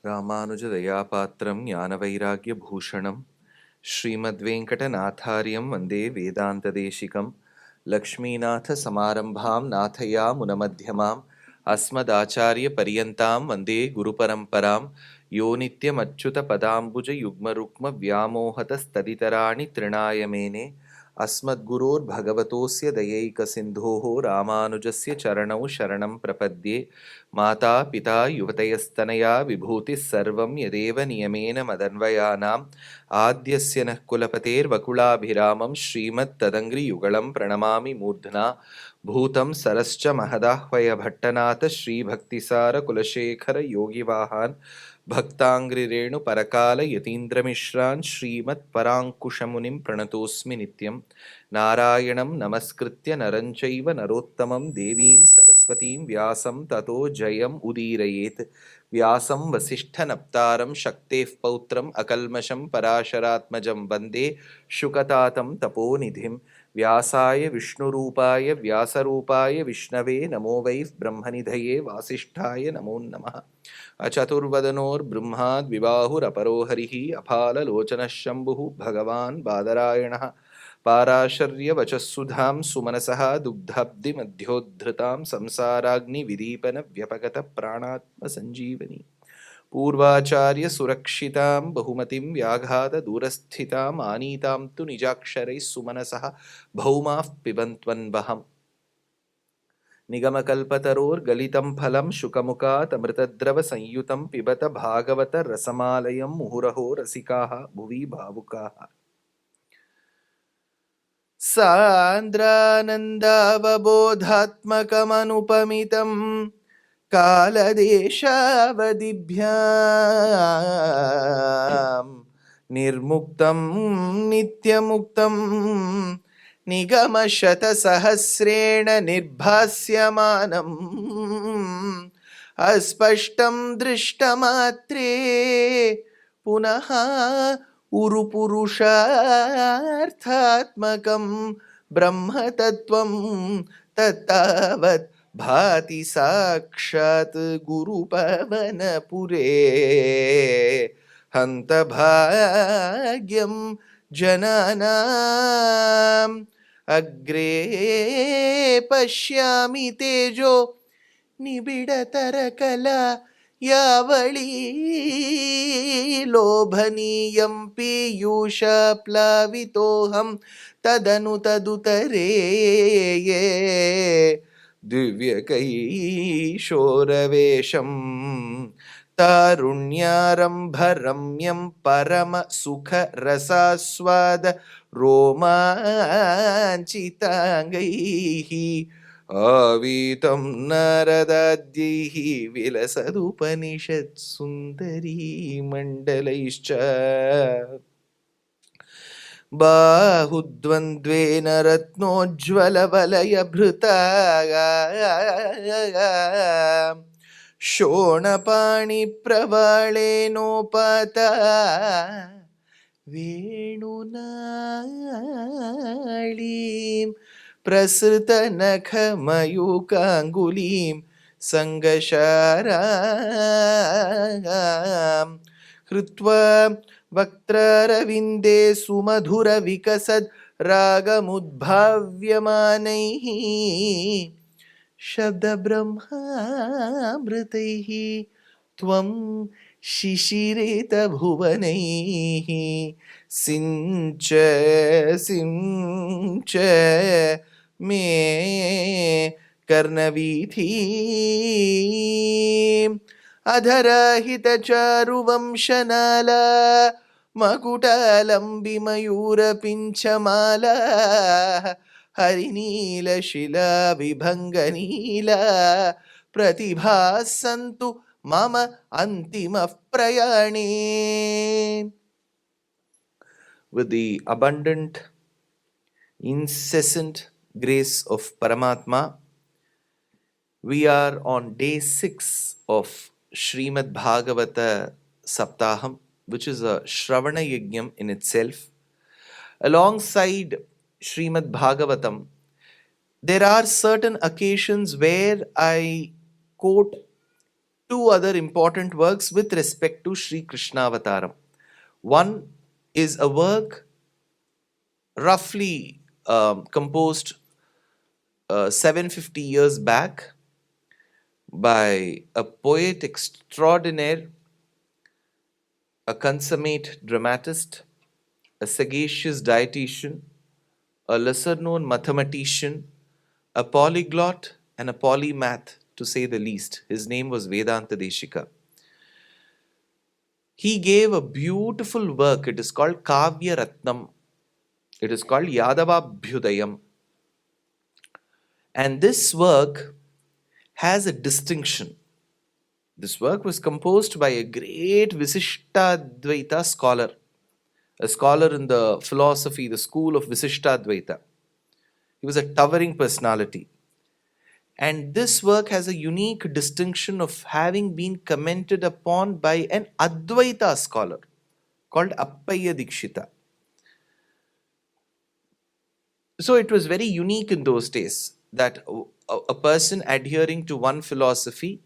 रामानुजदयापात्रं ज्ञानवैराग्यभूषणं श्रीमद्वेङ्कटनाथार्यं वन्दे वेदान्तदेशिकं लक्ष्मीनाथसमारम्भां नाथयामुनमध्यमाम् अस्मदाचार्यपर्यन्तां वन्दे गुरुपरम्परां यो नित्यमच्युतपदाम्बुजयुग्मरुक्मव्यामोहतस्तदितराणि तृणाय मेने अस्मद्गुरोर्भगवतोऽस्य दयैकसिन्धोः रामानुजस्य चरणौ शरणं प्रपद्ये माता पिता युवतयस्तनया विभूतिः सर्वं यदेव नियमेन मदन्वयानाम् आद्यस्य नः कुलपतेर्वकुलाभिरामं श्रीमत्तदङ्घ्रियुगलं प्रणमामि मूर्ध्ना भूतं सरश्च महदाह्वयभट्टनाथ श्रीभक्तिसारकुलशेखर योगिवाहान् भक्ताङ्घ्रिरेणुपरकालयतीन्द्रमिश्रान् श्रीमत्पराङ्कुशमुनिं प्रणतोऽस्मि नित्यं नारायणं नमस्कृत्य नरं चैव नरोत्तमं देवीं सरस्वतीं व्यासं ततो जयम् उदीरयेत् व्यासं वसिष्ठनप्तारं शक्तेः पौत्रम् अकल्मषं पराशरात्मजं वन्दे शुकतातं तपोनिधिं व्यासाय विष्णुरूपाय व्यासरूपाय विष्णवे नमो वै ब्रह्मनिधये वासिष्ठाय नमो नमः। अचतुर्वदनोर्ब्रह्मा द्विबाहुरपरो हरिः अफाललोचनः शम्भुः भगवान् बादरायणः पाराशर्यवचः सुधां सुमनसः दुग्धब्धिमध्योद्धृतां संसाराग्निविदीपनव्यपगतप्राणात्मसञ्जीवनी पूर्वाचार्यसुरक्षितां बहुमतिं व्याघातदूरस्थिताम् आनीतां तु निजाक्षरैः सुमनसः भौमाः पिबन्त्वन्वहम् निगमकल्पतरोर्गलितं फलं शुकमुखात् अमृतद्रवसंयुतं पिबत भागवत रसमालयं मुहुरहो रसिकाः भुवि भावुकाः सान्द्रानन्दावबोधात्मकमनुपमितं कालदेशावधिभ्यां निर्मुक्तं नित्यमुक्तं निगमशतसहस्रेण निर्भास्यमानम् अस्पष्टं दृष्टमात्रे पुनः उरुपुरुषार्थात्मकं ब्रह्मतत्त्वं तत्तावत् भाति साक्षात् गुरुपवनपुरे हन्तभाग्यं जनानाम् अग्रे पश्यामि तेजो निबिडतरकला यावळी लोभनीयं पीयूषप्लावितोऽहं तदनु तदुतरे दिव्यकैशोरवेशं तारुण्यारम्भरम्यं परमसुखरसास्वाद रोमाञ्चिताङ्गैः आवीतं नारदाद्यैः विलसदुपनिषत्सुन्दरी मण्डलैश्च बाहुद्वन्द्वेन रत्नोज्ज्वलवलयभृता शोणपाणिप्रवाळेनोपाता वेणुनाळीं प्रसृतनखमयूकाङ्गुलीं सङ्गशारां कृत्वा वक्त्रारविन्दे सुमधुरविकसद् रागमुद्भाव्यमानैः शब्दब्रह्मामृतैः त्वं शिशिरितभुवनैः सिञ्च सिञ्च मे कर्णवीथीम् अधराहितचारुवंशनाला मकुटालम्बिमयूरपिञ्छमाला हरिनीलशिला विभङ्गनीला प्रतिभासन्तु मम अन्तिमः प्रयाणे. With the abundant, incessant grace of Paramatma, we are on day 6 of Srimad Bhagavatha Saptaham, which is a Shravana Yajnam in itself. Alongside Srimad Bhagavatam, there are certain occasions where I quote two other important works with respect to Sri Krishna Avataram. One is a work roughly composed 750 years back by a poet extraordinaire, a consummate dramatist, a sagacious dietitian, a lesser known mathematician, a polyglot, and a polymath, to say the least. His name was Vedanta Deshika. He gave a beautiful work. It is called Kavya Ratnam. It is called Yadavabhyudayam. And this work has a distinction. This work was composed by a great Visishtadvaita scholar, a scholar in the philosophy, the school of Visishtadvaita. He was a towering personality. And this work has a unique distinction of having been commented upon by an Advaita scholar called Appaya Dikshita. So it was very unique in those days that a person adhering to one philosophy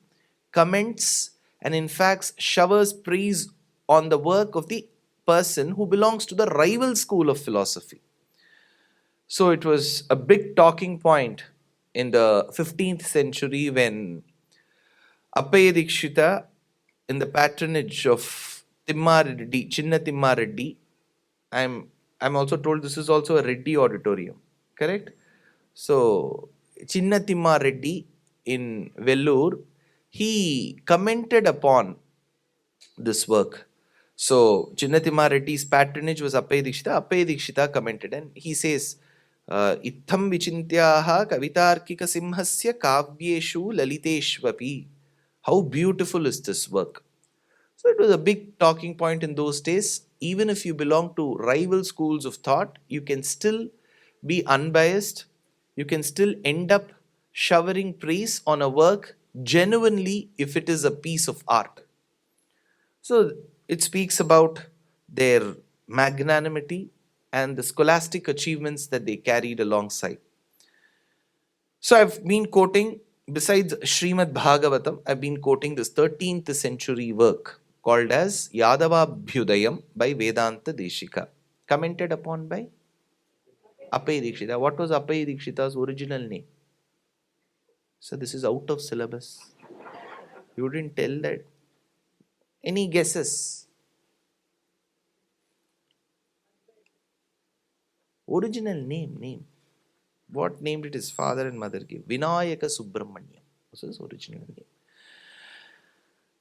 comments and in fact showers praise on the work of the person who belongs to the rival school of philosophy. So it was a big talking point in the 15th century when Appaya Dikshita, in the patronage of Timmareddy, Chinna Timmareddy, I'm also told this is also a Reddy auditorium, correct? So Chinna Timmareddy in Vellore, he commented upon this work. So Chinnathimma Reddy's patronage was Appaya Dikshita. Appaya Dikshita commented and he says, Itham vichintyaha kavitarkika simhasya kavyeshu laliteshvapi. How beautiful is this work? So it was a big talking point in those days. Even if you belong to rival schools of thought, you can still be unbiased. You can still end up showering praise on a work genuinely if it is a piece of art. So it speaks about their magnanimity and the scholastic achievements that they carried alongside. So I've been quoting, besides Srimad Bhagavatam, I've been quoting this 13th century work called as Yadavabhyudayam by Vedanta Deshika, commented upon by Appaya Dikshita. What was Appaya Dikshita's original name? So this is out of syllabus. You didn't tell that. Any guesses? Original name. What name did his father and mother give? Vinayaka Subramanyam was his original name.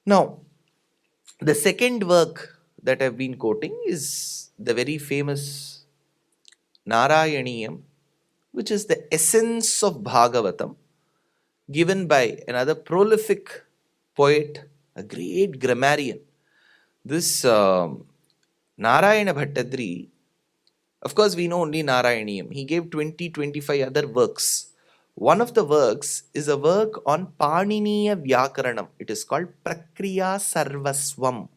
Now, the second work that I've been quoting is the very famous Narayaniyam, which is the essence of Bhagavatam, given by another prolific poet, a great grammarian. This Narayana Bhattadri, of course we know only Narayaniyam. He gave 20-25 other works. One of the works is a work on Paniniya Vyakaranam. It is called Prakriya Sarvaswam.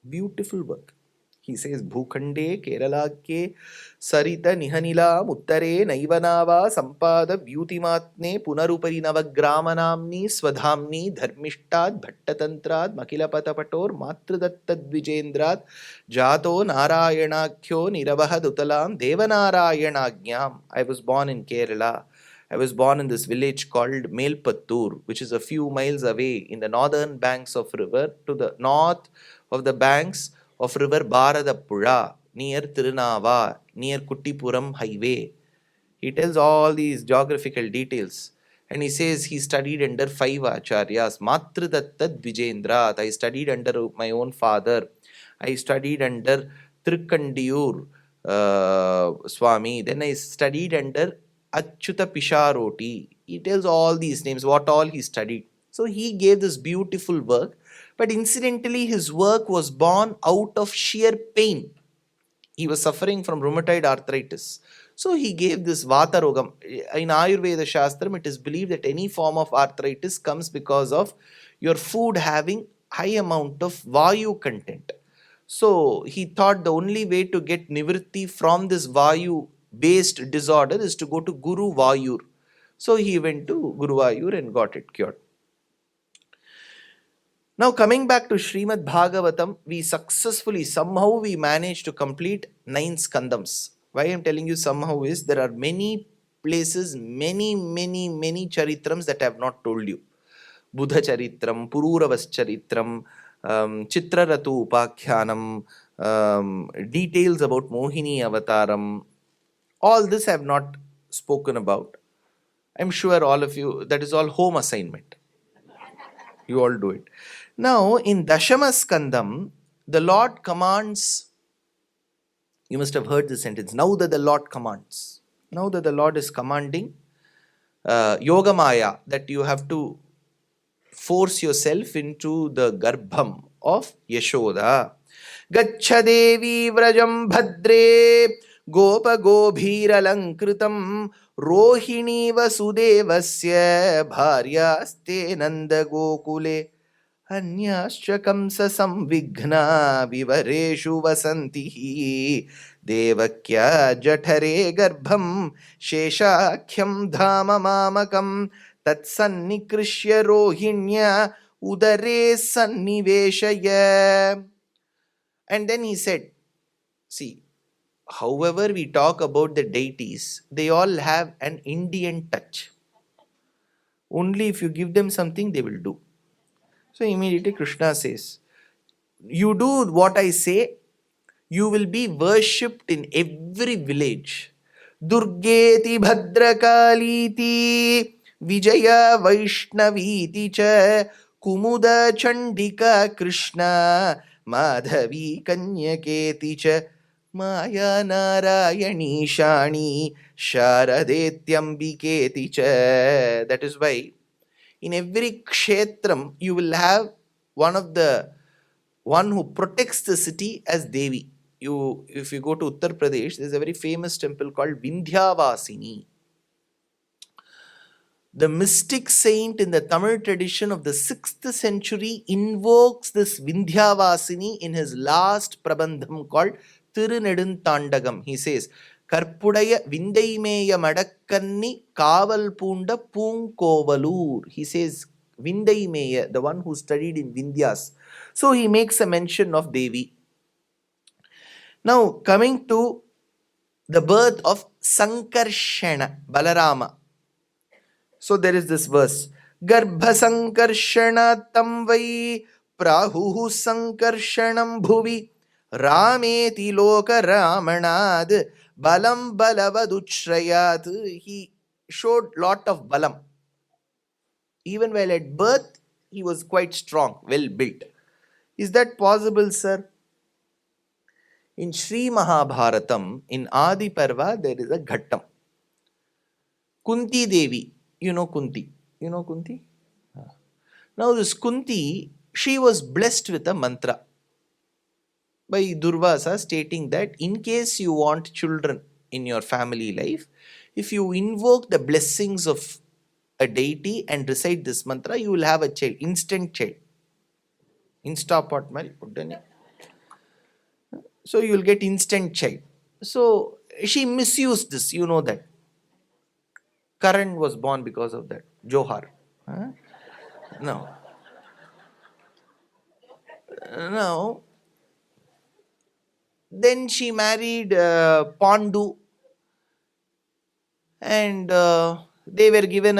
Beautiful work. He says, Bhukhande Keralake Sarita Nihanila Muttare Naivanava Sampada Vyutimatne Punarupari Navagramanamni Swadhamni Dharmishtad Bhattatantrad Makilapatapator Matradattad Vijendrad Jato Narayanakhyo Niravahad Utalam Devanarayanagyam. I was born in Kerala. I was born in this village called Melpattur, which is a few miles away in the northern banks of river, to the north of the banks of river Bharadapuzha, near Tirunava, near Kuttipuram highway. He tells all these geographical details. And he says he studied under 5 acharyas. Matradattad Vijendrat. I studied under my own father. I studied under Trikandiyur Swami. Then I studied under Achyuta Pisharoti. He tells all these names, what all he studied. So he gave this beautiful work. But incidentally, his work was born out of sheer pain. He was suffering from rheumatoid arthritis. So he gave this Vata Rogam. In Ayurveda Shastram, it is believed that any form of arthritis comes because of your food having high amount of Vayu content. So he thought the only way to get Nivritti from this Vayu based disorder is to go to Guru Vayur. So he went to Guru Vayur and got it cured. Now coming back to Srimad Bhagavatam, we successfully, somehow we managed to complete 9 skandams. Why I'm telling you somehow is there are many places, many charitrams that I have not told you. Buddha Charitram, Pururavas Charitram, Chitraratu Upakhyanam, details about Mohini Avataram. All this I have not spoken about. I'm sure all of you, that is all home assignment. You all do it. Now, in Dashama Skandam, the Lord commands, you must have heard this sentence, now that the Lord commands. Now that the Lord is commanding Yogamaya, that you have to force yourself into the garbham of Yashoda. Gaccha Devi Vrajam Bhadre Gopa Gobhiralankritam Rohini Vasudevasya Bharyaste Nanda Gokule Anyascha Kamsa Samvigna Vivareshu Vasantihi Devakya Jathare Garbham Sheshakhyam Dhama Mamakam Tatsannikrishya Rohinya Udare Sanniveshaya. And then he said, see, however we talk about the deities, they all have an Indian touch. Only if you give them something, they will do. So immediately Krishna says, you do what I say, you will be worshipped in every village. Durgeti Bhadrakaliti Vijaya Vaishnaviti Cha Kumuda Chandika Krishna Madhavi Kanyaketi Cha Maya Narayani Shani Sharadetyambiketi Cha. That is why in every kshetram you will have one who protects the city as Devi. If you go to Uttar Pradesh, there is a very famous temple called Vindhyavasini. The mystic saint in the Tamil tradition of the 6th century invokes this Vindhyavasini in his last prabandham called Tirunedun He says, Karpudaya Vindaimeya Madakkanni Kaval Punda Poonkovalur. He says, Vindaimeya, the one who studied in Vindhyas. So he makes a mention of Devi. Now coming to the birth of Sankarshana, Balarama. So there is this verse, Garbha Sankarshana Tamvai Prahuhu Sankarshanam Bhuvi Rameti Loka Ramanad Balam Balavaduchrayat. He showed lot of balam. Even while at birth, he was quite strong, well built. Is that possible, sir? In Sri Mahabharatam, in Adi Parva, there is a Ghattam. Kunti Devi. You know Kunti. You know Kunti? Now this Kunti, she was blessed with a mantra by Durvasa stating that in case you want children in your family life, if you invoke the blessings of a deity and recite this mantra, you will have a child, instant child. Instapot mari puddani. So you will get instant child. So she misused this, you know that. Karan was born because of that. Johar. Huh? No. Now, then she married Pandu, and he was given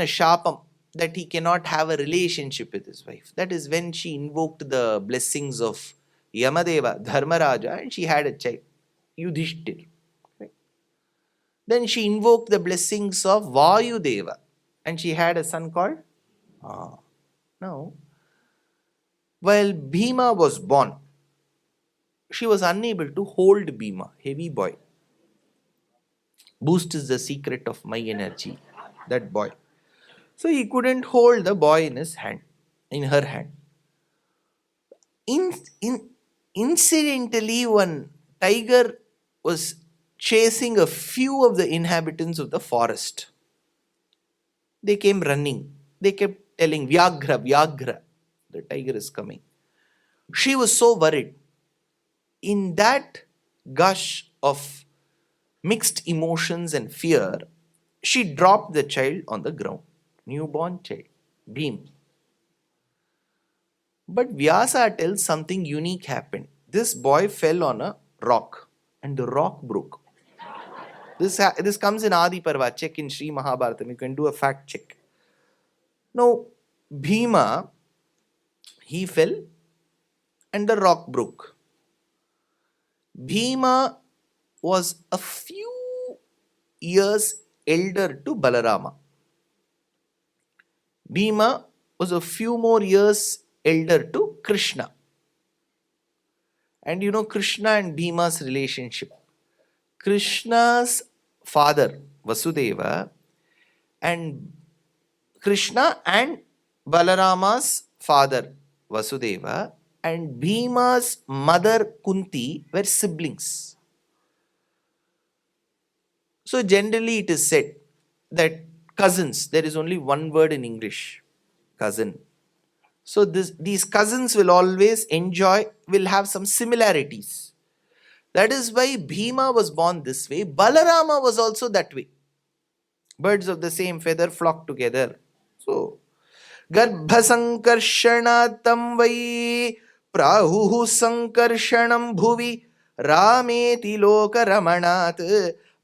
a sharpam that he cannot have a relationship with his wife. That is when she invoked the blessings of Yamadeva, Dharmaraja, and she had a child, Yudhishthir. Right? Then she invoked the blessings of Vayudeva, and she had a son called. Now, while Bhima was born, she was unable to hold Bhima, heavy boy. Boost is the secret of my energy, that boy. So he couldn't hold the boy in his hand, in her hand. Incidentally, one tiger was chasing a few of the inhabitants of the forest. They came running. They kept telling, Vyagra, Vyagra, the tiger is coming. She was so worried. In that gush of mixed emotions and fear, she dropped the child on the ground. Newborn child, Bhim. But Vyasa tells something unique happened. This boy fell on a rock and the rock broke. This comes in Adi Parva. Check in Sri Mahabharatam. You can do a fact check. Now, Bhima, he fell and the rock broke. Bhima was a few years elder to Balarama. Bhima was a few more years elder to Krishna. And you know Krishna and Bhima's relationship. Krishna's father Vasudeva and Krishna and Balarama's father Vasudeva and Bhima's mother Kunti were siblings. So generally it is said that cousins, there is only one word in English, cousin. So these cousins will always will have some similarities. That is why Bhima was born this way. Balarama was also that way. Birds of the same feather flock together. So, Garbha Sankarshanatam Vai Prahuhu Sankarshanam Bhuvi Rameti Loka Ramanat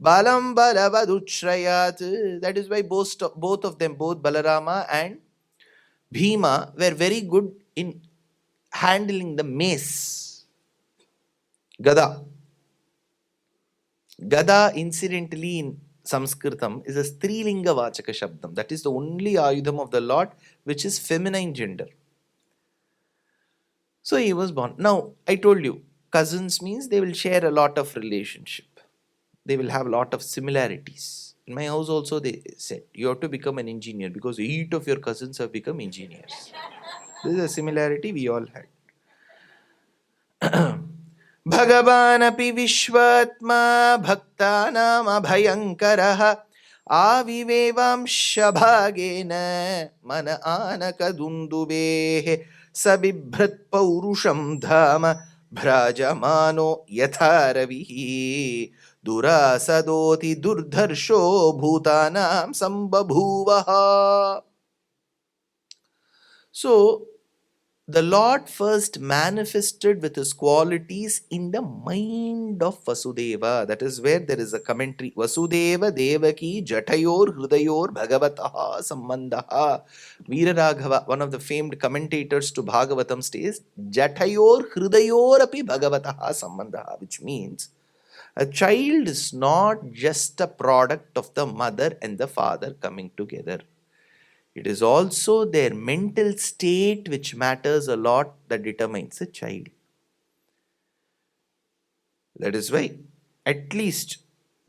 Balam Balavaduchrayat. That is why both of them, both Balarama and Bhima, were very good in handling the mace. Gada. Gada, incidentally, in Sanskritam is a Strilinga Vachaka Shabdam. That is the only Ayudham of the Lord which is feminine gender. So he was born. Now, I told you, cousins means they will share a lot of relationship. They will have a lot of similarities. In my house also they said, you have to become an engineer because 8 of your cousins have become engineers. This is a similarity we all had. Bhagavanapi Vishwatma Bhaktanam Abhayankaraha Avivevamsha Bhagena Mana Anakadundubehe Sabibhrat Paurusham Dhama Bhrajamano Yatharavihi Durasadoti Durdharsho Bhutanam Sambabhuvaha. So, the Lord first manifested with his qualities in the mind of Vasudeva. That is where there is a commentary. Vasudeva Devaki Jatayor Hridayor Bhagavataha Sambandaha. Veeraraghava, one of the famed commentators to Bhagavatam, says Jatayor Hridayor api Bhagavataha Sambandaha, which means a child is not just a product of the mother and the father coming together. It is also their mental state which matters a lot that determines a child. That is why, at least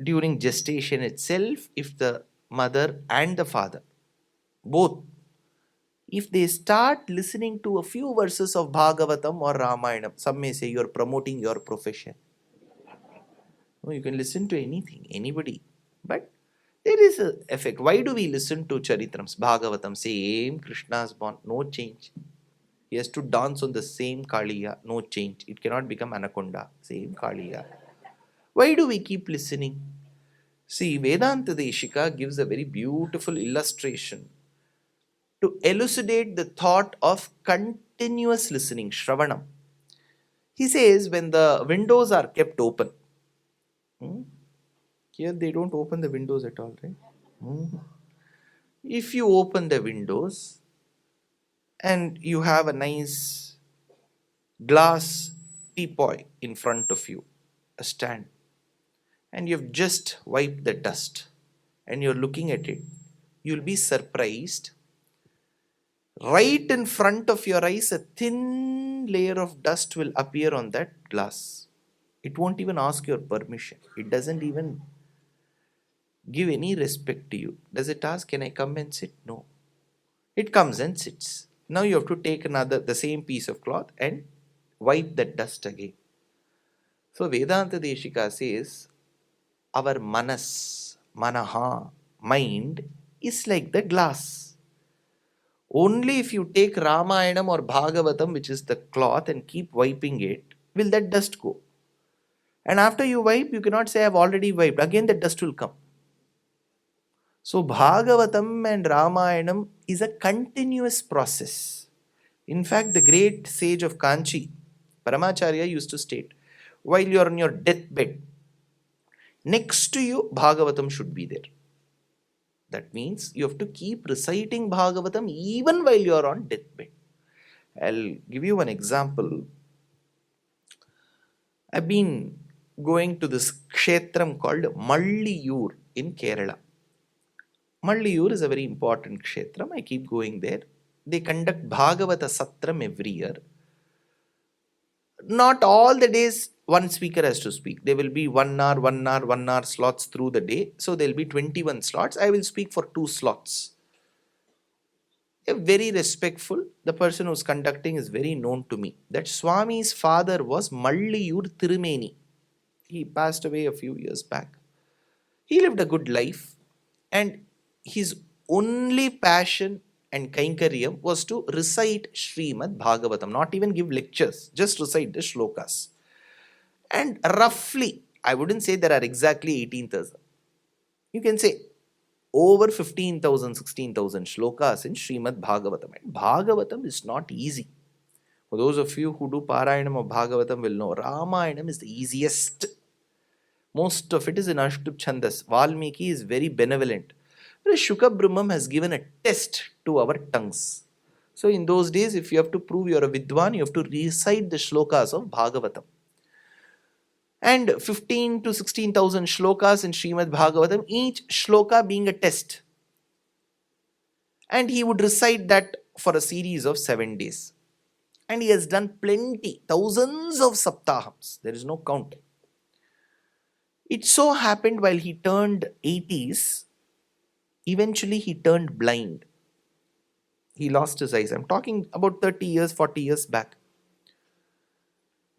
during gestation itself, if the mother and the father, both, if they start listening to a few verses of Bhagavatam or Ramayana, some may say you are promoting your profession. No, you can listen to anything, anybody. But there is an effect. Why do we listen to Charitrams? Bhagavatam, same Krishna is born, no change. He has to dance on the same Kaliya, no change. It cannot become Anaconda, same Kaliya. Why do we keep listening? See, Vedanta Deshika gives a very beautiful illustration to elucidate the thought of continuous listening, Shravanam. He says when the windows are kept open, here they don't open the windows at all, right? If you open the windows and you have a nice glass teapot in front of you, a stand, and you've just wiped the dust and you're looking at it, you'll be surprised. Right in front of your eyes, a thin layer of dust will appear on that glass. It won't even ask your permission. It doesn't even give any respect to you. Does it ask, can I come and sit? No. It comes and sits. Now you have to take the same piece of cloth and wipe that dust again. So Vedanta Deshika says, our manas, manaha, mind is like the glass. Only if you take Ramayanam or Bhagavatam, which is the cloth, and keep wiping it, will that dust go. And after you wipe, you cannot say, I have already wiped. Again, the dust will come. So, Bhagavatam and Ramayanam is a continuous process. In fact, the great sage of Kanchi, Paramacharya, used to state, while you are on your deathbed, next to you, Bhagavatam should be there. That means you have to keep reciting Bhagavatam even while you are on deathbed. I'll give you one example. I've been going to this kshetram called Malliyur in Kerala. Malliyur is a very important kshetram. I keep going there. They conduct Bhagavata Saptaham every year. Not all the days one speaker has to speak. There will be 1 hour, 1 hour, 1 hour slots through the day. So there will be 21 slots. I will speak for 2 slots. Very respectful. The person who's conducting is very known to me. That Swami's father was Malliyur Tirumeni. He passed away a few years back. He lived a good life, and his only passion and Kainkaryam was to recite Srimad Bhagavatam, not even give lectures, just recite the shlokas. And roughly, I wouldn't say there are exactly 18,000. You can say over 15,000, 16,000 shlokas in Srimad Bhagavatam. And Bhagavatam is not easy. For those of you who do Parayanam of Bhagavatam will know, Ramayanam is the easiest. Most of it is in Ashtub Chandas. Valmiki is very benevolent. Whereas Shuka Brahmam has given a test to our tongues. So in those days, if you have to prove you are a Vidwan, you have to recite the shlokas of Bhagavatam. And 15 to 16,000 shlokas in Srimad Bhagavatam, each shloka being a test. And he would recite that for a series of 7 days. And he has done plenty, thousands of saptahams. There is no count. It so happened while he turned 80s, eventually he turned blind. He lost his eyes. I'm talking about 30 years, 40 years back.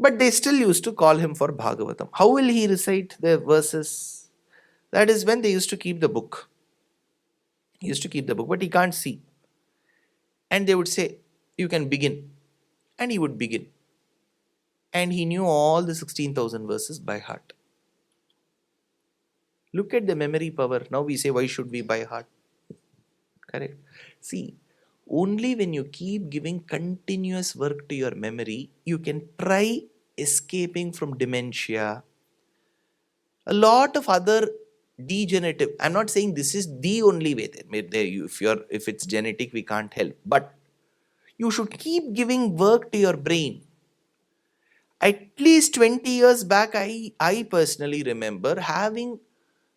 But they still used to call him for Bhagavatam. How will he recite the verses? That is when they used to keep the book. He used to keep the book, but he can't see. And they would say, you can begin. And he would begin. And he knew all the 16,000 verses by heart. Look at the memory power. Now we say, why should we by heart? Correct. See, only when you keep giving continuous work to your memory, you can try escaping from dementia. A lot of other degenerative, I'm not saying this is the only way. If it's genetic, we can't help. But you should keep giving work to your brain. At least 20 years back, I personally remember having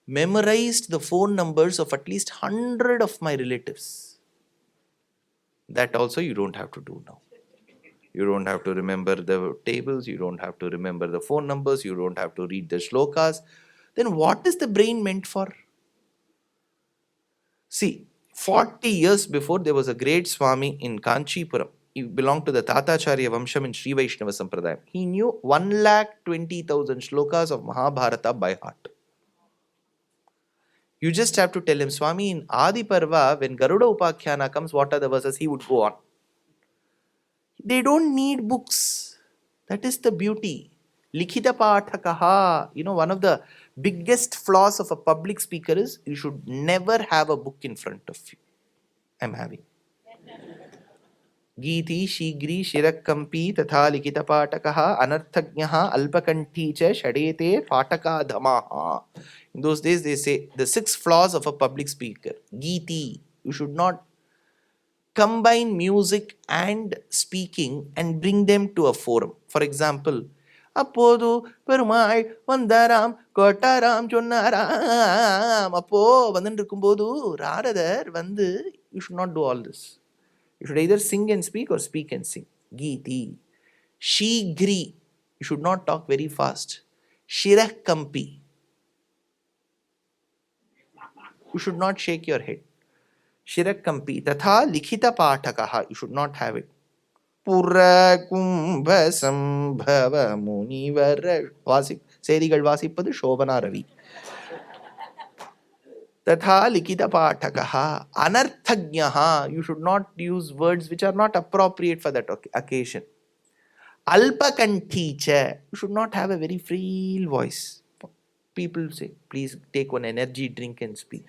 memorized the phone numbers of at least 100 of my relatives. That also you don't have to do now. You don't have to remember the tables, you don't have to remember the phone numbers, you don't have to read the shlokas. Then what is the brain meant for? See, 40 years before, there was a great Swami in Kanchipuram. He belonged to the Tatacharya Vamsham in Sri Vaishnava Sampradayam. He knew 1,20,000 shlokas of Mahabharata by heart. You just have to tell him, Swami, in Adi Parva, when Garuda Upakhyana comes, what are the verses? He would go on. They don't need books. That is the beauty. Likhita Pathakaha. One of the biggest flaws of a public speaker is you should never have a book in front of you. I'm having. Geeti Shigri Shirakkampi Tatha Likhita Pathakaha Anarthagnaha Alpakanti Cha Shadete Pataka Dhamaha. In those days, they say the 6 flaws of a public speaker. Geeti. You should not combine music and speaking and bring them to a forum. For example, Appodu Perumai Vandaram Kotaram Chonaram Appo Vandandukumbodu Radar Vandu. You should not do all this. You should either sing and speak or speak and sing. Geeti. Shigri. You should not talk very fast. Shirakkampi. You should not shake your head. Shirakkampi. Tatha likhita pathakaha. You should not have it. Pura kumbha sambhava munivara. Serigal vasipadu Shobana Ravi. Tatha likhita pathakaha. Anarthagnaha. You should not use words which are not appropriate for that occasion. Alpakanticha. You should not have a very frail voice. People say, please take one energy drink and speak.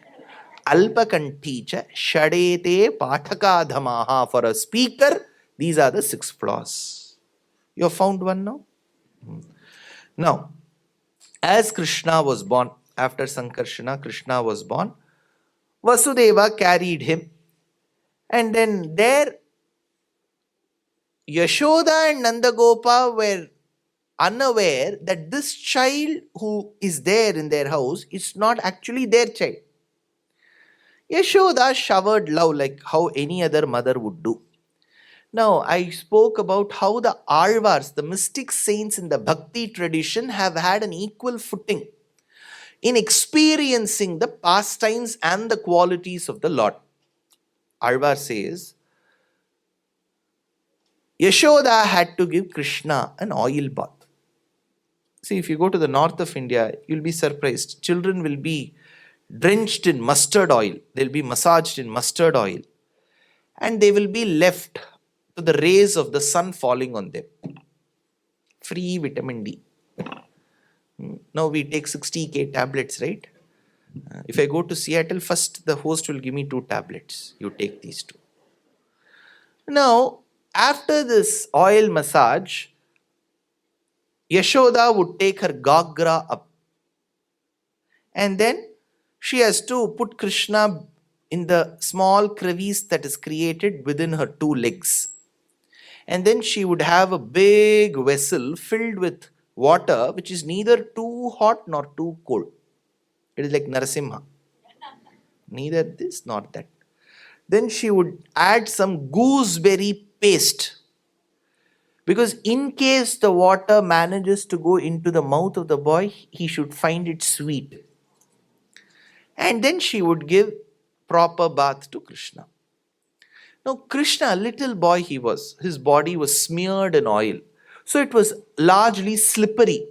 Alpakanticha shadete pathakadhamaha. For a speaker, These are the 6 flaws. You have found one now? Now, as Krishna was born, after Sankarshana, Krishna was born, Vasudeva carried him, and then there Yashoda and Nandagopa were unaware that this child who is there in their house is not actually their child. Yashoda showered love like how any other mother would do. Now, I spoke about how the Alvars, the mystic saints in the Bhakti tradition, have had an equal footing in experiencing the pastimes and the qualities of the Lord. Alvar says, Yashoda had to give Krishna an oil bath. See, if you go to the north of India, you'll be surprised. Children will be drenched in mustard oil. They'll be massaged in mustard oil. And they will be left to the rays of the sun falling on them. Free vitamin D. Now we take 60k tablets, right? If I go to Seattle, first the host will give me 2 tablets. You take these 2. Now, after this oil massage, Yashoda would take her gagra up. And then she has to put Krishna in the small crevice that is created within her 2 legs. And then she would have a big vessel filled with water which is neither too hot nor too cold. It is like Narasimha. Neither this nor that. Then she would add some gooseberry paste. Because in case the water manages to go into the mouth of the boy, he should find it sweet. And then she would give proper bath to Krishna. Now Krishna, little boy he was, his body was smeared in oil. So it was largely slippery.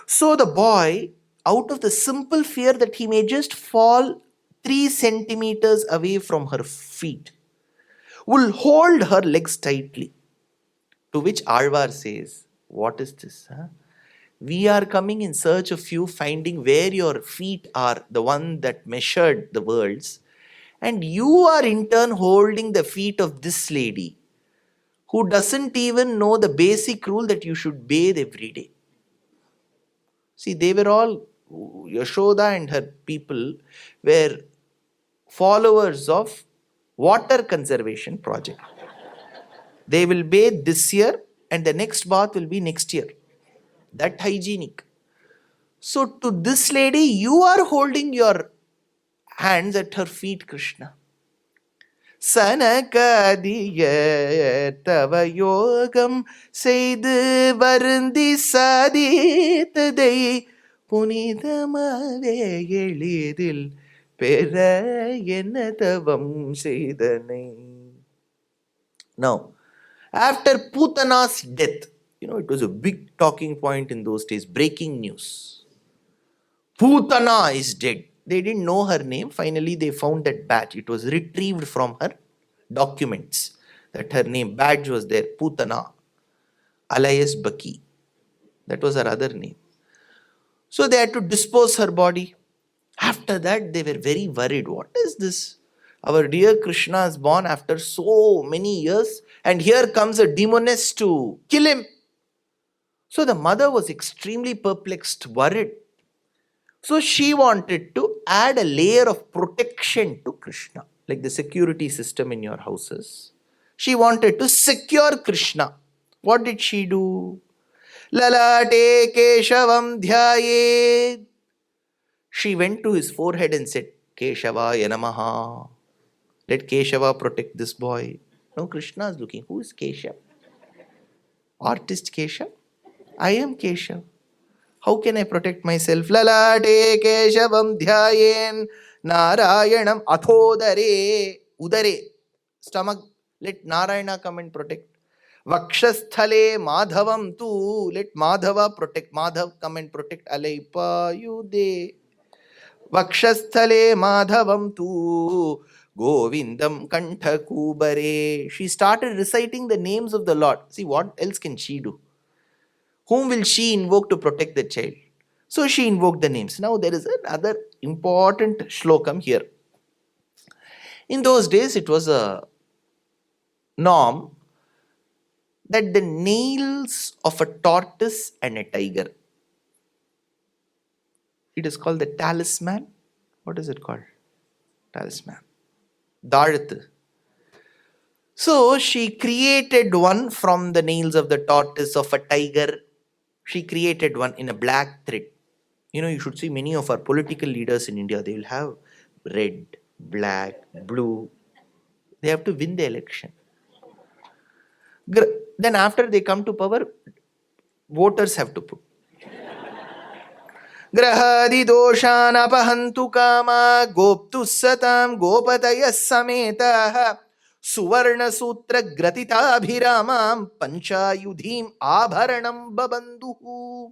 So the boy, out of the simple fear that he may just fall 3 centimeters away from her feet, will hold her legs tightly. To which Alvar says, what is this? Huh? We are coming in search of you, finding where your feet are, the one that measured the worlds. And you are in turn holding the feet of this lady who doesn't even know the basic rule that you should bathe every day. See, they were all, Yashoda and her people were followers of water conservation project. They will bathe this year and the next bath will be next year. That hygienic. So to this lady, you are holding your hands at her feet, Krishna. Sanakadiya tava yogam seidu varundi saditadai punidamave elidil pera enna tavam seidanai. Now, after Putana's death, it was a big talking point in those days, breaking news. Putana is dead. They didn't know her name. Finally, they found that badge. It was retrieved from her documents. That her name, badge was there. Putana, alias Baki. That was her other name. So they had to dispose her body. After that, they were very worried. What is this? Our dear Krishna is born after so many years, and here comes a demoness to kill him. So the mother was extremely perplexed, worried. So she wanted to add a layer of protection to Krishna, like the security system in your houses. She wanted to secure Krishna. What did she do? Lalate Keshavam Dhyayed. She went to his forehead and said, Keshavaya Namaha. Let Keshava protect this boy. Now Krishna is looking. Who is Keshav? Artist Keshav? I am Keshav. How can I protect myself? Lalate Keshavam Dhyayen Narayanam Athodare. Udare. Stomach. Let Narayana come and protect. Vakshasthale Madhavam tu. Let Madhava protect. Madhav come and protect. Alaipa Yude. Vakshasthale Madhavam tu. Govindam Kantha Kubare. She started reciting the names of the Lord. See, what else can she do? Whom will she invoke to protect the child? So she invoked the names. Now there is another important shlokam here. In those days, it was a norm that the nails of a tortoise and a tiger, it is called the talisman. What is it called? Talisman. Dalit. So she created one from the nails of the tortoise, of a tiger. She created one in a black thread. You should see many of our political leaders in India, they will have red, black, blue. They have to win the election. Then after they come to power, voters have to put Grahadi doshan apahantu kama goptu satam gopataya sameta suvarna sutra gratita abhiramam panchayudhim abharanam babanduhu.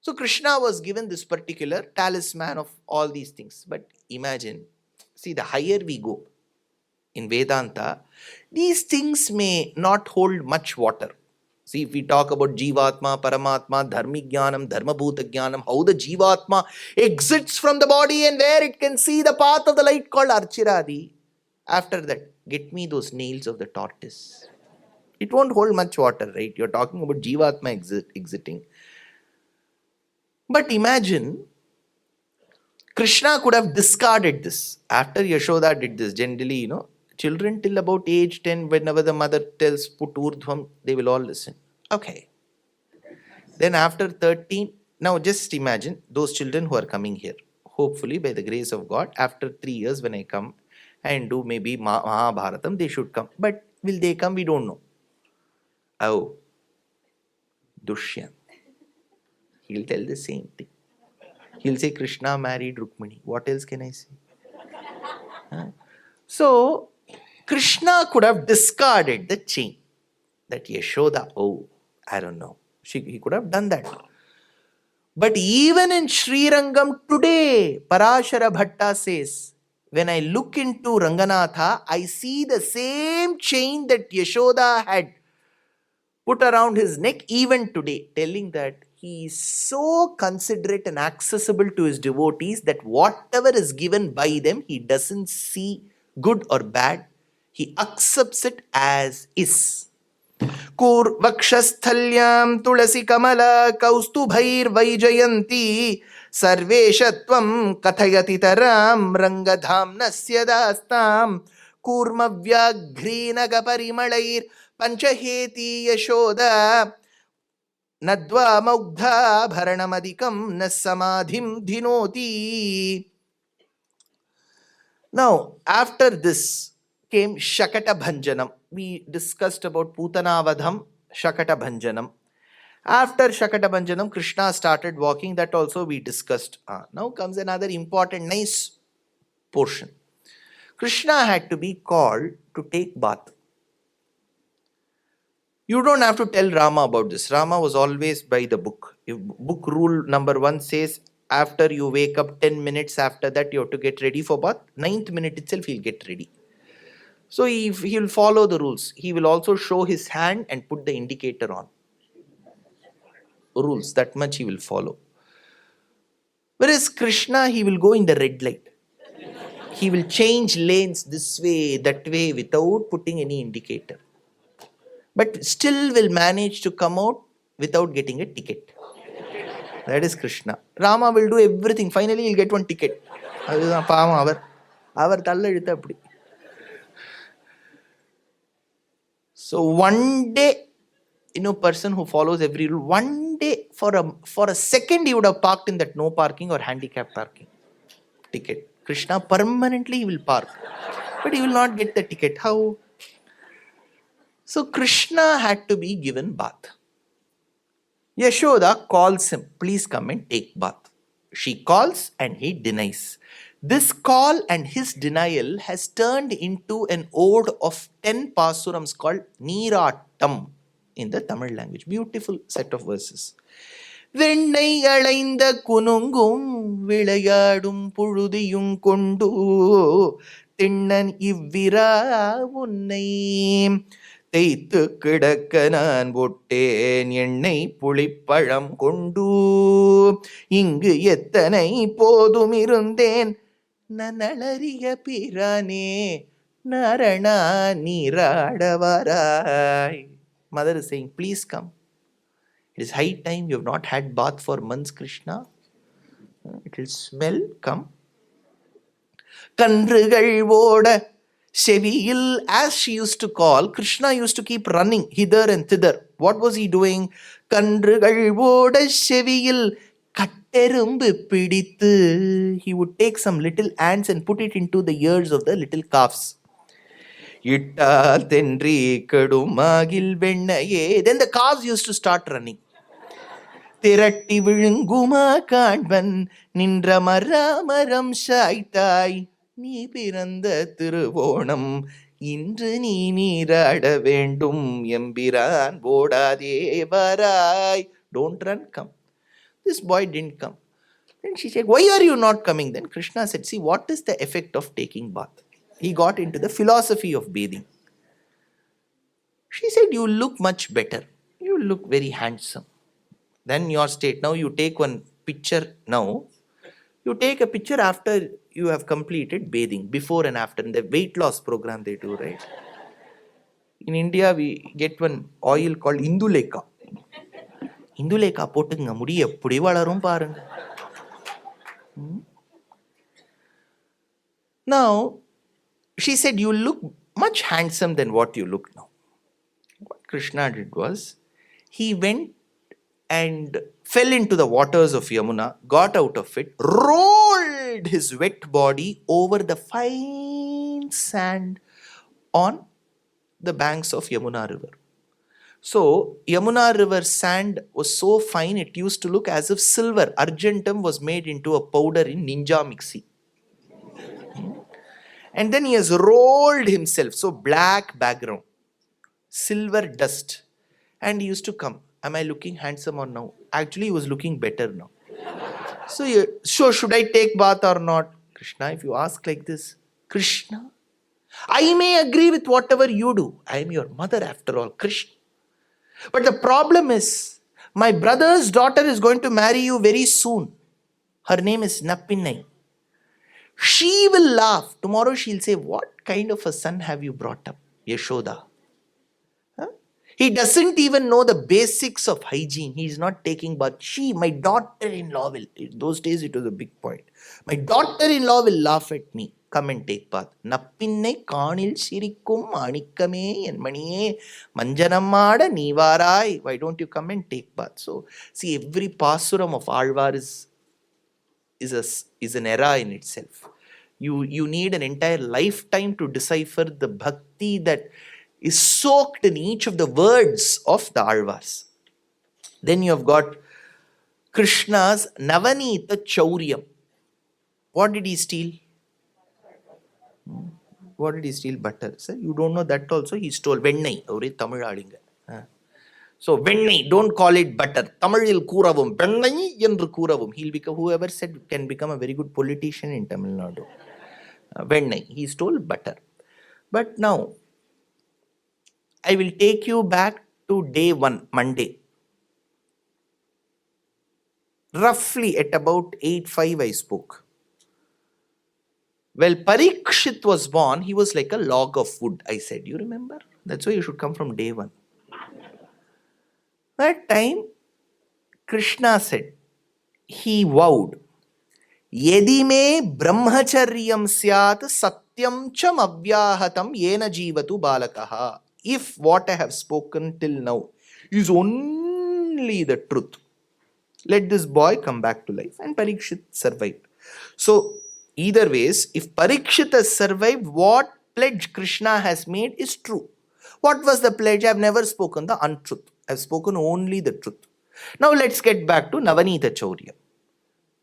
So Krishna was given this particular talisman of all these things. But imagine, see, the higher we go in Vedanta, these things may not hold much water. See, if we talk about Jivatma, Paramatma, Dharmi Jnanam, Dharmabhuta Jnanam, how the Jivatma exits from the body and where it can see the path of the light called Archiradi. After that, get me those nails of the tortoise. It won't hold much water, right? You're talking about Jivatma exiting. But imagine, Krishna could have discarded this. After Yashoda did this, generally, children till about age 10, whenever the mother tells put urdhvam, they will all listen. Okay. Then after 13, now just imagine those children who are coming here. Hopefully, by the grace of God, after 3 years when I come and do maybe Mahabharatam, they should come. But will they come? We don't know. Oh, Dushyanth. He'll tell the same thing. He'll say Krishna married Rukmini. What else can I say? So, Krishna could have discarded the chain. That Yashoda, I don't know. He could have done that. But even in Srirangam today, Parashara Bhatta says, when I look into Ranganatha, I see the same chain that Yashoda had put around his neck even today, telling that he is so considerate and accessible to his devotees that whatever is given by them, he doesn't see good or bad. He accepts it as is. Kur vakshasthalyam tulasi kamala kaustubhair vaijayanti sarveshatvam kathayati taram rangadhamnasya dastam kurma vyagrinaga parimalair panchaheti yashoda nadva maugdha bharanamadikam nasamadhim dhinoti. Now, after this came Shakata Bhanjanam. We discussed about Putanavadham, Shakata Bhanjanam. After Shakata Bhanjanam, Krishna started walking. That also we discussed. Now comes another important, nice portion. Krishna had to be called to take bath. You don't have to tell Rama about this. Rama was always by the book. If book rule number 1 says, after you wake up 10 minutes after that, you have to get ready for bath. 9th minute itself, he'll get ready. So he'll follow the rules. He will also show his hand and put the indicator on. Rules, that much he will follow. Whereas Krishna, he will go in the red light. He will change lanes this way, that way without putting any indicator. But still will manage to come out without getting a ticket. That is Krishna. Rama will do everything. Finally, he'll get one ticket. So one day, person who follows every rule, one day for a second he would have parked in that no parking or handicap parking ticket. Krishna permanently he will park, but he will not get the ticket. How? So Krishna had to be given bath. Yashoda calls him, please come and take bath. She calls and he denies. This call and his denial has turned into an ode of 10 pasurams called Neeratam in the Tamil language. Beautiful set of verses. வெண்ணை அளைந்த குனுங்கும் விளையாடும் புழுதியும் கொண்டு திண்ணன் இவ்விரா உன்னை தேய்த்து கிடக்க நான் போட்டேன் எண்ணெய் புளிப்பழம் கொண்டு இங்கு எத்தனை போதும் இருந்தேன் நனளறிய பிரானே நரணா நீராடவராய். Mother is saying, please come. It is high time. You have not had bath for months, Krishna. It will smell. Come. Kandrugal voda Seviyil, as she used to call, Krishna used to keep running hither and thither. What was he doing? Kandrugal voda Seviyil katterumbu pidithu. He would take some little ants and put it into the ears of the little calves. Itta tendri kadumagil vennaye. Then the calves used to start running. திரட்டி விழுங்குமா காண்பன் நின்ற மரம் சாய்த்தாய் நீ பிறந்த திருவோணம் இன்று நீ நீராட வேண்டும் எம்பிரான் போடாதே வராய். Don't run, come. This boy didn't come. Then she said, why are you not coming? Then Krishna said, see, what is the effect of taking bath? He got into the philosophy of bathing. She said, you look much better. You look very handsome. Then your state. Now you take one picture now. You take a picture after you have completed bathing, before and after. In the weight loss program they do, right? In India, we get one oil called Induleka. Induleka போட்டுங்க முடி எப்படி வளரும் பாருங்க. Now, she said, you look much handsome than what you look now. What Krishna did was, he went and fell into the waters of Yamuna, got out of it, rolled his wet body over the fine sand on the banks of Yamuna river. So, Yamuna river sand was so fine, it used to look as if silver, argentum, was made into a powder in ninja mixie. And then he has rolled himself, so black background, silver dust. And he used to come. Am I looking handsome or no? Actually, he was looking better now. So should I take bath or not? Krishna, if you ask like this, Krishna, I may agree with whatever you do. I am your mother after all, Krishna. But the problem is, my brother's daughter is going to marry you very soon. Her name is Nappinai. She will laugh. Tomorrow she'll say, what kind of a son have you brought up? Yashoda. He doesn't even know the basics of hygiene. He is not taking bath. My daughter-in-law will. In those days, it was a big point. My daughter-in-law will laugh at me. Come and take bath. Nappinai kaanil sirikkum manikkame en maniye manjanamada nivarai. Why don't you come and take bath? So, see, every pasuram of Alvar is an era in itself. You need an entire lifetime to decipher the bhakti that is soaked in each of the words of the Alvars. Then you have got Krishna's Navanita Chauryam. What did he steal? What did he steal? Butter. Sir, you don't know that also. He stole Vennai. So Vennai, don't call it butter. Tamilil Kuravum. Vennai yendru Kuravum. He'll become, whoever said can become a very good politician in Tamil Nadu. Vennai. He stole butter. But now, I will take you back to day 1, Monday. Roughly at about 8:05 I spoke. Well, Parikshit was born, he was like a log of wood, I said. You remember? That's why you should come from day 1. That time, Krishna said, he vowed, Yedi me brahmacharyam syat satyam cham avyahatam yena jivatu balakaha. If what I have spoken till now is only the truth, let this boy come back to life. And Parikshit survived. So, either ways, if Parikshit has survived, what pledge Krishna has made is true. What was the pledge? I have never spoken the untruth. I have spoken only the truth. Now, let's get back to Navanita Chaurya.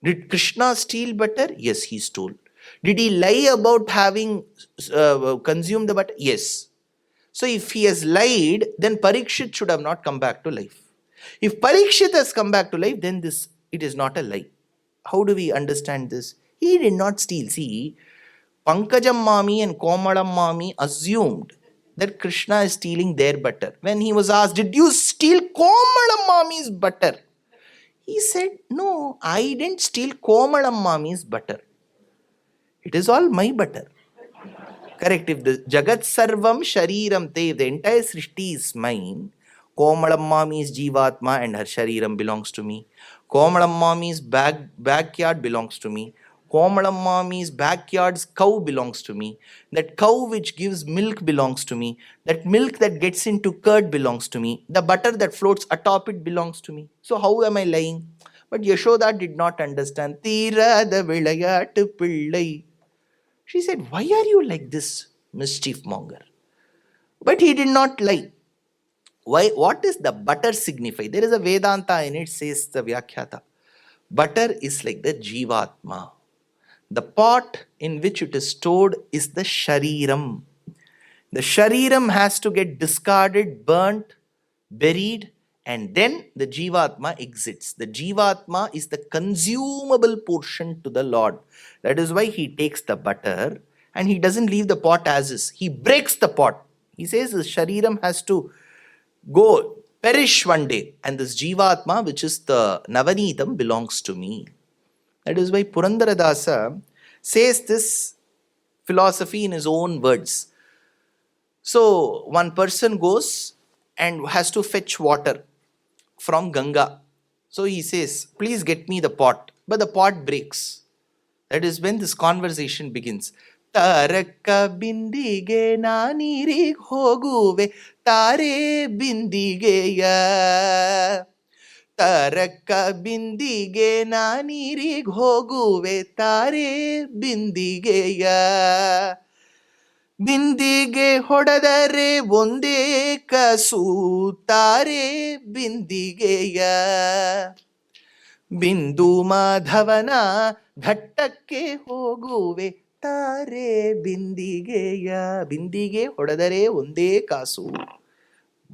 Did Krishna steal butter? Yes, he stole. Did he lie about having consumed the butter? Yes. So if he has lied, then Parikshit should have not come back to life. If Parikshit has come back to life, then it is not a lie. How do we understand this? He did not steal. See, Pankajam Mami and Komalam Mami assumed that Krishna is stealing their butter. When he was asked, did you steal Komalam Mami's butter? He said, no, I didn't steal Komalam Mami's butter. It is all my butter. Correct. If the Jagat Sarvam Shariram Te, the entire Srishti is mine, Komalam Mami's Jivatma and her Shariram belongs to me. Komalam Mami's backyard belongs to me. Komalam Mami's backyard's cow belongs to me. That cow which gives milk belongs to me. That milk that gets into curd belongs to me. The butter that floats atop it belongs to me. So how am I lying? But Yashoda did not understand. Tirada vilayattu pillai. She said, why are you like this, mischief monger? But he did not lie. Why? What does the butter signify? There is a Vedanta in it, says the Vyakhyata. Butter is like the Jivatma. The pot in which it is stored is the Shariram. The Shariram has to get discarded, burnt, buried, and then the Jivatma exits. The Jivatma is the consumable portion to the Lord. That is why he takes the butter and he doesn't leave the pot as is. He breaks the pot. He says the Shariram has to go, perish one day, and this Jivatma, which is the Navanitam, belongs to me. That is why Purandaradasa says this philosophy in his own words. So, one person goes and has to fetch water from Ganga. So he says, please get me the pot. But the pot breaks. That is when this conversation begins. Tarakka bindige na neerig hoguve tare bindigeya. Tarakka bindige na neerig hoguve tare bindigeya. ಬಿಂದಿಗೆ ಹೊಡೆದರೆ ಒಂದೇ ಕಸು ತಾರೆ ಬಿಂದಿಗೆಯ. ಬಿಂದು ಮಾಧವನ ಘಟ್ಟಕ್ಕೆ ಹೋಗುವೆ ತಾರೆ ಬಿಂದಿಗೆಯ. ಬಿಂದಿಗೆ ಹೊಡೆದರೆ ಒಂದೇ ಕಾಸು.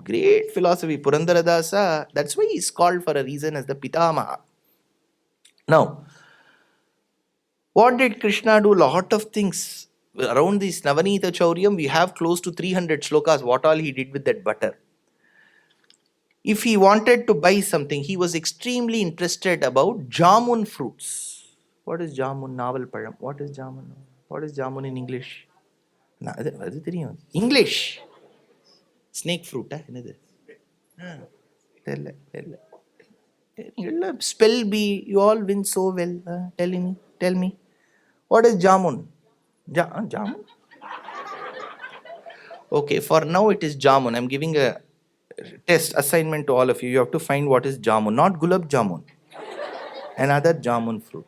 Great philosophy, Purandaradasa. That's why he's called for a reason as the Pitamaha. Now, what did Krishna do? Lot of things. Around this Navanita Chauryam, we have close to 300 shlokas, what all he did with that butter. If he wanted to buy something, he was extremely interested about jamun fruits. What is jamun? Naval Param. What is jamun? What is jamun in English? English. Snake fruit. Spell bee. You all win so well. Tell me. What is jamun? Jamun? Okay, for now it is jamun. I'm giving a test assignment to all of you. You have to find what is jamun, not gulab jamun. Another jamun fruit.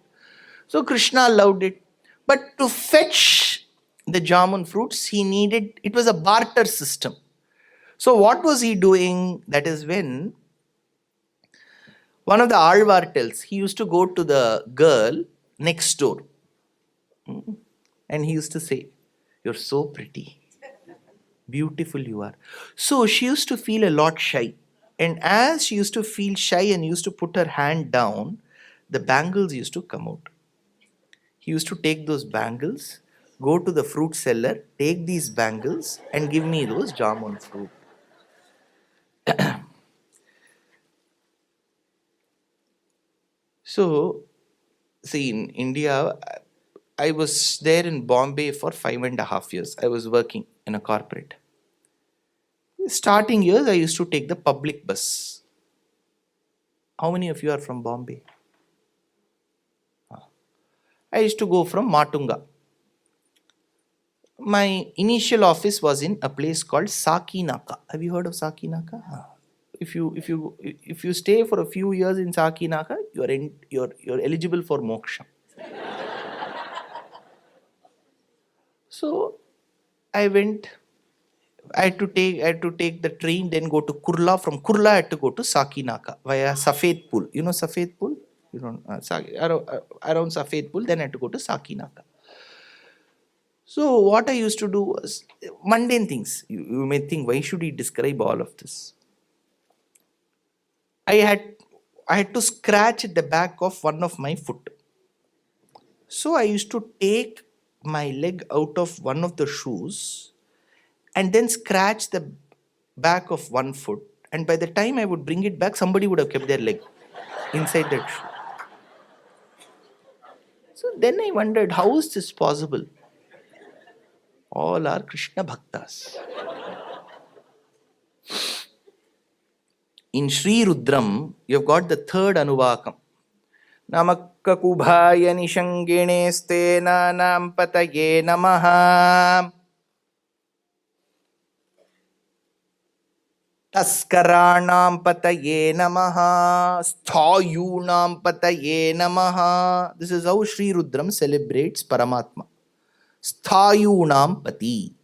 So Krishna loved it. But to fetch the jamun fruits, it was a barter system. So what was he doing? That is when one of the Alvar tells, he used to go to the girl next door. And he used to say, you're so pretty. Beautiful you are. So she used to feel a lot shy. And as she used to feel shy and used to put her hand down, the bangles used to come out. He used to take those bangles, go to the fruit seller, take these bangles and give me those jamun fruit. So, see, in India, I was there in Bombay for 5.5 years. I was working in a corporate. Starting years, I used to take the public bus. How many of you are from Bombay? I used to go from Matunga. My initial office was in a place called Sakinaka. Have you heard of Sakinaka? If you stay for a few years in Sakinaka, you're eligible for moksha. So I had to take the train, then go to Kurla. From Kurla, I had to go to Sakinaka via Safed Pool. You know Safed Pool? You don't around Safed Pool. Then I had to go to Sakinaka. So what I used to do was mundane things. You may think, why should he describe all of this? I had to scratch at the back of one of my foot. So I used to take my leg out of one of the shoes and then scratch the back of one foot. And by the time I would bring it back, somebody would have kept their leg inside that shoe. So then I wondered, how is this possible? All are Krishna Bhaktas. In Sri Rudram, you've got the third Anuvakam. Namakka kubhaya nishangene stena nam pataye namaha. Taskaranam pataye namaha. Sthayunam pataye namaha. This is how Sri Rudram celebrates Paramatma. Sthayunam pati.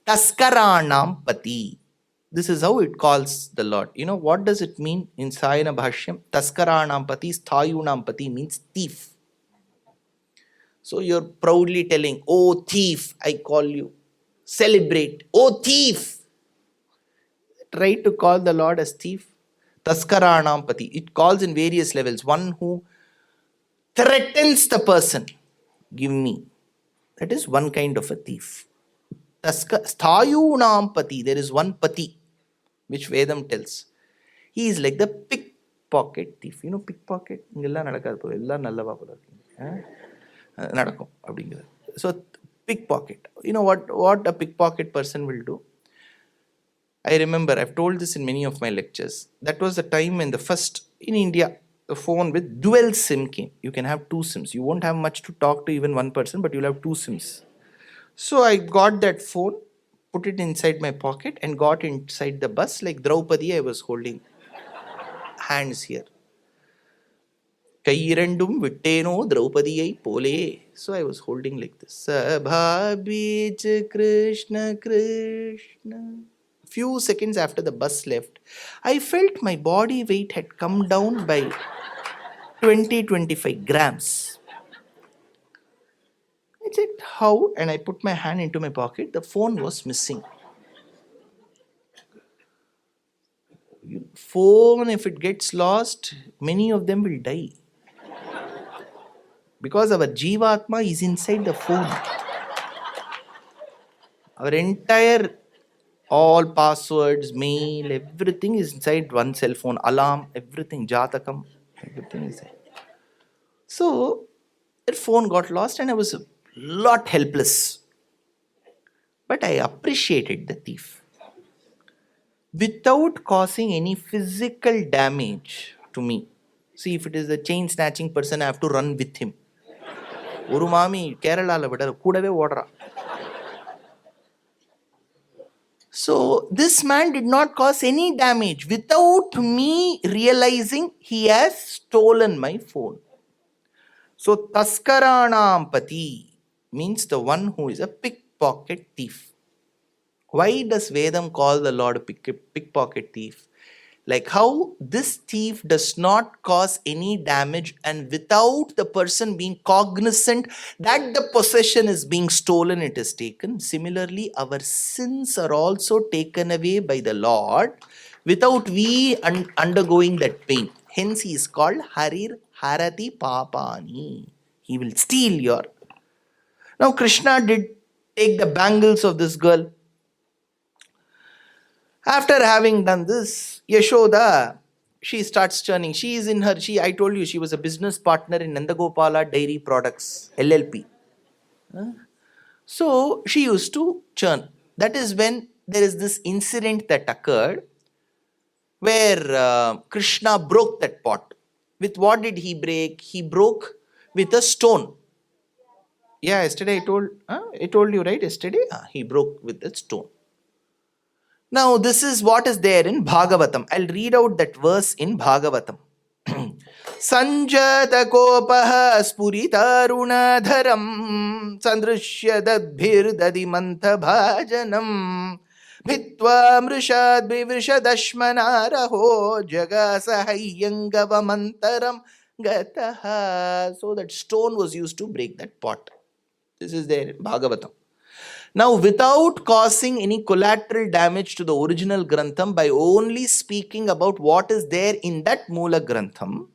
Taskaranam pati. This is how it calls the Lord. You know, what does it mean in Sayana Bhashyam? Taskaranam pati, sthayunam pati means thief. So you're proudly telling, oh thief, I call you. Celebrate, oh thief. Try to call the Lord as thief. Taskaranam pati. It calls in various levels. One who threatens the person. Give me. That is one kind of a thief. Sthayunam pati. There is one pati, which Vedam tells. He is like the pickpocket thief. You know pickpocket? So pickpocket. You know what a pickpocket person will do? I remember, I've told this in many of my lectures. That was the time when in India, the phone with dual SIM came. You can have two SIMs. You won't have much to talk to even one person, but you'll have two SIMs. So I got that phone, put it inside my pocket and got inside the bus like Draupadi. I was holding hands here. Kairandum vitteno Draupadiyai pole. So I was holding like this. Sabha beach Krishna Krishna. Few seconds after the bus left, I felt my body weight had come down by 20-25 grams. I said, how? And I put my hand into my pocket. The phone was missing. Phone, if it gets lost, many of them will die. Because our Jivatma is inside the phone. Our entire, all passwords, mail, everything is inside one cell phone. Alarm, everything, Jatakam, everything is there. So, that phone got lost and I was a lot helpless. But I appreciated the thief. Without causing any physical damage to me. See, if it is a chain snatching person, I have to run with him. Urumami, Kerala, Kudave water. So, this man did not cause any damage without me realizing he has stolen my phone. So, Taskaranam pati means the one who is a pickpocket thief. Why does Vedam call the Lord a pickpocket thief? Like how this thief does not cause any damage and without the person being cognizant that the possession is being stolen, it is taken. Similarly, our sins are also taken away by the Lord without we undergoing that pain. Hence he is called Harir Harati Papani. He will steal your... Now Krishna did take the bangles of this girl. After having done this, Yashoda, she starts churning. I told you she was a business partner in Nandagopala Dairy Products, LLP. So she used to churn. That is when there is this incident that occurred where Krishna broke that pot. With what did he break? He broke with a stone. Yeah, yesterday I told you, right? Yesterday, he broke with a stone. Now, this is what is there in Bhagavatam. I'll read out that verse in Bhagavatam. Sanjata kopaha spuritarunadharam sandrishya dadbhirdadi mantha bhajanam bhitva mrishad bivrishadashmanaraho jagasahayyangavamantaram gataha. So that stone was used to break that pot. This is there in Bhagavatam. Now, without causing any collateral damage to the original Grantham, by only speaking about what is there in that Moola Grantham,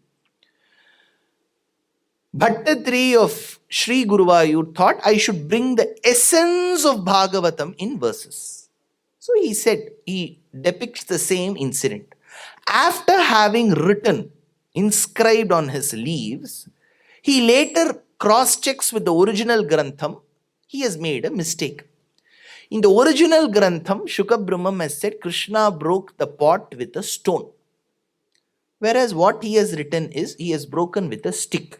Bhattatri of Sri Guruvayur thought I should bring the essence of Bhagavatam in verses. So he said, he depicts the same incident. After having written, inscribed on his leaves, he later cross-checks with the original Grantham. He has made a mistake. In the original Grantham, Shuka Brahmam has said Krishna broke the pot with a stone. Whereas what he has written is, he has broken with a stick.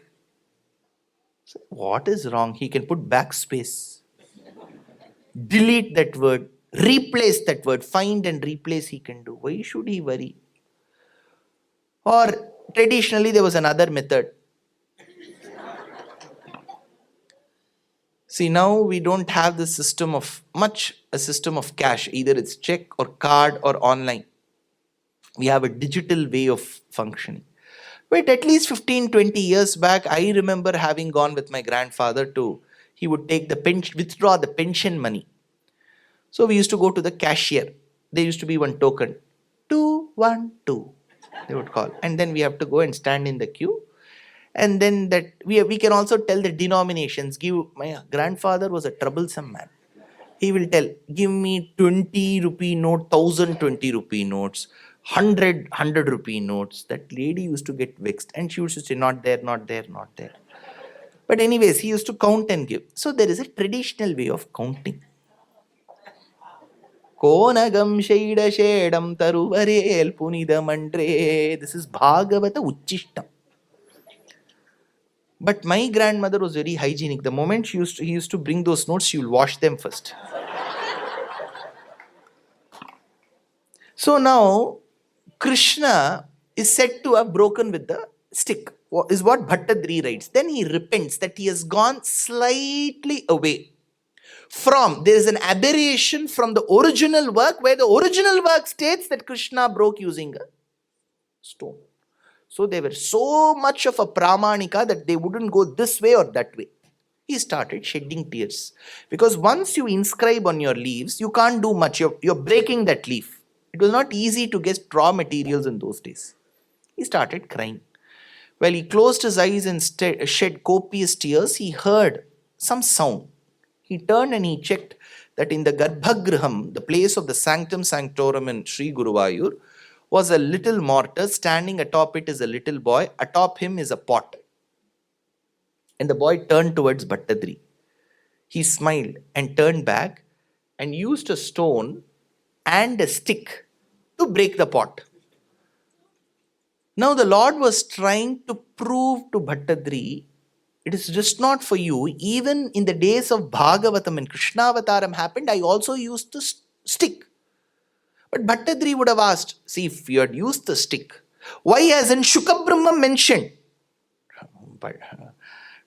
So what is wrong? He can put backspace, delete that word, replace that word, find and replace he can do. Why should he worry? Or traditionally there was another method. See, now we don't have the system of a system of cash. Either it's check or card or online. We have a digital way of functioning. But at least 15, 20 years back, I remember having gone with my grandfather he would take withdraw the pension money. So we used to go to the cashier. There used to be one token, 212, they would call. And then we have to go and stand in the queue. And then that we can also tell the denominations. My grandfather was a troublesome man. He will tell, give me 20 rupee note, 1020 rupee notes, 100 rupee notes. That lady used to get vexed and she used to say, not there, not there, not there. But anyways, he used to count and give. So there is a traditional way of counting. Konagam Shaida Shedam Taruvarel Punidamandre. This is Bhagavata Uchishtam. But my grandmother was very hygienic. The moment he used to bring those notes, she will wash them first. So now, Krishna is said to have broken with the stick, is what Bhattadri writes. Then he repents that he has gone slightly away there is an aberration from the original work, where the original work states that Krishna broke using a stone. So they were so much of a pramanika that they wouldn't go this way or that way. He started shedding tears. Because once you inscribe on your leaves, you can't do much. You're breaking that leaf. It was not easy to get straw materials in those days. He started crying. While he closed his eyes and shed copious tears, he heard some sound. He turned and he checked that in the Garbhagraham, the place of the Sanctum Sanctorum in Sri Guruvayur, was a little mortar. Standing atop it is a little boy. Atop him is a pot. And the boy turned towards Bhattadri. He smiled and turned back and used a stone and a stick to break the pot. Now the Lord was trying to prove to Bhattadri, it is just not for you. Even in the days of Bhagavatam, when Krishnavataram happened, I also used the stick. But Bhattadri would have asked, see, if you had used the stick, why hasn't Shukabrahma mentioned? But,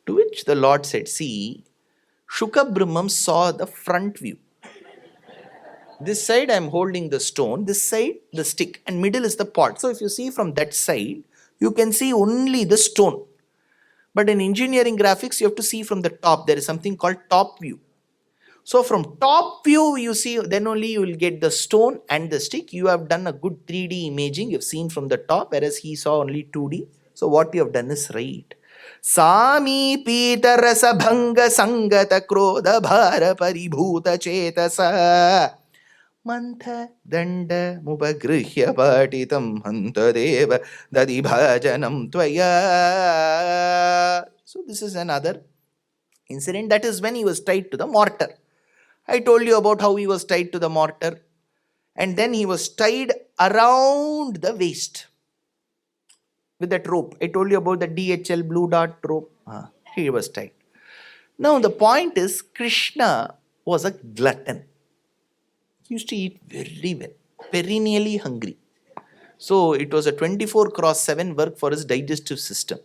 to which the Lord said, see, Shukabrahma saw the front view. This side I am holding the stone, this side the stick, and middle is the pot. So if you see from that side, you can see only the stone. But in engineering graphics, you have to see from the top. There is something called top view. So from top view, you see, then only you will get the stone and the stick. You have done a good 3D imaging. You've seen from the top, whereas he saw only 2D. So what you have done is right. Sami pita rasa bhanga sangata krodha bhara paribhuta chetasa mantha danda mupagrihya patitam hanta deva dadibhajanam tvaya. So this is another incident. That is when he was tied to the mortar. I told you about how he was tied to the mortar. And then he was tied around the waist with that rope. I told you about the DHL blue dart rope. He was tied. Now the point is, Krishna was a glutton. He used to eat very well, perennially hungry. So it was a 24/7 work for his digestive system.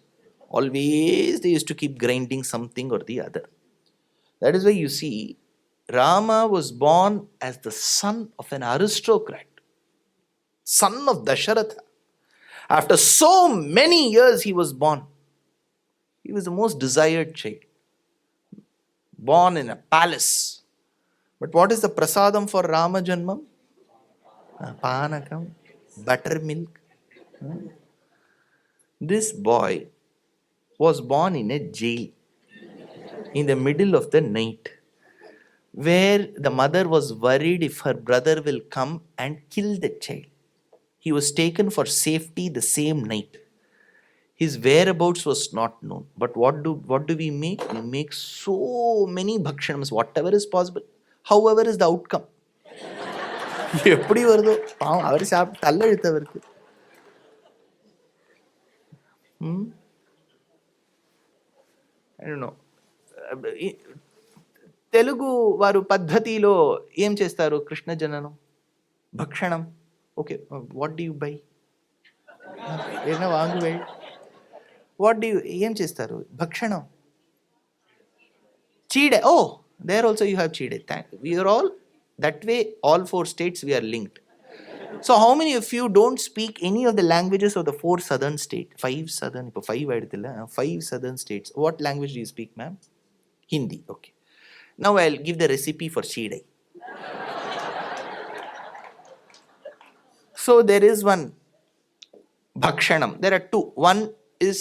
Always they used to keep grinding something or the other. That is why you see, Rama was born as the son of an aristocrat, son of Dasharatha. After so many years he was born. He was the most desired child, born in a palace. But what is the prasadam for Rama Janmam? Panakam, buttermilk. This boy was born in a jail in the middle of the night, where the mother was worried if her brother will come and kill the child. He was taken for safety the same night. His whereabouts was not known. But what do we make? We make so many bhakshanams, whatever is possible, however is the outcome. எப்படி வருதோ அவர் சாப்பிட்டு தள்ளெழுத்தவருக்கு. I don't know. Telugu వారు పద్ధతిలో ఏం చేస్తారు? కృష్ణ జననం, భక్షణం. Okay, what do you buy? ఏదైనా వాంగు బై. వాట్ డూ యూ, ఏం చేస్తారు? భక్షణం, చీడే. Oh, there also you have చీడే. We are all that way. All four states we are linked. So how many of you don't speak any of the languages of the four southern states? Five southern, இப்போ five ஆயிடுதுல்ல, five southern states. What language do you speak, ma'am? Hindi. Okay. Now I'll give the recipe for chidai. So there is one bhakshanam. There are two. One is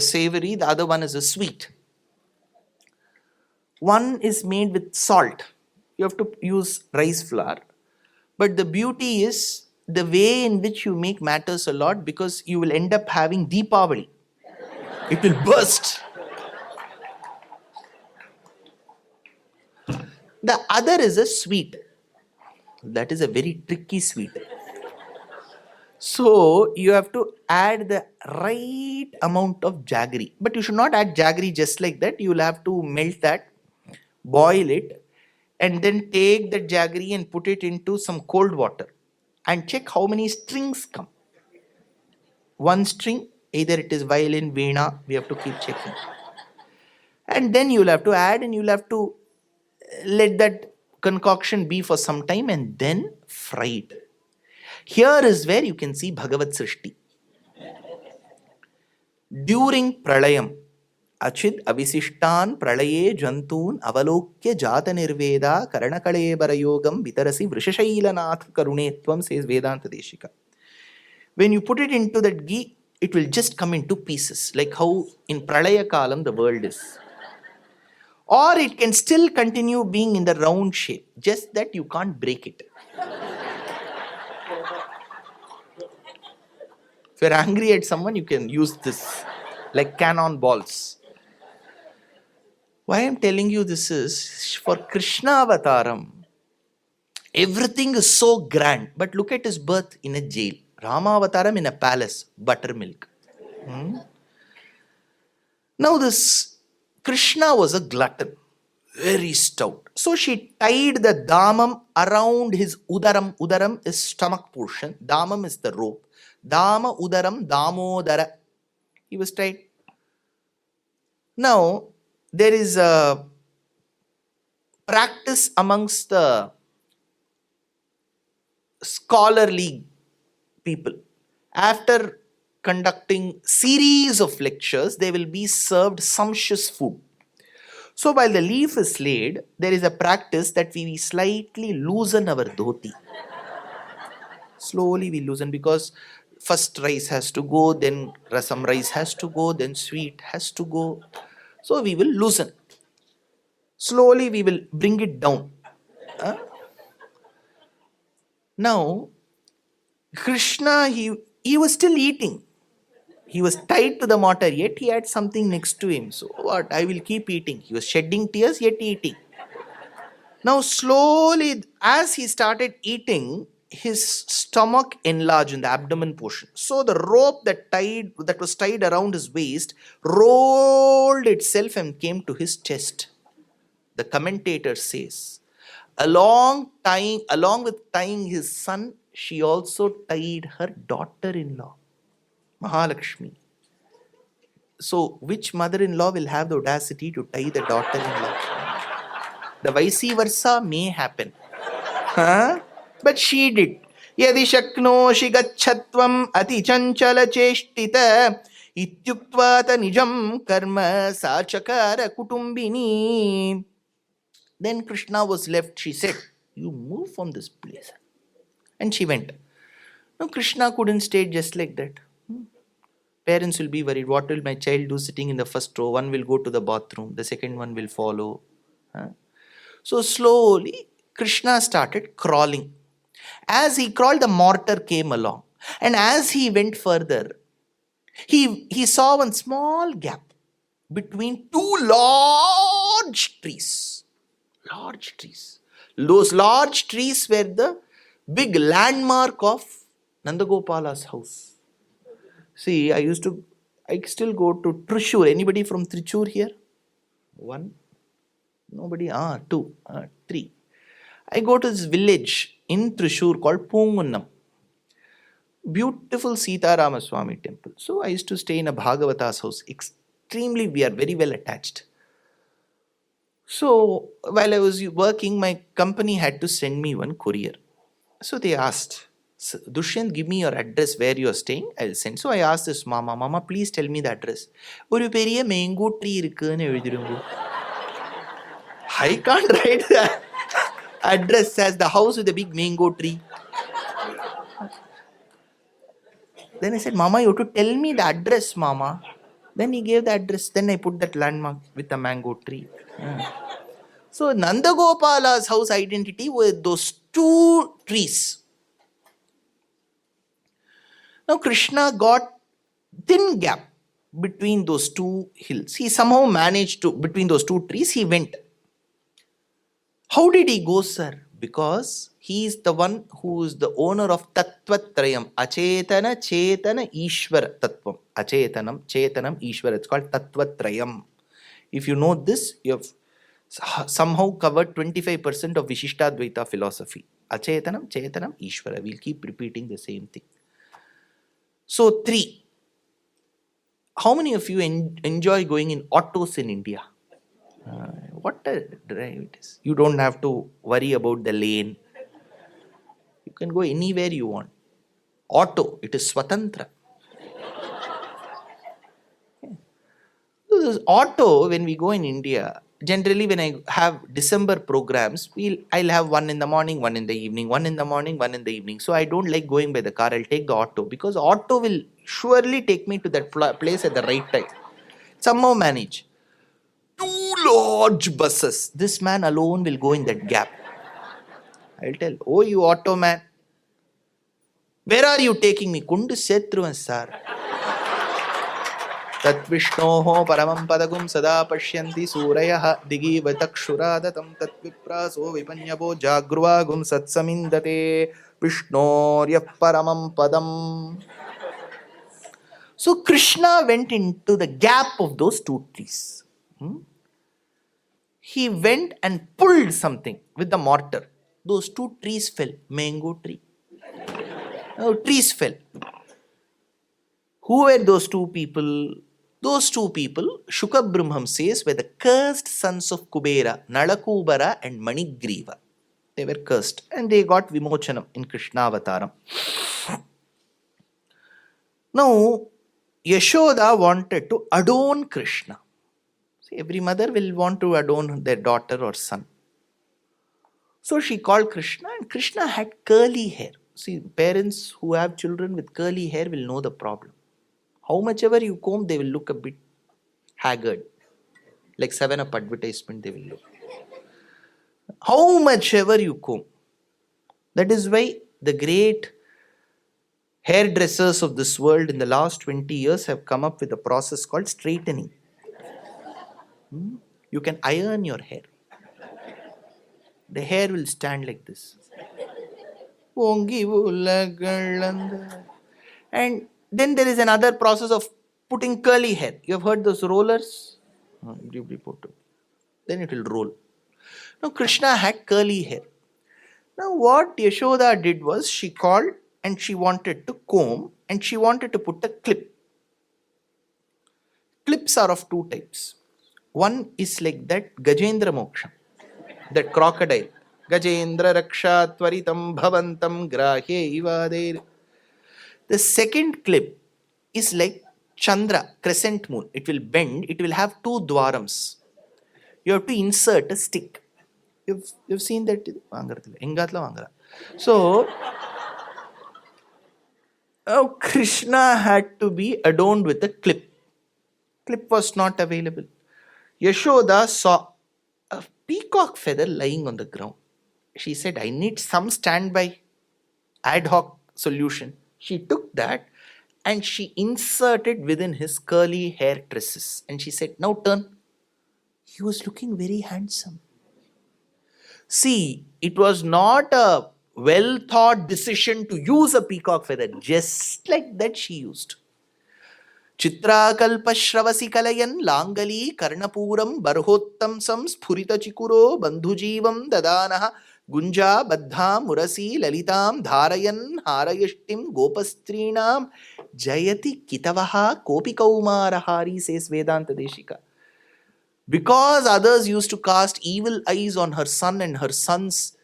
a savory, the other one is a sweet. One is made with salt. You have to use rice flour. But the beauty is the way in which you make matters a lot, because you will end up having Deepavali. It will burst. The other is a sweet. That is a very tricky sweet. So you have to add the right amount of jaggery. But you should not add jaggery just like that. You will have to melt that, boil it, and then take the jaggery and put it into some cold water and check how many strings come. One string, either it is violin, veena, we have to keep checking. And then you will have to add, and you will have to let that concoction be for some time and then fry it. Here is where you can see Bhagavat Srishti. During Pralayam, Achid avisishtan pralaye jantun avalokya jata nirveda karanakale yogam vitarasi vrishashailanath karunetvam, says Vedanta Deshika. When you put it into that ghee, it will just come into pieces, like how in Pralaya Kalam the world is. Or it can still continue being in the round shape, just that you can't break it. If you're angry at someone, you can use this like cannonballs. Why I'm telling you this is, for Krishna Avataram, everything is so grand. But look at his birth in a jail. Rama Avataram in a palace, buttermilk. Now this Krishna was a glutton, very stout. So she tied the damam around his udaram. Udaram is stomach portion. Damam is the rope. Dama udaram damodara. He was tied. Now there is a practice amongst the scholarly people. After conducting series of lectures, they will be served sumptuous food. So while the leaf is laid, there is a practice that we slightly loosen our dhoti. Slowly we loosen, because first rice has to go, then rasam rice has to go, then sweet has to go. So we will loosen. Slowly we will bring it down. Now, Krishna, he was still eating. He was tied to the mortar, yet he had something next to him. So what? I will keep eating. He was shedding tears, yet eating. Now slowly, as he started eating, his stomach enlarged in the abdomen portion. So the rope that was tied around his waist rolled itself and came to his chest. The commentator says, along with tying his son, she also tied her daughter-in-law, Mahalakshmi. So which mother-in-law will have the audacity to tie the daughter-in-law? The vice versa may happen. But she did. Yadi shaknoshi gachatvam ati chanchala cheshtita ityuktvata nijam karma sachakara kutumbini. Then Krishna was left. She said, you move from this place. And she went. Now Krishna couldn't stay just like that. Parents will be worried. What will my child do sitting in the first row? One will go to the bathroom. The second one will follow. So slowly Krishna started crawling. As he crawled, the mortar came along. And as he went further, he saw one small gap between two large trees. Large trees. Those large trees were the big landmark of Nandagopala's house. See, I still go to Trishur. Anybody from Trichur here? One? Nobody? Two. Three. I go to this village in Trishur called Pungunnam. Beautiful Sita Ramaswamy temple. So I used to stay in a Bhagavata's house. Extremely, we are very well attached. So while I was working, my company had to send me one courier. So they asked, Dushyanth, give me your address where you are staying. I'll send. So I asked this Mama, please tell me the address. ஒரு பெரிய mango tree இருக்குன்னு எழுதிடுங்க. I can't write the address as the house with a big mango tree. Then I said, Mama, you have to tell me the address, Mama. Then he gave the address. Then I put that landmark with the mango tree. So Nandagopala's house identity were those two trees. Now Krishna got thin gap between those two hills. He somehow managed to, between those two trees, he went. How did he go, sir? Because he is the one who is the owner of Tattvatrayam. Achetana, Chetana, Ishvara Tattvam. Achetanam, Chetanam, Ishvara. It's called Tattvatrayam. If you know this, you have somehow covered 25% of Vishishtadvaita philosophy. Achetanam, Chetanam, Ishvara. We'll keep repeating the same thing. So, 3. How many of you enjoy going in autos in India? What a drive it is. You don't have to worry about the lane. You can go anywhere you want. Auto, it is Swatantra. So this auto, when we go in India, generally when I have December programs, I'll have one in the morning, one in the evening, one in the morning, one in the evening. So I don't like going by the car. I'll take the auto because auto will surely take me to that place at the right time. Somehow manage. 2 large buses. This man alone will go in that gap. I'll tell, oh, you auto man, where are you taking me? Kundu Setruvan, sir. Tat Vishnoho Paramam Padagum Sada Pashyanti Surayaha Digi Vatakshuradatam Tat Vipraso Vipanyabo Jagruvagum Satsamindate Vishnorya Paramam Padam. So Krishna went into the gap of those two trees. He went and pulled something with the mortar. Those two trees fell. Mango tree. Trees fell. Who were those two people? Those two people, Shuka Brahmam says, were the cursed sons of Kubera, Nalakubara and Manigriva. They were cursed and they got Vimochanam in Krishna Avataram. Now, Yashoda wanted to adorn Krishna. See, every mother will want to adorn their daughter or son. So she called Krishna, and Krishna had curly hair. See, parents who have children with curly hair will know the problem. How much ever you comb, they will look a bit haggard. Like 7-Up advertisement, they will look. How much ever you comb. That is why the great hairdressers of this world in the last 20 years have come up with a process called straightening. You can iron your hair. The hair will stand like this. And then there is another process of putting curly hair. You have heard those rollers? Then it will roll. Now Krishna had curly hair. Now what Yashoda did was she called and she wanted to comb and she wanted to put a clip. Clips are of two types. One is like that Gajendra Moksha, that crocodile. Gajendra Raksha Tvaritam Bhavantam Grahye Ivader. The second clip is like Chandra, crescent moon. It will bend, it will have 2 dwarams. You have to insert a stick. You've seen that? So, Krishna had to be adorned with a clip. Clip was not available. Yashoda saw a peacock feather lying on the ground. She said, I need some standby ad hoc solution. She took that and she inserted within his curly hair tresses. And she said, now turn. He was looking very handsome. See, it was not a well thought decision to use a peacock feather. Just like that she used. Chitrakalpashravasi kalayan langali karnapuram barhottam sam sphurita chikuro bandhujeevam dadanaha gunja baddha murasi lalitam dharayan harayashtim gopastrinam jayati kitavaha kopi kaumarahari, says Vedanta Deshika. Because others used to cast evil eyes on her son and her son's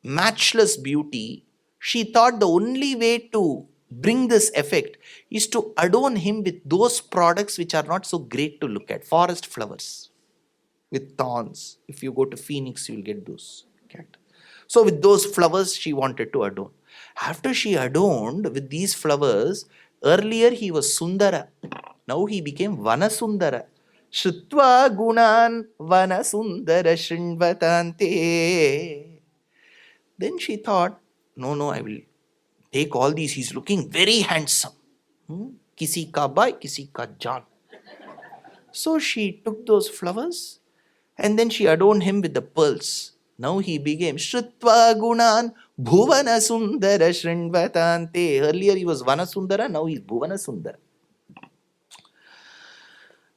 matchless beauty, she thought the only way to bring this effect is to adorn him with those products which are not so great to look at. Forest flowers with thorns. If you go to Phoenix, you'll get those. So, with those flowers, she wanted to adorn. After she adorned with these flowers, earlier he was Sundara. Now he became Vanasundara. Shrutva gunan Vanasundara Shrinvatante. Then she thought, no, I will take all these. He's looking very handsome. Kisi ka bhai, kisi ka jaan. So she took those flowers and then she adorned him with the pearls. Now he became Shrutva Gunan Bhuvana Sundara Shrinvatante. Earlier he was Vanasundara, now he's Bhuvana Sundara.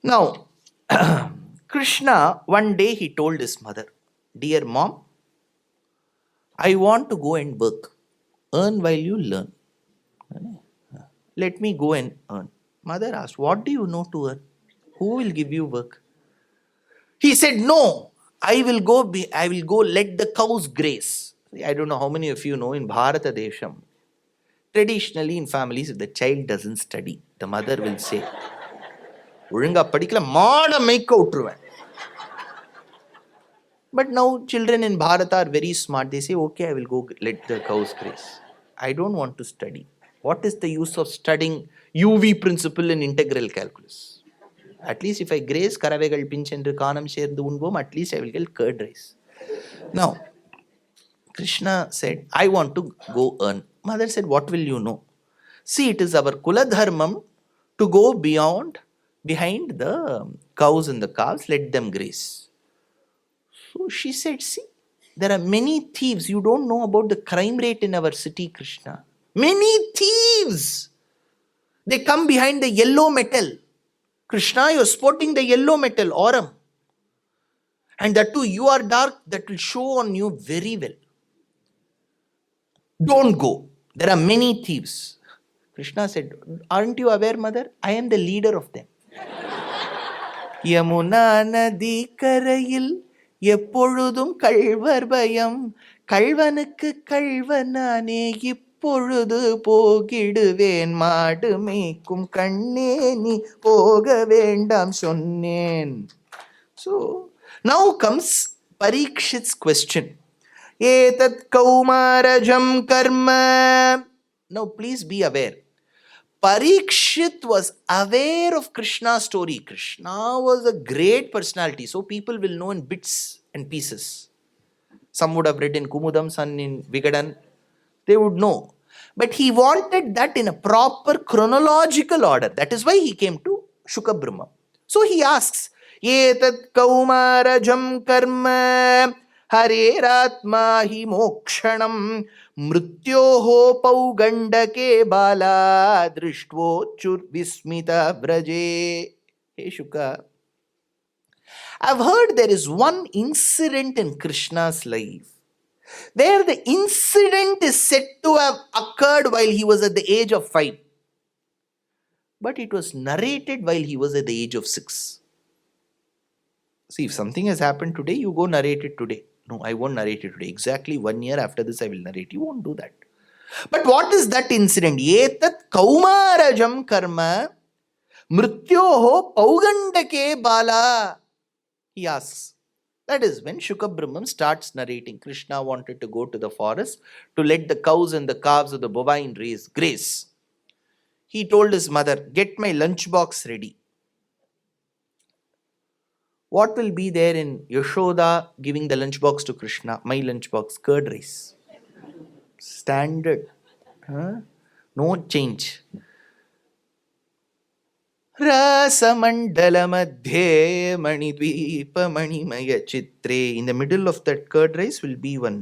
Now, Krishna, one day he told his mother, "Dear mom, I want to go and work. Earn while you learn. Let me go and earn." Mother asked, "What do you know to earn? Who will give you work?" He said, "No, I will go let the cows graze." I don't know how many of you know, in Bharata Desham, traditionally in families, if the child doesn't study, the mother will say, "Uranga padikala maada meikka utruven." But now children in Bharata are very smart. They say, "Okay, I will go let the cows graze. I don't want to study." What is the use of studying UV principle in integral calculus? At least if I graze, karavegal pinch endru kaanam serந்து unvom, at least I will get curd rice. Now, Krishna said, "I want to go earn." Mother said, "What will you know? See, it is our kula dharmam to go behind the cows and the calves, let them graze." So she said, "See, there are many thieves. You don't know about the crime rate in our city, Krishna. Many thieves. They come behind the yellow metal. Krishna, you're sporting the yellow metal, aurum. And that too, you are dark, that will show on you very well. Don't go. There are many thieves." Krishna said, "Aren't you aware, mother? I am the leader of them." Yamuna நதி கரையில் எப்பொழுதும் கள்வர் பயம், கள்வனுக்கு கள்வன் நானே இப்பொழுது போகிடுவேன், மாடு மேய்க்கும் கண்ணே நீ போக வேண்டாம் சொன்னேன். So now comes Parikshit's question. Etat kaumarajam karma. Now please be aware. Parikshit was aware of Krishna's story. Krishna was a great personality, so people will know in bits and pieces. Some would have read in Kumudam, some in Vigadan. They would know. But he wanted that in a proper chronological order. That is why he came to Shuka Brahma. So he asks, Etat kaumarajam karma hareratma hi mokshanam mrityoho paugandake bala drishtvochur vismita braje. Hey Shuka, I've heard there is one incident in Krishna's life where the incident is said to have occurred while he was at the age of 5. But it was narrated while he was at the age of 6. See, if something has happened today, you go narrate it today. No, I won't narrate it today. Exactly 1 year after this, I will narrate. You won't do that. But what is that incident? Etat kaumarajam karma mrityoho paugandake bala. He asks. That is when Shuka Brahman starts narrating. Krishna wanted to go to the forest to let the cows and the calves of the bovine race graze. He told his mother, "Get my lunchbox ready." What will be there in Yashoda giving the lunchbox to Krishna? My lunchbox, curd rice. Standard. No change. Rasamandala madhye manidvipa manimaya chitre. In the middle of that curd rice will be one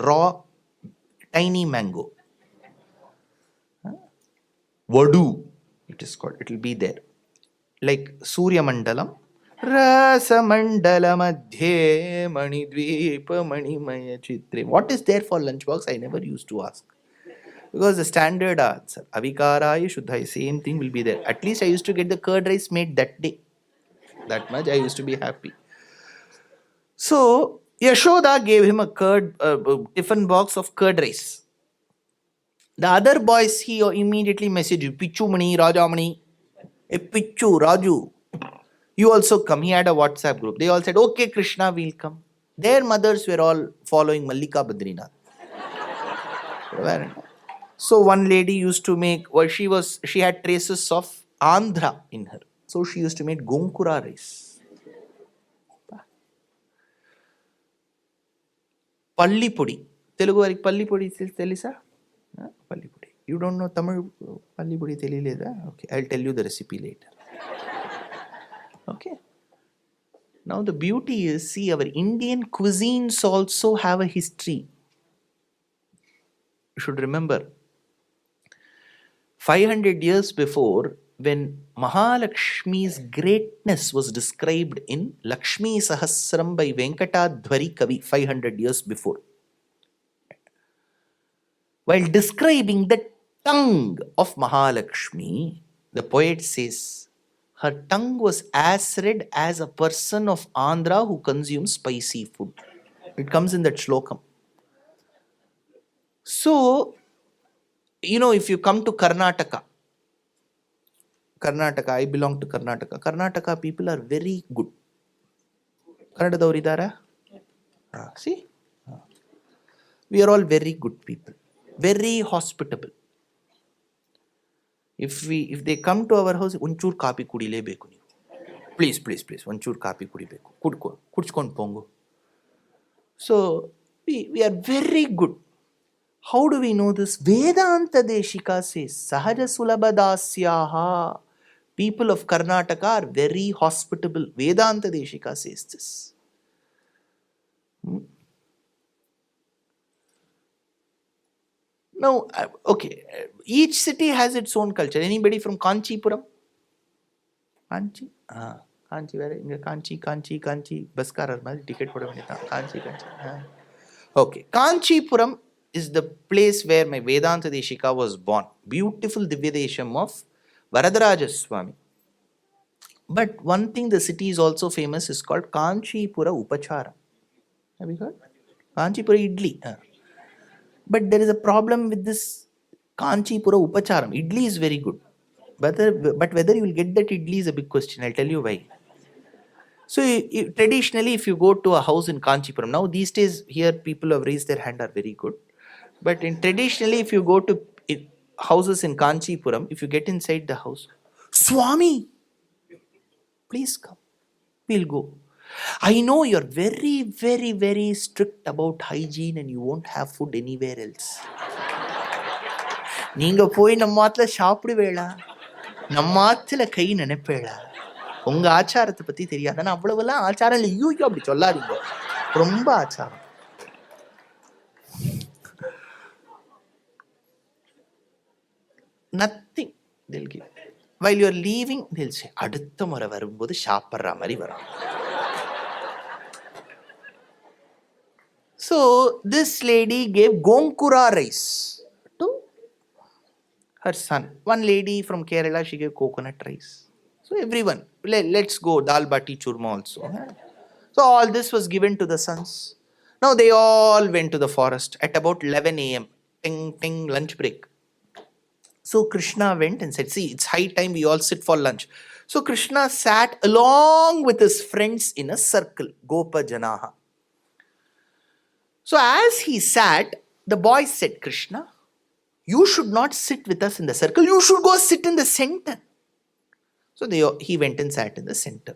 raw tiny mango. Vadu. It is called, it will be there. Like Surya Mandalam. Rasa Mandala Madhye Mani Dvipa Mani Maya Chitre. What is there for lunchbox? I never used to ask. Because the standard answer, Avikaraya Shuddhaya, same thing will be there. At least I used to get the curd rice made that day. That much I used to be happy. So Yashoda gave him a tiffin box of curd rice. The other boys, he immediately messaged you, Pichu Mani, Rajamani, Pichu, Raju, you also come. He had a WhatsApp group. They all said, okay, Krishna, we'll come. Their mothers were all following Mallika Badrinath. So one lady used to make, she had traces of Andhra in her. So she used to make Gonkura rice. Palli pudi. Telugu variki palli pudi telisa? Palli pudi. You don't know Tamil palli pudi telileda? Okay, I'll tell you the recipe later. Okay. Now the beauty is, see, our Indian cuisines also have a history. You should remember, 500 years before, when Mahalakshmi's greatness was described in Lakshmi Sahasram by Venkatadhwari Kavi, 500 years before, while describing the tongue of Mahalakshmi, the poet says, her tongue was as red as a person of Andhra who consumes spicy food. It comes in that shlokam. So, if you come to Karnataka, I belong to Karnataka. Karnataka people are very good. Kannadadavaru idara? See? We are all very good people. Very hospitable. If they come to our house, onchur kapi kudile beku ನೀವು. Please, onchur kapi kudibeku. Kudichkondu pongu. So, we are very good. How do we know this? Vedanta Deshika says, Sahaja Sulabhadasyaha. People of Karnataka are very hospitable. Vedanta Deshika says this. Now, okay, each city has its own culture. Anybody from Kanchipuram? Kanchi? Kanchi, where? Kanchi. Baskarar, ticket for Kanchi. Okay, Kanchipuram is the place where my Vedanta Deshika was born. Beautiful Divyadesham of Varadaraja Swami. But one thing, the city is also famous, is called Kanchipura Upachara. Have you heard? Kanchipura Idli. But there is a problem with this Kanchipura Upacharam. Idli is very good. But whether you will get that idli is a big question. I'll tell you why. So traditionally, if you go to a house in Kanchipuram, now these days here people who have raised their hand are very good. But traditionally, if you go to houses in Kanchipuram, if you get inside the house, Swami, please come. We'll go. I know you're very, very, very strict about hygiene and you won't have food anywhere else. நீங்க போய் நம்ம ஆத்துல சாப்பிடுவேளா, நம்ம ஆத்துல கை நினைப்பேளா, உங்க ஆச்சாரத்தை பத்தி தெரியாதானே? அவ்வளவுலாம் ஆச்சாரம் இல்லை. ஐயோ அப்படி சொல்லாதீங்க, ரொம்ப ஆச்சாரம். Nothing they'll give. While you're leaving, they'll say, அடுத்த முறை வரும்போது சாப்பிட்ற மாதிரி வரும். So this lady gave Gonkura rice to her son. One lady from Kerala, she gave coconut rice. So everyone, let's go dal bati churma also. So all this was given to the sons. Now they all went to the forest at about 11 a.m. Ting, ting, lunch break. So Krishna went and said, see, it's high time we all sit for lunch. So Krishna sat along with his friends in a circle, Gopa Janaha. So as he sat, the boys said, Krishna, you should not sit with us in the circle. You should go sit in the center. So he went and sat in the center.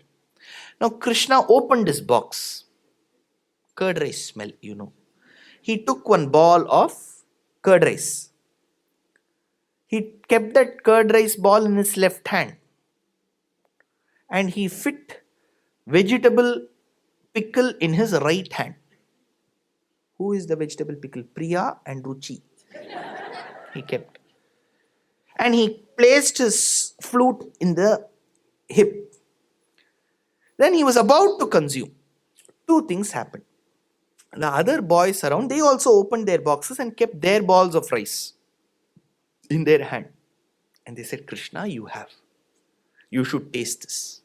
Now Krishna opened his box. Curd rice smell, He took one ball of curd rice. He kept that curd rice ball in his left hand. And he fit vegetable pickle in his right hand. Who is the vegetable pickle? Priya and Ruchi. He kept. And he placed his flute in the hip. Then he was about to consume. Two things happened. The other boys around, they also opened their boxes and kept their balls of rice in their hand. And they said, Krishna, you should taste this.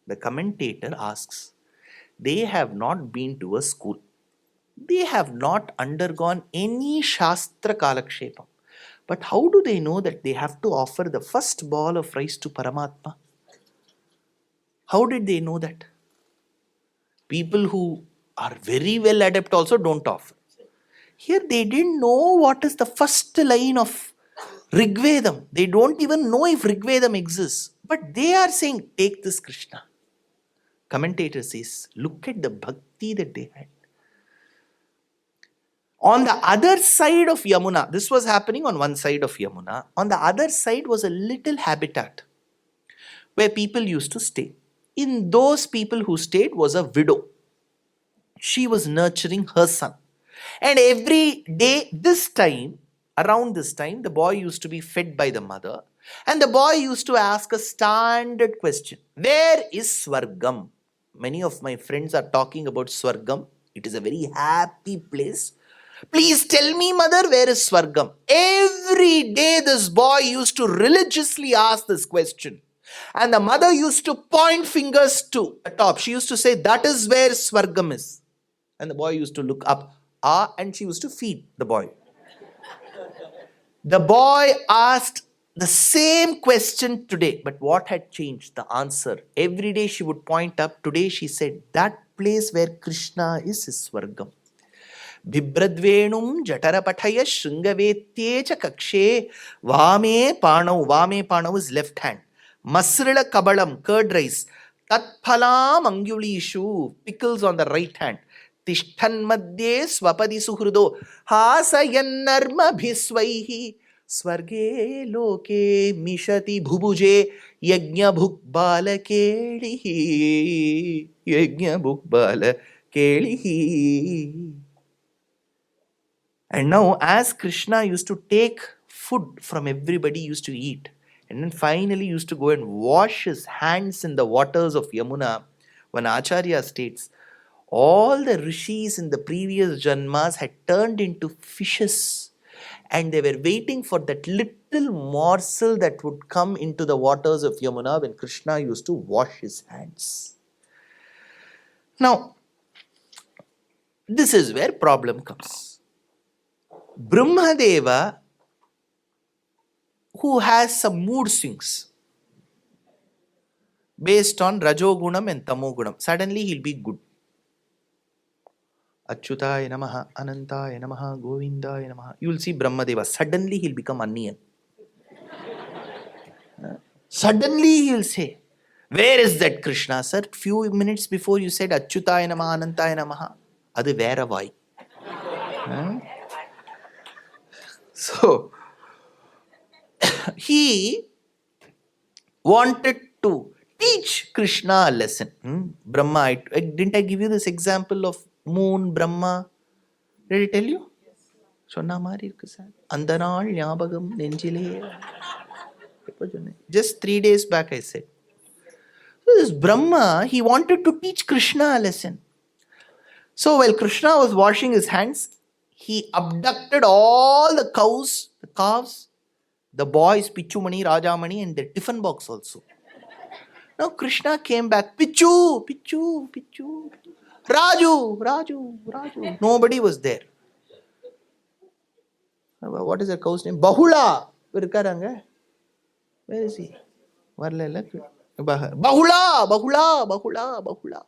The commentator asks, they have not been to a school. They have not undergone any Shastra Kalakshepam. But how do they know that they have to offer the first ball of rice to Paramatma? How did they know that? People who are very well adept also don't offer. Here they didn't know what is the first line of Rigvedam. They don't even know if Rigvedam exists. But they are saying, take this Krishna. Commentator says, look at the bhakti that they had. On the other side of Yamuna, this was happening on one side of Yamuna. On the other side was a little habitat where people used to stay. In those people who stayed was a widow. She was nurturing her son. And every day, around this time, the boy used to be fed by the mother. And the boy used to ask a standard question. Where is Swargam? Many of my friends are talking about Swargam. It is a very happy place. Please tell me, mother, where is Swargam? Every day this boy used to religiously ask this question. And the mother used to point fingers to the top. She used to say, that is where Swargam is. And the boy used to look up. And she used to feed the boy. The boy asked the same question today. But what had changed? The answer. Every day she would point up. Today she said, that place where Krishna is Swargam. Bibradvenum jatarapataya shringavetyecha kakshe vame panav is left hand. Masrila kabalam, curd rice. Tatphalam angulishu, pickles on the right hand. Tishtan madhye swapadi suhrudo hasayannarma bhisvaihi swarge loke mishati bhubuje yajna bhukbala kelihi yajna bhukbala kelihi. And now, as Krishna used to take food from everybody, used to eat, and then finally used to go and wash his hands in the waters of Yamuna, when Acharya states, all the rishis in the previous janmas had turned into fishes, and they were waiting for that little morsel that would come into the waters of Yamuna when Krishna used to wash his hands. Now, this is where problem comes. Brahmadeva, who has some mood swings based on Rajogunam and Tamogunam, suddenly he'll be good. Achyutaya namaha, Anantaya namaha, Govindaya namaha. You will see Brahmadeva, suddenly he'll become onion. Suddenly he'll say, where is that Krishna, sir? Few minutes before you said Achyutaya namaha, Anantaya namaha. Adu vera vai. So, he wanted to teach Krishna a lesson. Brahma, didn't I give you this example of moon, Brahma? Did I tell you? Sonna mari irukku sir. Andanal nyabagam nenjile. Just 3 days back I said. So this Brahma, he wanted to teach Krishna a lesson. So while Krishna was washing his hands, he abducted all the cows, the calves, the boys, Pichumani, Rajamani, and their tiffin box also. Now Krishna came back, Pichu, Pichu, Pichu, Raju. Nobody was there. What is the cow's name? Bahula. Where is he? Bahula.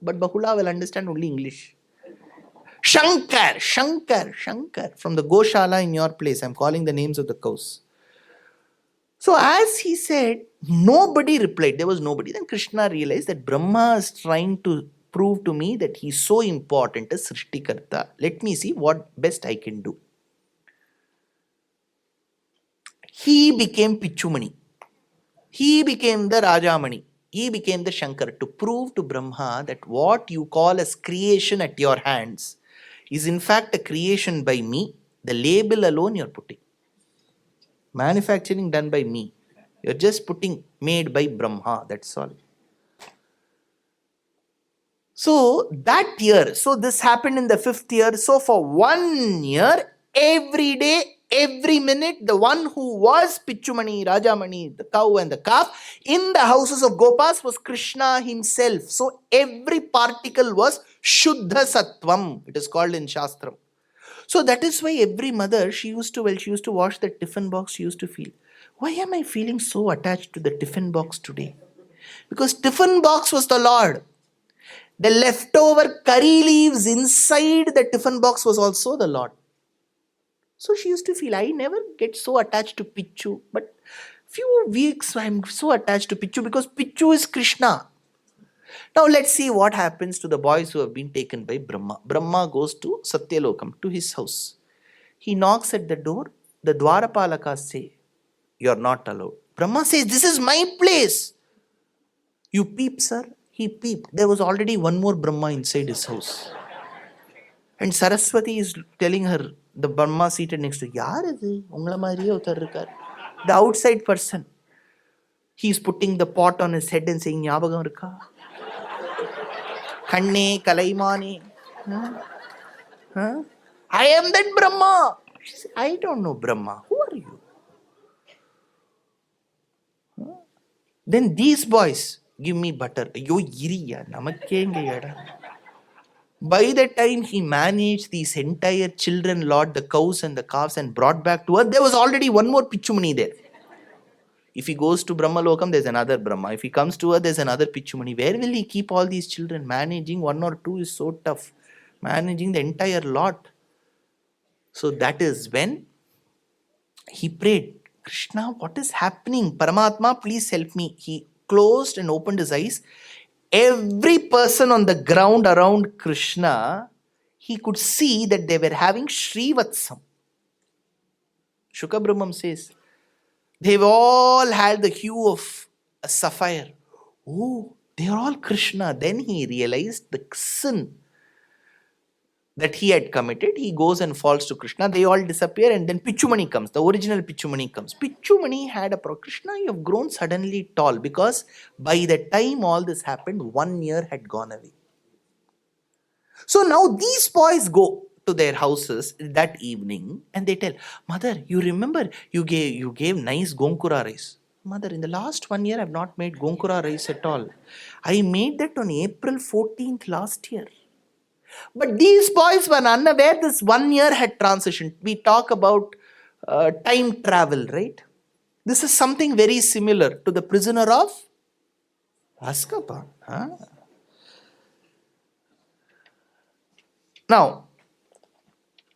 But Bahula will understand only English. Shankar. From the Goshala in your place. I'm calling the names of the cows. So as he said, nobody replied. There was nobody. Then Krishna realized that Brahma is trying to prove to me that he's so important as Srishtikarta. Let me see what best I can do. He became Pichumani. He became the Rajamani. He became the Shankar to prove to Brahma that what you call as creation at your hands is in fact a creation by me. The label alone you're putting. Manufacturing done by me. You're just putting made by Brahma, that's all. So that year, so this happened in the 5th year. So for 1 year, every day, every minute, the one who was Pichumani, Rajamani, the cow and the calf, in the houses of Gopas was Krishna himself. So every particle was Shuddha Sattvam. It is called in Shastram. So that is why every mother, she used to wash the tiffin box, she used to feel, why am I feeling so attached to the tiffin box today? Because tiffin box was the Lord. The leftover curry leaves inside the tiffin box was also the Lord. So she used to feel, I never get so attached to Pichu. But few weeks I'm so attached to Pichu because Pichu is Krishna. Now let's see what happens to the boys who have been taken by Brahma. Brahma goes to Satyalokam, to his house. He knocks at the door. The Dwarapalakas say, you're not allowed. Brahma says, this is my place. You peep, sir. He peeped. There was already one more Brahma inside his house. And Saraswati is telling her, the Brahma seated next to, yaar idu? Ungala maariye uttar irukar. The outside person. He is putting the pot on his head and saying, Nyabagam irukka? Kanne, Kalaimani. Huh? I am that Brahma. She said, I don't know Brahma. Who are you? Then these boys, give me butter. Yo iriya, namakkenge yada. By the time he managed these entire children, Lord, the cows and the calves, and brought back to earth, there was already one more Pichumani there. If he goes to Brahma Lokam, there's another Brahma. If he comes to earth, there's another Pichumani. Where will he keep all these children? Managing one or two is so tough. Managing the entire lot. So that is when he prayed, Krishna, what is happening? Paramatma, please help me. He closed and opened his eyes. Every person on the ground around Krishna, he could see that they were having Srivatsam. Shuka Brahmam says, they've all had the hue of a sapphire. Oh, they are all Krishna. Then he realized the sin that he had committed. He goes and falls to Krishna. They all disappear, and then Pichumani comes. The original Pichumani comes. Pichumani had a problem. Krishna, you have grown suddenly tall, because by the time all this happened, 1 year had gone away. So now these boys go to their houses that evening and they tell, Mother, you remember you gave nice Gonkura rice. Mother, in the last 1 year I have not made Gonkura rice at all. I made that on April 14th last year. But these boys were unaware this 1 year had transitioned. We talk about time travel, right? This is something very similar to the prisoner of Azkaban. Now,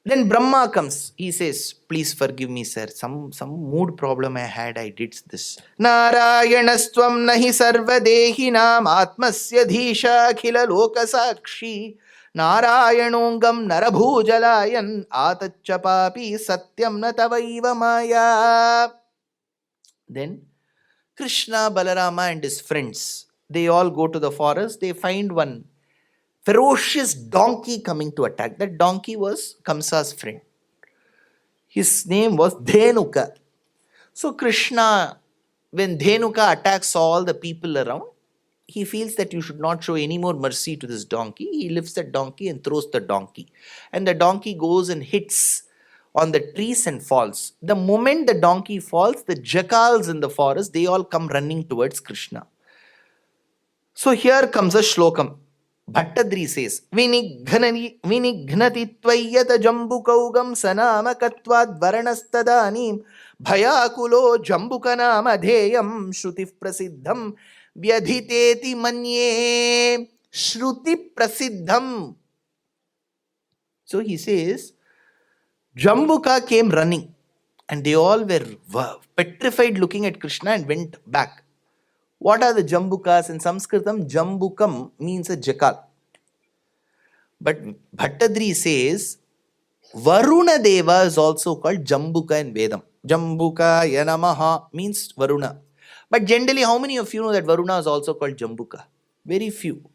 then Brahma comes. He says, please forgive me, sir. Some mood problem I had. I did this. Narayanastvam nahi sarvadehinam atmasya dhisha khila lokasakshi Narayanongam narabhujalayan atachapapi satyam na tavaiva maya. Then Krishna, Balarama and his friends, they all go to the forest. They find one ferocious donkey coming to attack. That donkey was Kamsa's friend. His name was Dhenuka. So Krishna, when Dhenuka attacks all the people around, he feels that you should not show any more mercy to this donkey. He lifts the donkey and throws the donkey. And the donkey goes and hits on the trees and falls. The moment the donkey falls, the jackals in the forest, they all come running towards Krishna. So here comes a shlokam. Bhattadri says, Vinighnati tvayata jambukaugam sanama katvad varanastadanim bhayakulo jambukanama dheyam shrutif prasiddham vyadhiteti manye shruti prasiddham. So he says, Jambuka came running and they all were petrified looking at Krishna and went back. What are the Jambukas? In Sanskritam, Jambukam means a jackal. But Bhattadri says, Varuna Deva is also called Jambuka in Vedam. Jambuka Yanamaha means Varuna. But generally, how many of you know that Varuna is also called Jambuka? Very few.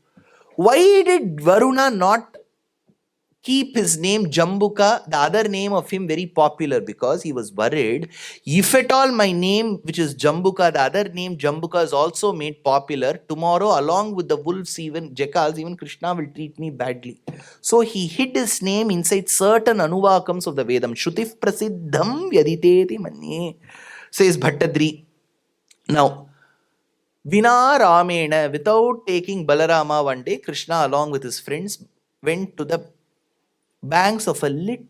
Why did Varuna not keep his name Jambuka, the other name of him, very popular, because he was worried, if at all my name, which is Jambuka, the other name Jambuka is also made popular, tomorrow along with the wolves, even jackals, even Krishna will treat me badly. So he hid his name inside certain anuvakams of the Vedam. Shrutif prasiddham yaditeti manye, says Bhattadri. Now, Vina Ramena, without taking Balarama one day, Krishna along with his friends went to the banks of a little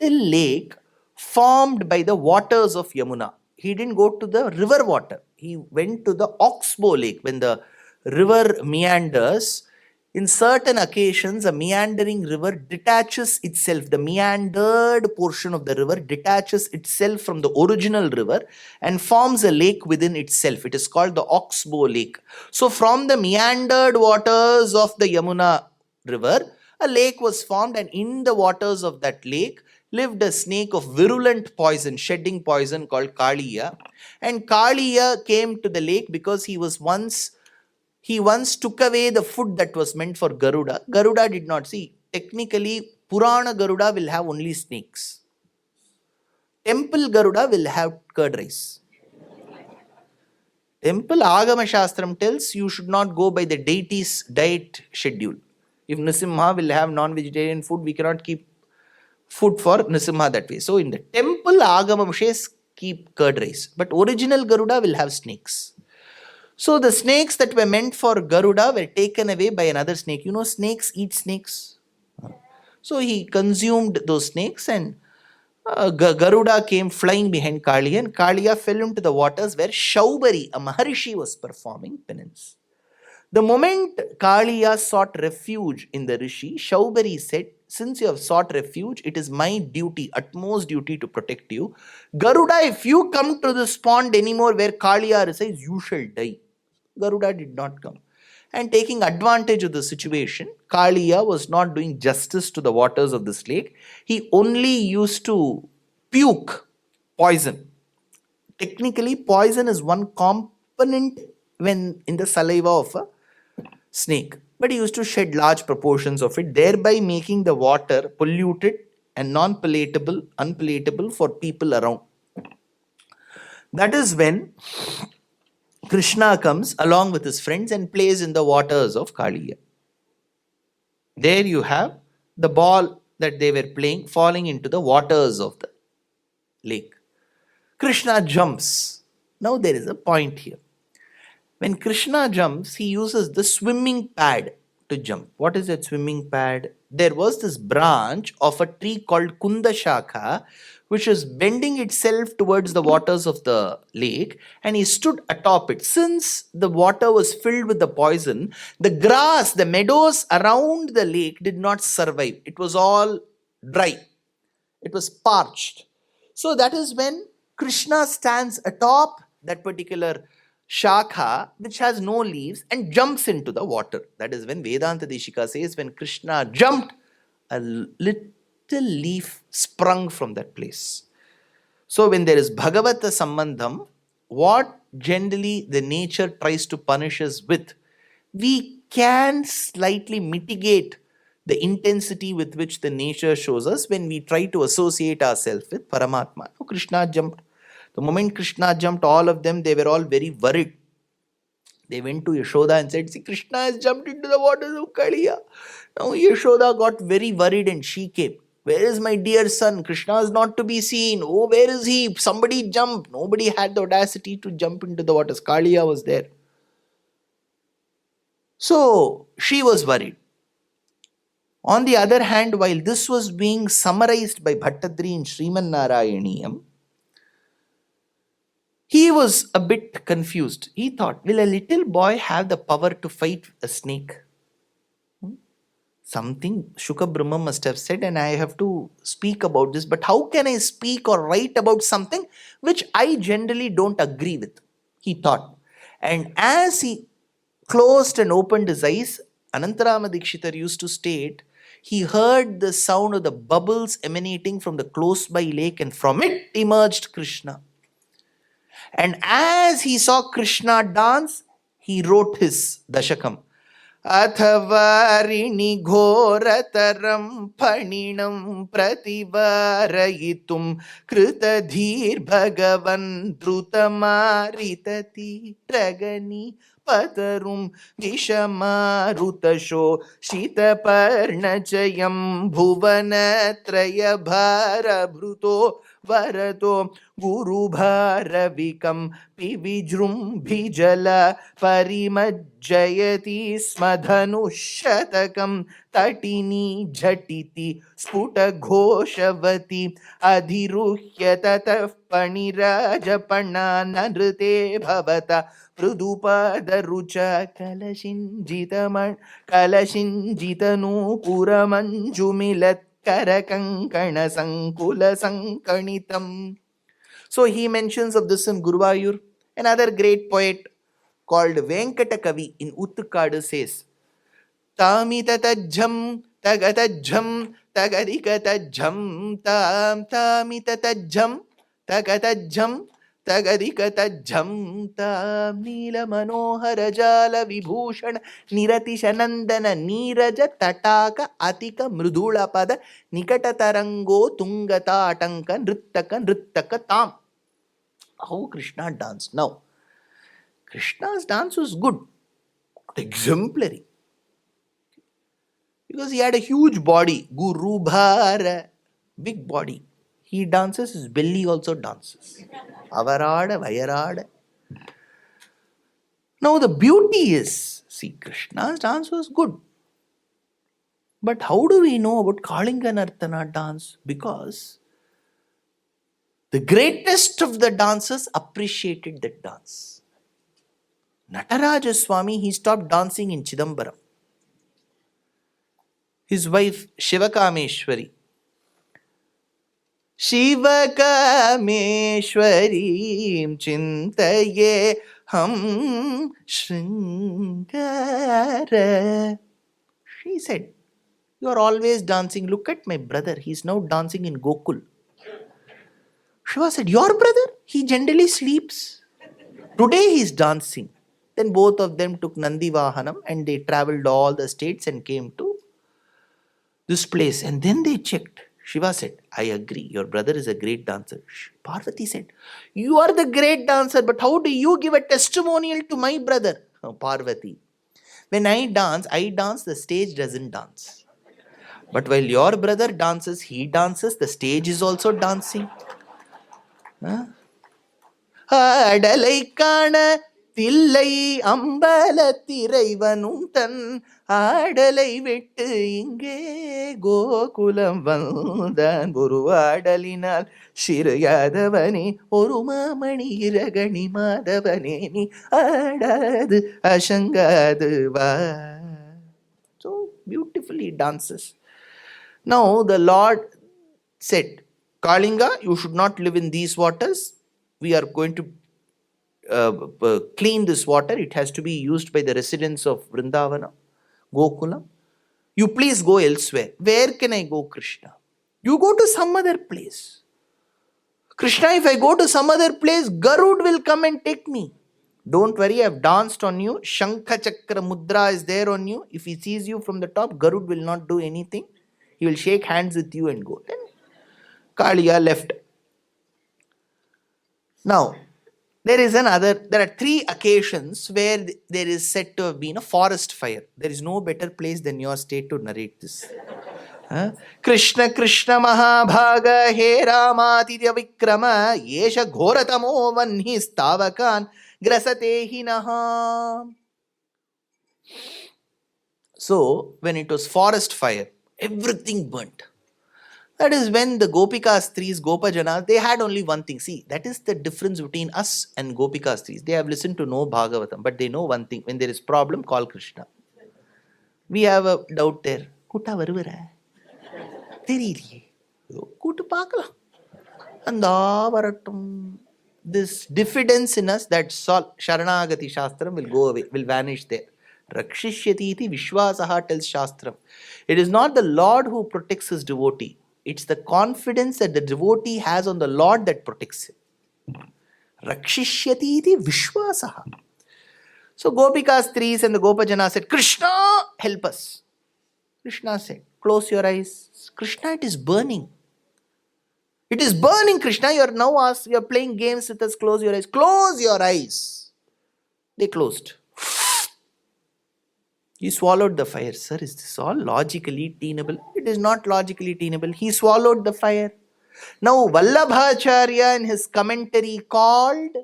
lake formed by the waters of Yamuna. He didn't go to the river water. He went to the Oxbow Lake. When the river meanders, in certain occasions, a meandering river detaches itself. The meandered portion of the river detaches itself from the original river and forms a lake within itself. It is called the Oxbow Lake. So, from the meandered waters of the Yamuna river, a lake was formed, and in the waters of that lake lived a snake of virulent poison, shedding poison, called Kaliya. And Kaliya came to the lake because he once took away the food that was meant for Garuda. Garuda did not see. Technically, Purana Garuda will have only snakes. Temple Garuda will have curd rice. Temple Agama Shastram tells you should not go by the deity's diet schedule. If Nisimha will have non-vegetarian food, we cannot keep food for Nisimha that way. So in the temple, Agama says keep curd rice. But original Garuda will have snakes. So the snakes that were meant for Garuda were taken away by another snake. You know, snakes eat snakes. So he consumed those snakes, and Garuda came flying behind Kaliya, and Kaliya fell into the waters where Shaubari, a Maharishi, was performing penance. The moment Kaliya sought refuge in the Rishi, Shaubari said, since you have sought refuge, it is my duty, utmost duty, to protect you. Garuda, if you come to this pond anymore where Kaliya resides, you shall die. Garuda did not come. And taking advantage of the situation, Kaliya was not doing justice to the waters of this lake. He only used to puke poison. Technically, poison is one component when in the saliva of a snake. But he used to shed large proportions of it, thereby making the water polluted and unpalatable for people around. That is when Krishna comes along with his friends and plays in the waters of Kaliya. There you have the ball that they were playing falling into the waters of the lake. Krishna jumps. Now there is a point here. When Krishna jumps, he uses the swimming pad to jump. What is that swimming pad? There was this branch of a tree called Kundashakha, which is bending itself towards the waters of the lake, and he stood atop it. Since the water was filled with the poison, the grass, the meadows around the lake did not survive. It was all dry. It was parched. So that is when Krishna stands atop that particular Shakha, which has no leaves, and jumps into the water. That is when Vedanta Deshika says, when Krishna jumped, a little leaf sprung from that place. So when there is Bhagavatha Sambandham, what generally the nature tries to punish us with, we can slightly mitigate the intensity with which the nature shows us when we try to associate ourselves with Paramatma. So Krishna jumped. The moment Krishna jumped, all of them, they were all very worried. They went to Yashoda and said, see, Krishna has jumped into the waters of Kaliya. Now Yashoda got very worried and she came. Where is my dear son? Krishna is not to be seen. Oh, where is he? Somebody jumped. Nobody had the audacity to jump into the waters. Kaliya was there. So she was worried. On the other hand, while this was being summarized by Bhattadri in Sriman Narayaniyam, he was a bit confused. He thought, will a little boy have the power to fight a snake? Something Shuka Brahma must have said, and I have to speak about this. But how can I speak or write about something which I generally don't agree with? He thought. And as he closed and opened his eyes, Anantarama Dikshitar used to state, he heard the sound of the bubbles emanating from the close by lake, and from it emerged Krishna. And as he saw Krishna dance, he wrote his Dashakam. अथवारिणि घोरतरं फणिनं प्रतिवारयितुं कृतधीर्भगवन् द्रुतमारिततीरगनी पतरुं दिशमारुतशोषितपर्णचयं भुवनत्रयभारभृतो वरतो गुरुभारविकं विजृम्भिजल परिमज्जयति स्म धनुःशतकं तटिनी झटिति स्फुटघोषवती अधिरुह्य ततः फणिराजपणाननृते भवता मृदुपादरुच कलशिञ्जितमण् So he mentions of this in Guruvayur. Another great poet called Venkata Kavi in Uttukadu says, Tamitatajjam tagatajjam tagadikatajjam tam tamitatajjam tagatajjam tagadikatajjam tam Neela Manohara Jala Vibhushan Niratisha Nandana Neeraja Tataka Atika Mrudula Pada Nikata Tarango Tungata Atanka Nrittaka Tam. How Krishna danced. Now, Krishna's dance was good, exemplary. Because he had a huge body, Guru Bhara, big body. He dances, his belly also dances. Avarada, Vayarada. Now the beauty is, see, Krishna's dance was good. But how do we know about Kalinga Nartana dance? Because the greatest of the dancers appreciated that dance. Nataraja Swami, he stopped dancing in Chidambaram. His wife Shivakameshwari. Shivakameshwarim chintaye ham shringara. She said, you are always dancing. Look at my brother. He is now dancing in Gokul. Shiva said, your brother? He generally sleeps. Today he is dancing. Then both of them took Nandi Vahanam and they travelled all the states and came to this place. And then they checked. Shiva said, I agree, your brother is a great dancer. Parvati said, you are the great dancer, but how do you give a testimonial to my brother? Oh, Parvati, when I dance, the stage doesn't dance. But while your brother dances, he dances, the stage is also dancing. Adalai kana Tillai Ambalathiraivanum Tan Adalai Vittu Inge Gokulam Vandan Buruvadalinal Shirayadavani Orumamani Iragani Madavaneni Adadu Ashangadu Va. So beautifully dances. Now the Lord said, Kalinga, you should not live in these waters. We are going to clean this water. It has to be used by the residents of Vrindavana, Gokula. You please go elsewhere. Where can I go, Krishna? You go to some other place. Krishna, if I go to some other place, Garud will come and take me. Don't worry, I have danced on you. Shankha Chakra Mudra is there on you. If he sees you from the top, Garud will not do anything. He will shake hands with you and go. Then Kaliya left. Now, there are 3 occasions where there is said to have been a forest fire. There is no better place than your state to narrate this. Krishna Krishna Mahabhaga He Ramatidya Vikrama Yesha Ghoratamo Vanhi Stavakan Grasate Hinaha. So, when it was forest fire, everything burnt. That is when the Gopika Stris, Gopa Janas, they had only one thing. See, that is the difference between us and Gopika Stris. They have listened to know Bhagavatam, but they know one thing. When there is problem, call Krishna. We have a doubt there. Kutta varuvara? Theriyaliye. Kuttu paakalam. Andha varatum. This diffidence in us, that Sharanagati Shastram will go away, will vanish there. Rakshishyati iti Vishwasaha tells Shastram. It is not the Lord who protects his devotee. It's the confidence that the devotee has on the Lord that protects him. Rakshishyati iti Vishwasaha. So Gopikas Threes and the Gopajana said, Krishna, help us. Krishna said, close your eyes. Krishna, it is burning. It is burning, Krishna. You are now asked, you are playing games with us. Close your eyes. Close your eyes. They closed. He swallowed the fire. Sir, is this all logically tenable? It is not logically tenable. He swallowed the fire. Now, Vallabhacharya in his commentary called,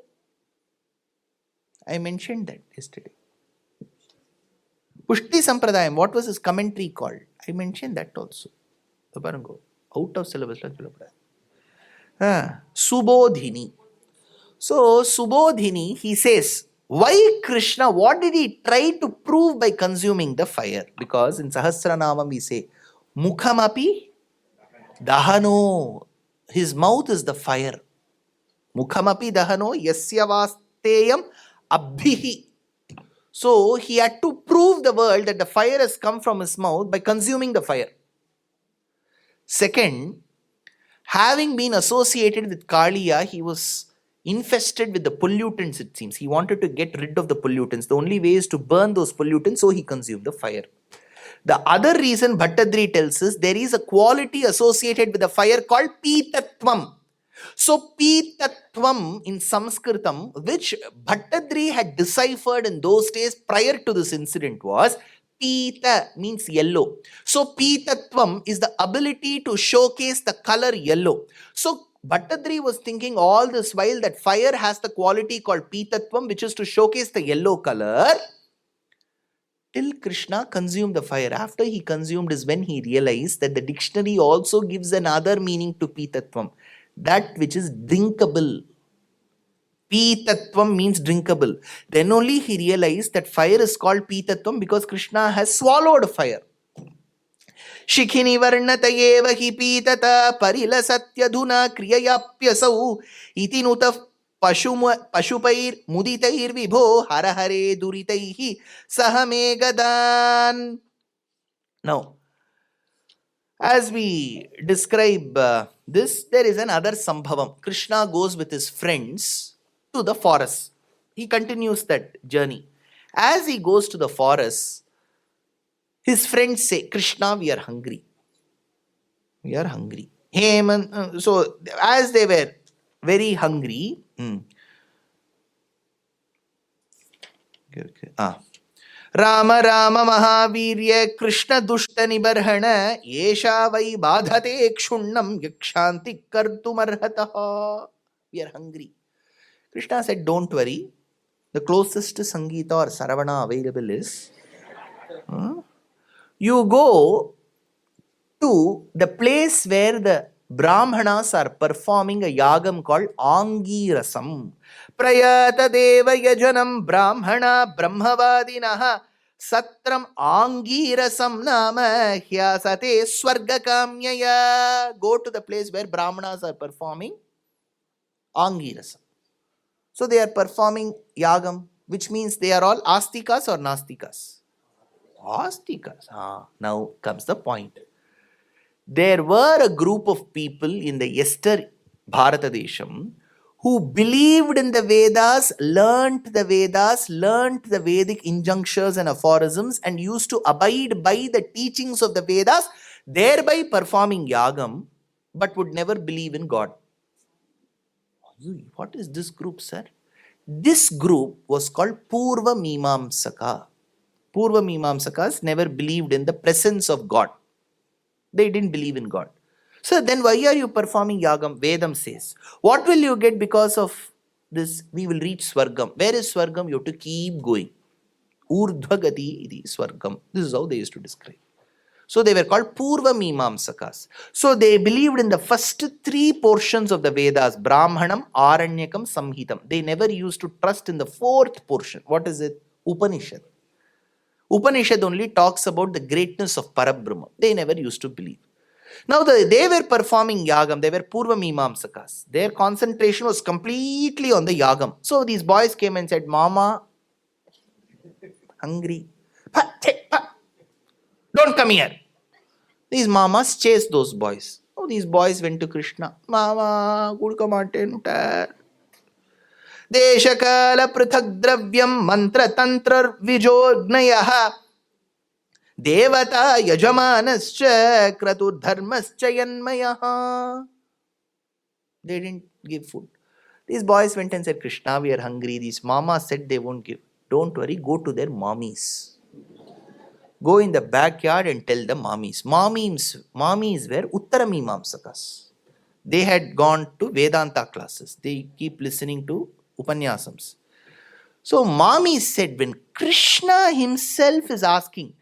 I mentioned that yesterday. Pushti Sampradayam, what was his commentary called? I mentioned that also. Out of syllabus. Subodhini. So, Subodhini, he says, why Krishna, what did he try to prove by consuming the fire? Because in Sahasranamam we say, Mukhamapi Dahano. His mouth is the fire. Mukhamapi Dahano Yasya Vasteyam Abhihi. So he had to prove the world that the fire has come from his mouth by consuming the fire. Second, having been associated with Kaliya, he was infested with the pollutants, it seems. He wanted to get rid of the pollutants. The only way is to burn those pollutants, so he consumed the fire. The other reason Bhattadri tells us, there is a quality associated with the fire called Pitatvam. So Pitatvam in Sanskritam, which Bhattadri had deciphered in those days prior to this incident, was Pita means yellow. So Pitatvam is the ability to showcase the color yellow. So Bhattadri was thinking all this while that fire has the quality called Pitatvam, which is to showcase the yellow color, till Krishna consumed the fire. After he consumed is when he realized that the dictionary also gives another meaning to Pitatvam, that which is drinkable. Pitatvam means drinkable. Then only he realized that fire is called Pitatvam because Krishna has swallowed fire. Shikhini varnatayeva hi pitata parilasatyadhuna kriyayapyasau iti nutaf pashupair muditair vibho harahare duritaihi sahamegadan. Now, as we describe this, there is another sambhavam. Krishna goes with his friends to the forest. He continues that journey. As he goes to the forest, his friends say, Krishna, we are hungry. We are hungry. So, as they were very hungry, Rama Rama Mahavirya Krishna Dushta Nibarhana Yesha Vai Badhate Kshunnam Yakshanti Kartumarhataha. We are hungry. Krishna said, don't worry. The closest Sangeeta or Saravana available is you go to the place where the Brahmanas are performing a yagam called Angirasam. Prayata Deva Yajanam Brahmana Brahmavadinaha Satram Angirasam Nama Hyasate Swargakamyaya. Go to the place where Brahmanas are performing Angirasam. So they are performing yagam, which means they are all astikas or nastikas? Astikas. Now comes the point. There were a group of people in the Yester Bharatadesham who believed in the Vedas, learnt the Vedic injunctions and aphorisms, and used to abide by the teachings of the Vedas, thereby performing yagam, but would never believe in God. What is this group, sir? This group was called Purva Mimamsaka. Purva Mimamsakas never believed in the presence of God. They didn't believe in God. So then why are you performing yagam? Vedam says. What will you get because of this? We will reach Swargam. Where is Swargam? You have to keep going. Urdhvagati iti Swargam. This is how they used to describe. So they were called Purva Mimamsakas. So they believed in the first three portions of the Vedas, Brahmanam, Aranyakam, Samhitam. They never used to trust in the fourth portion. What is it? Upanishad. Upanishad only talks about the greatness of Parabrahma. They never used to believe. Now they were performing yagam. They were Purva Mimamsakas. Their concentration was completely on the yagam. So these boys came and said, Mama, hungry. Don't come here. These mamas chased those boys. Oh, these boys went to Krishna. Mama, good come on. Deshakala prithak dravyam mantra tantra vijognayah Devata yajamanascha kratur dharmascha yanmayah. They didn't give food. These boys went and said, Krishna, we are hungry. These mamas said they won't give. Don't worry, go to their mommies. Go in the backyard and tell the mommies. Mommies were Uttaramimamsakas. They had gone to Vedanta classes. They keep listening to Upanyasams. So mommy said, when Krishna himself is asking,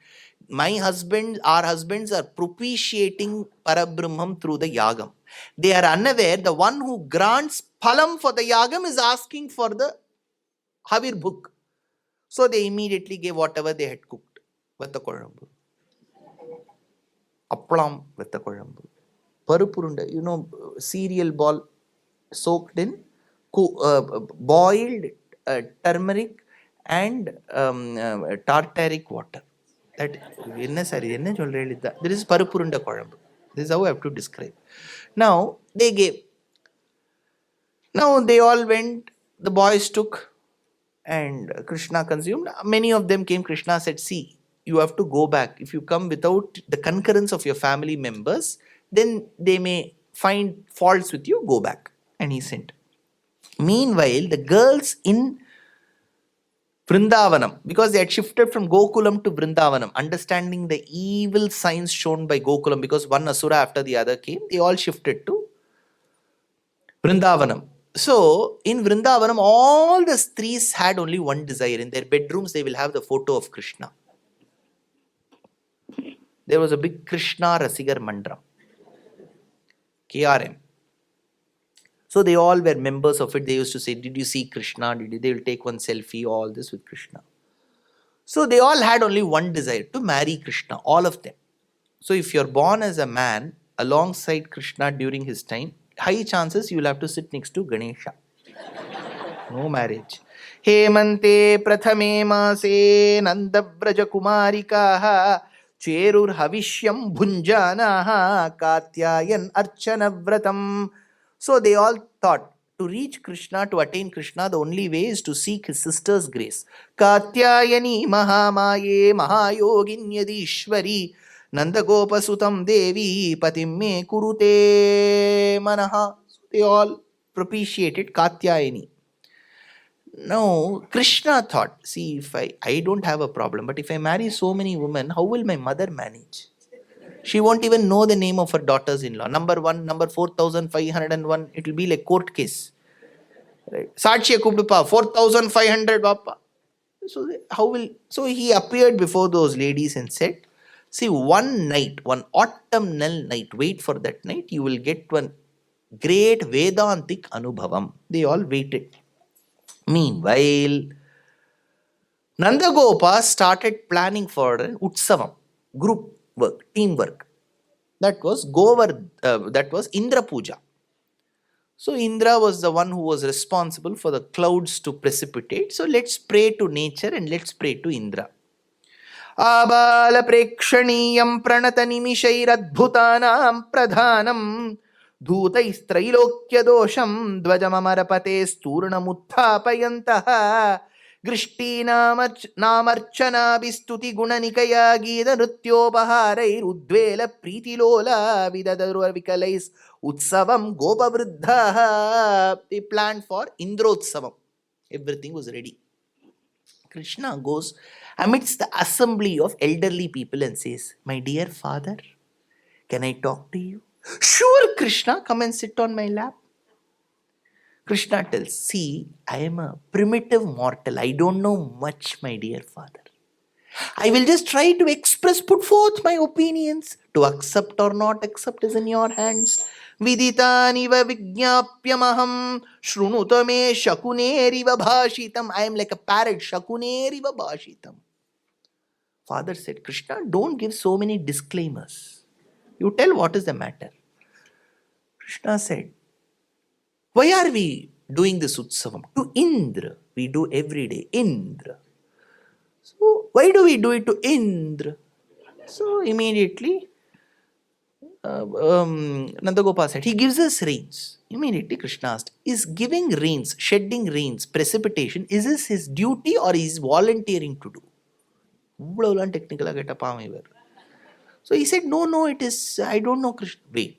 our husbands are propitiating Parabrahmam through the yagam. They are unaware the one who grants phalam for the yagam is asking for the Havir book. So they immediately gave whatever they had cooked. Vatta kolambu. Appalam vatta kolambu. Parupurunda, cereal ball soaked in boiled turmeric and tartaric water. That this is parupurunda kolambu. This is how I have to describe. Now they all went, the boys took, and Krishna consumed. Many of them came. Krishna said, see, you have to go back. If you come without the concurrence of your family members, then they may find faults with you. Go back. And he sent. Meanwhile, the girls in Vrindavanam, because they had shifted from Gokulam to Vrindavanam, understanding the evil signs shown by Gokulam, because one Asura after the other came, they all shifted to Vrindavanam. So, in Vrindavanam, all the streets had only one desire. In their bedrooms, they will have the photo of Krishna. There was a big Krishna Rasigar Mandram, KRM. So they all were members of it. They used to say, did you see Krishna? They will take one selfie, all this with Krishna. So they all had only one desire, to marry Krishna, all of them. So if you're born as a man alongside Krishna during his time, high chances you will have to sit next to Ganesha. No marriage. Hemante prathame maase nandabraja kumarikaha cherur havishyam bhunjanaha katyayan archana vratam. So they all thought, to reach Krishna, to attain Krishna, the only way is to seek his sister's grace. Katyayani mahamaye mahayoginyadishwari Nandagopa sutam devi patim me kurute manaha. So they all propitiated Katyayani. Now, Krishna thought, see, if I don't have a problem, but if I marry so many women, how will my mother manage? She won't even know the name of her daughters-in-law. Number 1, number 4501, it will be like court case. Right? Sakshiya Kubdupa, 4500 Bappa. So he appeared before those ladies and said, see, one night, one autumnal night, wait for that night, you will get one great Vedantic Anubhavam. They all waited. Meanwhile, Nandagopa started planning for an Utsavam, group work, teamwork. That was Indra Puja. So Indra was the one who was responsible for the clouds to precipitate. So let's pray to nature and let's pray to Indra. Abala prekshaniyam pranata nimishairadbhutanam pradhanam dhutaistrailokya dosham dvajamamarapate sturnamutthapayantah Grishtinaamarchanabistuti gunanikaya gida nrityopaharai udvela pritilola vidadaruvikalais utsavam gopavriddha. They planned for Indrotsavam. Everything was ready. Krishna goes amidst the assembly of elderly people and says, my dear father, can I talk to you? Sure, Krishna, come and sit on my lap. Krishna tells, see, I am a primitive mortal. I don't know much, my dear father. I will just try to put forth my opinions. To accept or not accept is in your hands. Viditaniva vijñapyamaham shrunutame shakuneriva bhashitam. I am like a parrot, shakuneriva bhashitam. Father said, Krishna, don't give so many disclaimers. You tell what is the matter. Krishna said, why are we doing this Utsavam? To Indra. We do every day. Indra. So, why do we do it to Indra? So, immediately, Nandagopal said, he gives us rains. Immediately Krishna asked, is giving rains, shedding rains, precipitation, is this his duty or is volunteering to do? இவ்வளவுலாம் டெக்னிக்கலாக கேட்டப்பாம இவர். So he said, no, it is, I don't know Krishna. Wait,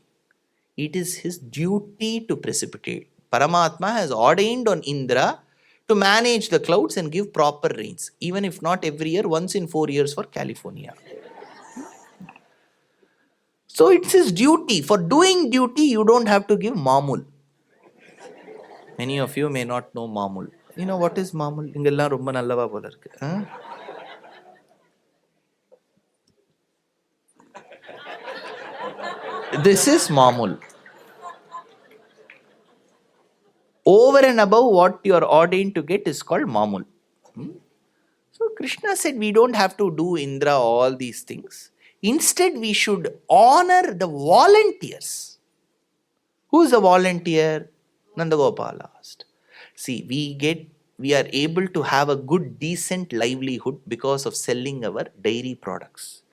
it is his duty to precipitate. Paramatma has ordained on Indra to manage the clouds and give proper rains, even if not every year, once in 4 years for California. So it's his duty. For doing duty, you don't have to give mamul. Many of you may not know mamul. You know what is mamul? இங்கெல்லாம் ரொம்ப நல்லவா போல இருக்கு. This is mamul. Over and above what you are ordained to get is called mamul. So Krishna said we don't have to do Indra all these things. Instead, we should honor the volunteers. Who is a volunteer? Nandagopal asked. See, we are able to have a good, decent livelihood because of selling our dairy products.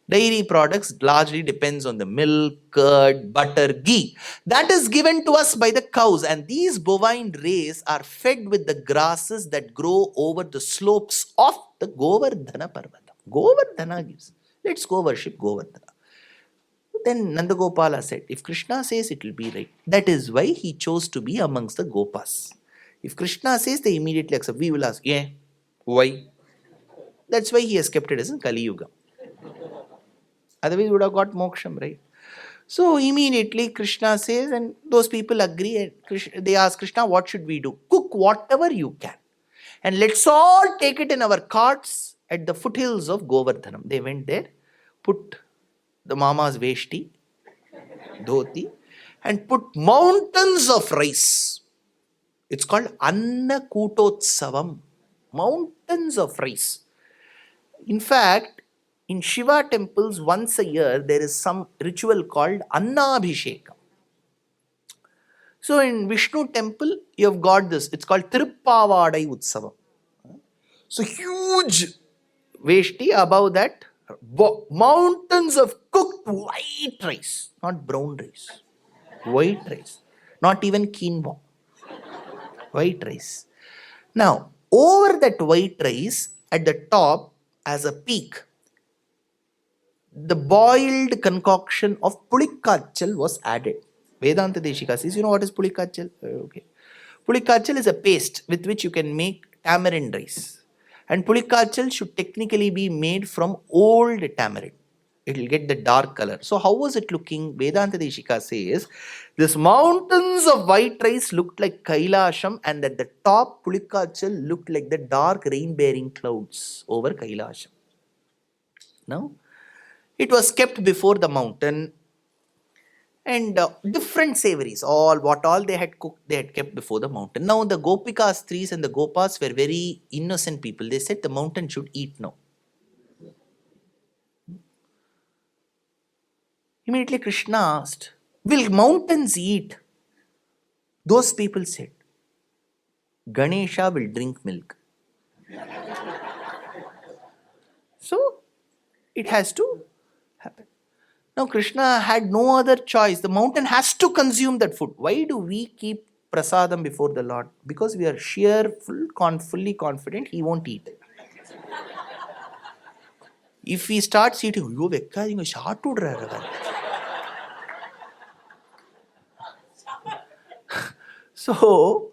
Dairy products largely depends on the milk, curd, butter, ghee. That is given to us by the cows, and these bovine rays are fed with the grasses that grow over the slopes of the Govardhana Parvata. Govardhana gives. Let's go worship Govardhana. Then Nandagopala said, if Krishna says it will be right. That is why he chose to be amongst the Gopas. If Krishna says, they immediately accept. We will ask, yeah, why? That's why he has kept it as in Kali Yuga. Otherwise, we would have got moksham, right? So immediately Krishna says, and those people agree. And they ask Krishna, what should we do? Cook whatever you can. And let's all take it in our carts at the foothills of Govardhanam. They went there, put the mama's veshti, dhoti, and put mountains of rice. It's called Annakutotsavam. Mountains of rice. In fact, in Shiva temples, once a year, there is some ritual called Annabhishekam. So in Vishnu temple, you have got this. It's called Tiruppavadai Utsavam. So huge veshti, above that, mountains of cooked white rice. Not brown rice. White rice. Not even quinoa. White rice. Now, over that white rice, at the top, as a peak, the boiled concoction of pulikachal was added. Vedanta Deshika says, you know what is pulikachal? Okay. Pulikachal is a paste with which you can make tamarind rice. And pulikachal should technically be made from old tamarind. It will get the dark color. So how was it looking? Vedanta Deshika says, this mountains of white rice looked like Kailasham, and at the top pulikachal looked like the dark rain-bearing clouds over Kailasham. Now, it was kept before the mountain, and different savories, what all they had cooked, they had kept before the mountain. Now the Gopikas, Threes and the Gopas were very innocent people. They said the mountain should eat now. Immediately Krishna asked, will mountains eat? Those people said, Ganesha will drink milk. So it has to happen. Now Krishna had no other choice. The mountain has to consume that food. Why do we keep prasadam before the Lord? Because we are fully confident he won't eat. If he starts eating, so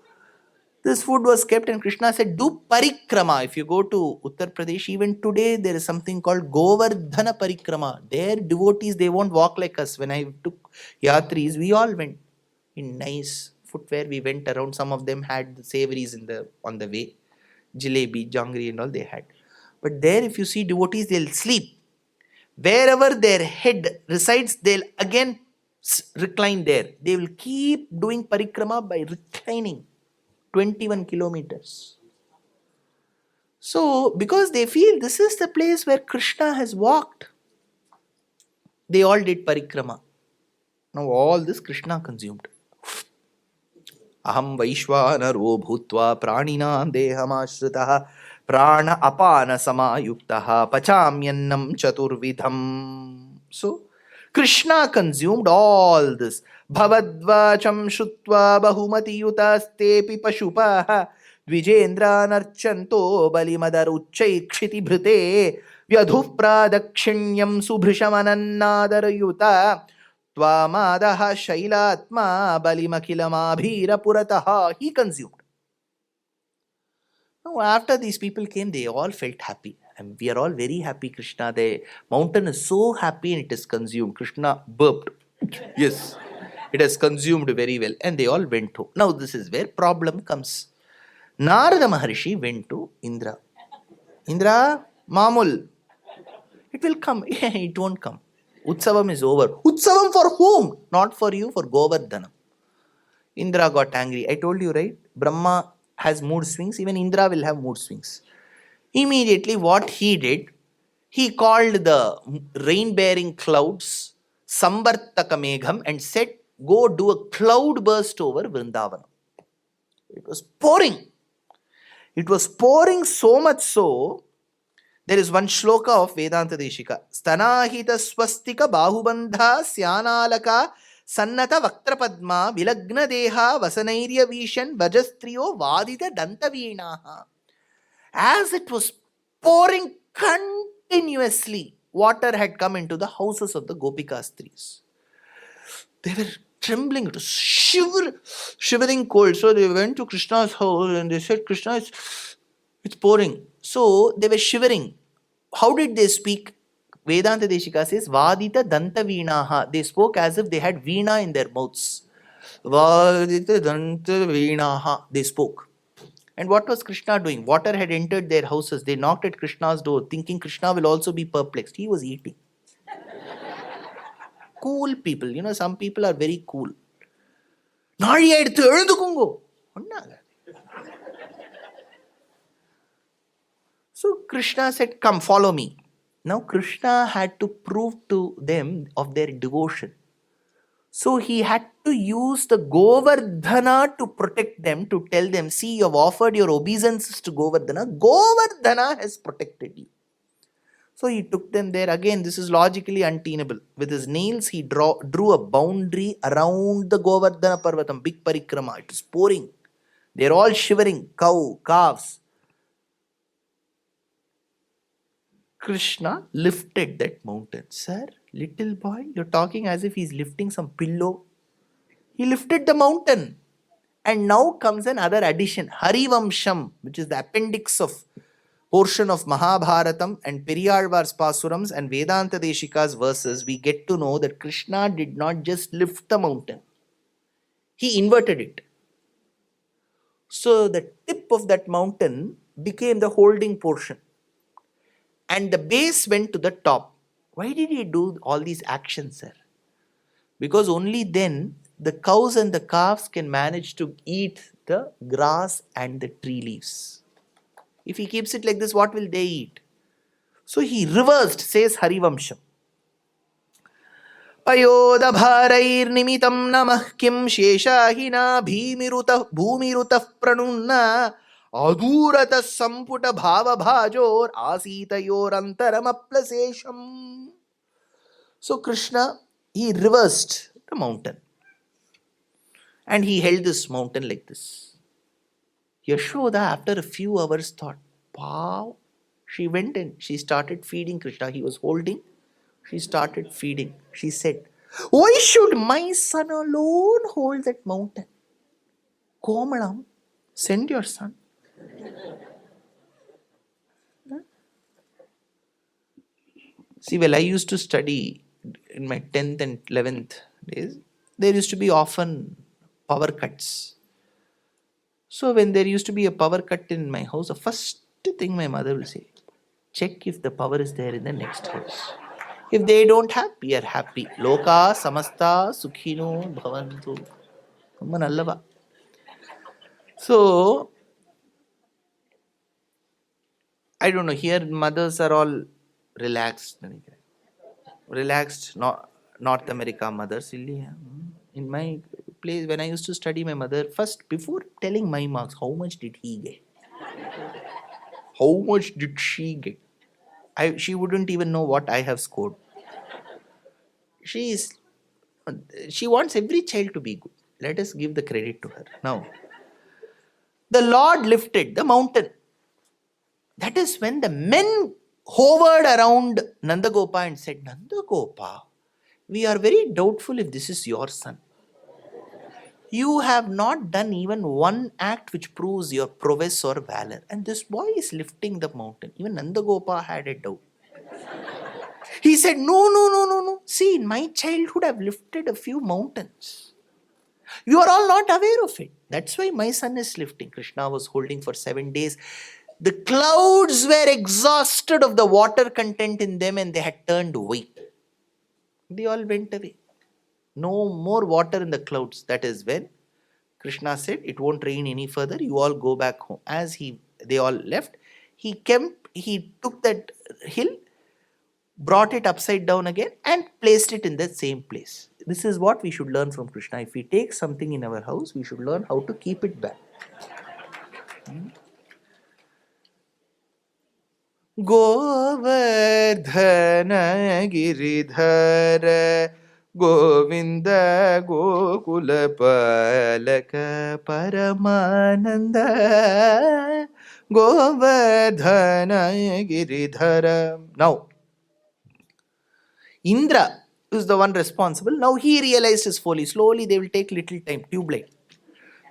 this food was kept, and Krishna said, do parikrama. If you go to Uttar Pradesh, even today there is something called Govardhana Parikrama. Their devotees, they won't walk like us. When I took yatris, we all went in nice footwear. We went around. Some of them had the savories on the way. Jalebi, jangri and all they had. But there, if you see devotees, they'll sleep. Wherever their head resides, they'll again recline there. They will keep doing parikrama by reclining. 21 kilometers. So, because they feel this is the place where Krishna has walked, they all did parikrama. Now all this Krishna consumed. Aham Vaishvanaro bhutva pranina dehamashritaha prana apana samayuktaha pachamyannam chaturvidham. So, Krishna consumed all this. Bhavadvacham shutva bahumati yutastepi pashupaha Dvijendra narchanto balimadar uchchai kshiti bhrite vyadhuh pradakshinyam subhrishamanannadar yuta Tvamadaha shailatma balimakilamabhira purataha. He consumed. Now, after these people came, they all felt happy. And we are all very happy, Krishna. The mountain is so happy and it is consumed. Krishna burped. Yes, it has consumed very well. And they all went home. Now, this is where problem comes. Narada Maharshi went to Indra. Indra, Mamul, it will come. It won't come. Utsavam is over. Utsavam for whom? Not for you, for Govardhanam. Indra got angry. I told you, right? Brahma has mood swings. Even Indra will have mood swings. Immediately, what he did, he called the rain-bearing clouds Sambartaka Megham and said, go do a cloud burst over Vrindavanam. It was pouring. It was pouring so much so, there is one shloka of Vedanta Deshika. Stanahita swastika bahubandha syanalaka sannata vaktrapadma vilagna deha vasanairya vishan vajastriyo vadita dantaveenaha. As it was pouring continuously, water had come into the houses of the Gopika Stris. They were trembling, it was shivering cold. So they went to Krishna's house and they said, Krishna, it's pouring. So they were shivering. How did they speak? Vedanta Deshika says, Vadita Danta Veenaha. They spoke as if they had Veena in their mouths. Vadita Danta Veenaha. They spoke. And what was Krishna doing? Water had entered their houses. They knocked at Krishna's door, thinking Krishna will also be perplexed. He was eating. Cool people. You know, some people are very cool. So Krishna said, come, follow me. Now Krishna had to prove to them of their devotion. So he had to use the Govardhana to protect them, to tell them, see, you have offered your obeisances to Govardhana. Govardhana has protected you. So he took them there. Again, this is logically untenable. With his nails, he drew a boundary around the Govardhana Parvatam, big parikrama. It is pouring. They're all shivering, calves. Krishna lifted that mountain. Sir, little boy, you're talking as if he's lifting some pillow. He lifted the mountain. And now comes another addition, Harivamsham, which is the appendix of portion of Mahabharatam and Periyalvar's Pasurams and Vedanta Deshika's verses. We get to know that Krishna did not just lift the mountain. He inverted it. So the tip of that mountain became the holding portion. And the base went to the top. Why did he do all these actions, sir? Because only then the cows and the calves can manage to eat the grass and the tree leaves. If he keeps it like this, what will they eat? So he reversed, says Harivamsham. Payoda bharair nimitam namah kim sheshahina bhumirutah pranunna adurata samputa bhava bhajor asitayor antaramaplasesham. So Krishna, he reversed the mountain. And he held this mountain like this. Yashoda, after a few hours, thought, wow. She went in. She started feeding Krishna. He was holding. She started feeding. She said, why should my son alone hold that mountain? Komalam, send your son. See, well, I used to study in my 10th and 11th days. There used to be often power cuts. So when there used to be a power cut in my house, the first thing my mother will say, check if the power is there in the next house. If they don't have, we are happy. Loka samasta sukhino bhavantu. Nallava. So, I don't know, here mothers are all relaxed. Relaxed, North America mothers. In my place, when I used to study, my mother, first, before telling my marks, how much did he get? How much did she get? She wouldn't even know what I have scored. She is, she wants every child to be good. Let us give the credit to her. Now, the Lord lifted the mountain. That is when the men hovered around Nandagopa and said, Nandagopa, we are very doubtful if this is your son. You have not done even one act which proves your prowess or valor. And this boy is lifting the mountain. Even Nandagopa had a doubt. He said, no, no, no, no, no. See, in my childhood, I've lifted a few mountains. You are all not aware of it. That's why my son is lifting. Krishna was holding for 7 days. The clouds were exhausted of the water content in them and they had turned white. They all went away. No more water in the clouds. That is when Krishna said, it won't rain any further. You all go back home. As they all left, he took that hill, brought it upside down again and placed it in the same place. This is what we should learn from Krishna. If we take something in our house, we should learn how to keep it back. Govardhana Giridhara Govinda Gokula Palaka Paramananda Govardhana Giridhara. Now, Indra is the one responsible. Now he realized his folly. Slowly they will take little time, tube light.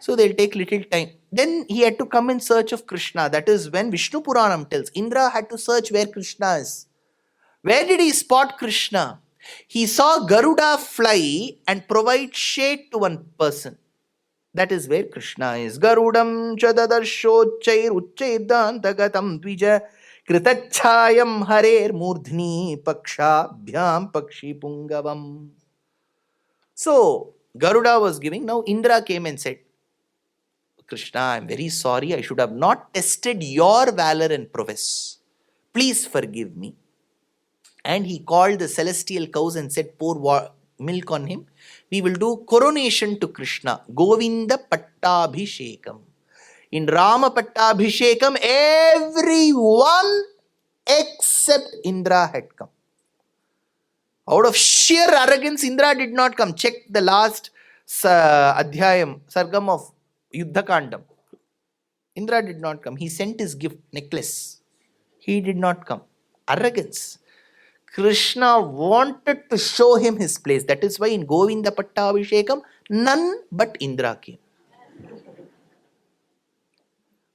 So they'll take little time. Then he had to come in search of Krishna. That is when Vishnu Puranam tells. Indra had to search where Krishna is. Where did he spot Krishna? He saw Garuda fly and provide shade to one person. That is where Krishna is. Garudam chadadarshochair uchchedantagatam dvija kritachayam harer murdhni pakshabhyam pakshi pungavam. So Garuda was giving. Now Indra came and said, Krishna, I am very sorry. I should have not tested your valor and prowess. Please forgive me. And he called the celestial cows and said, pour milk on him. We will do coronation to Krishna. Govinda Pattabhishekam. In Rama Pattabhishekam, everyone except Indra had come. Out of sheer arrogance, Indra did not come. Check the last adhyayam, sargam of Yuddhakandam. Indra did not come. He sent his gift, necklace. He did not come. Arrogance. Krishna wanted to show him his place. That is why in Govinda Pattabhishekam, none but Indra came.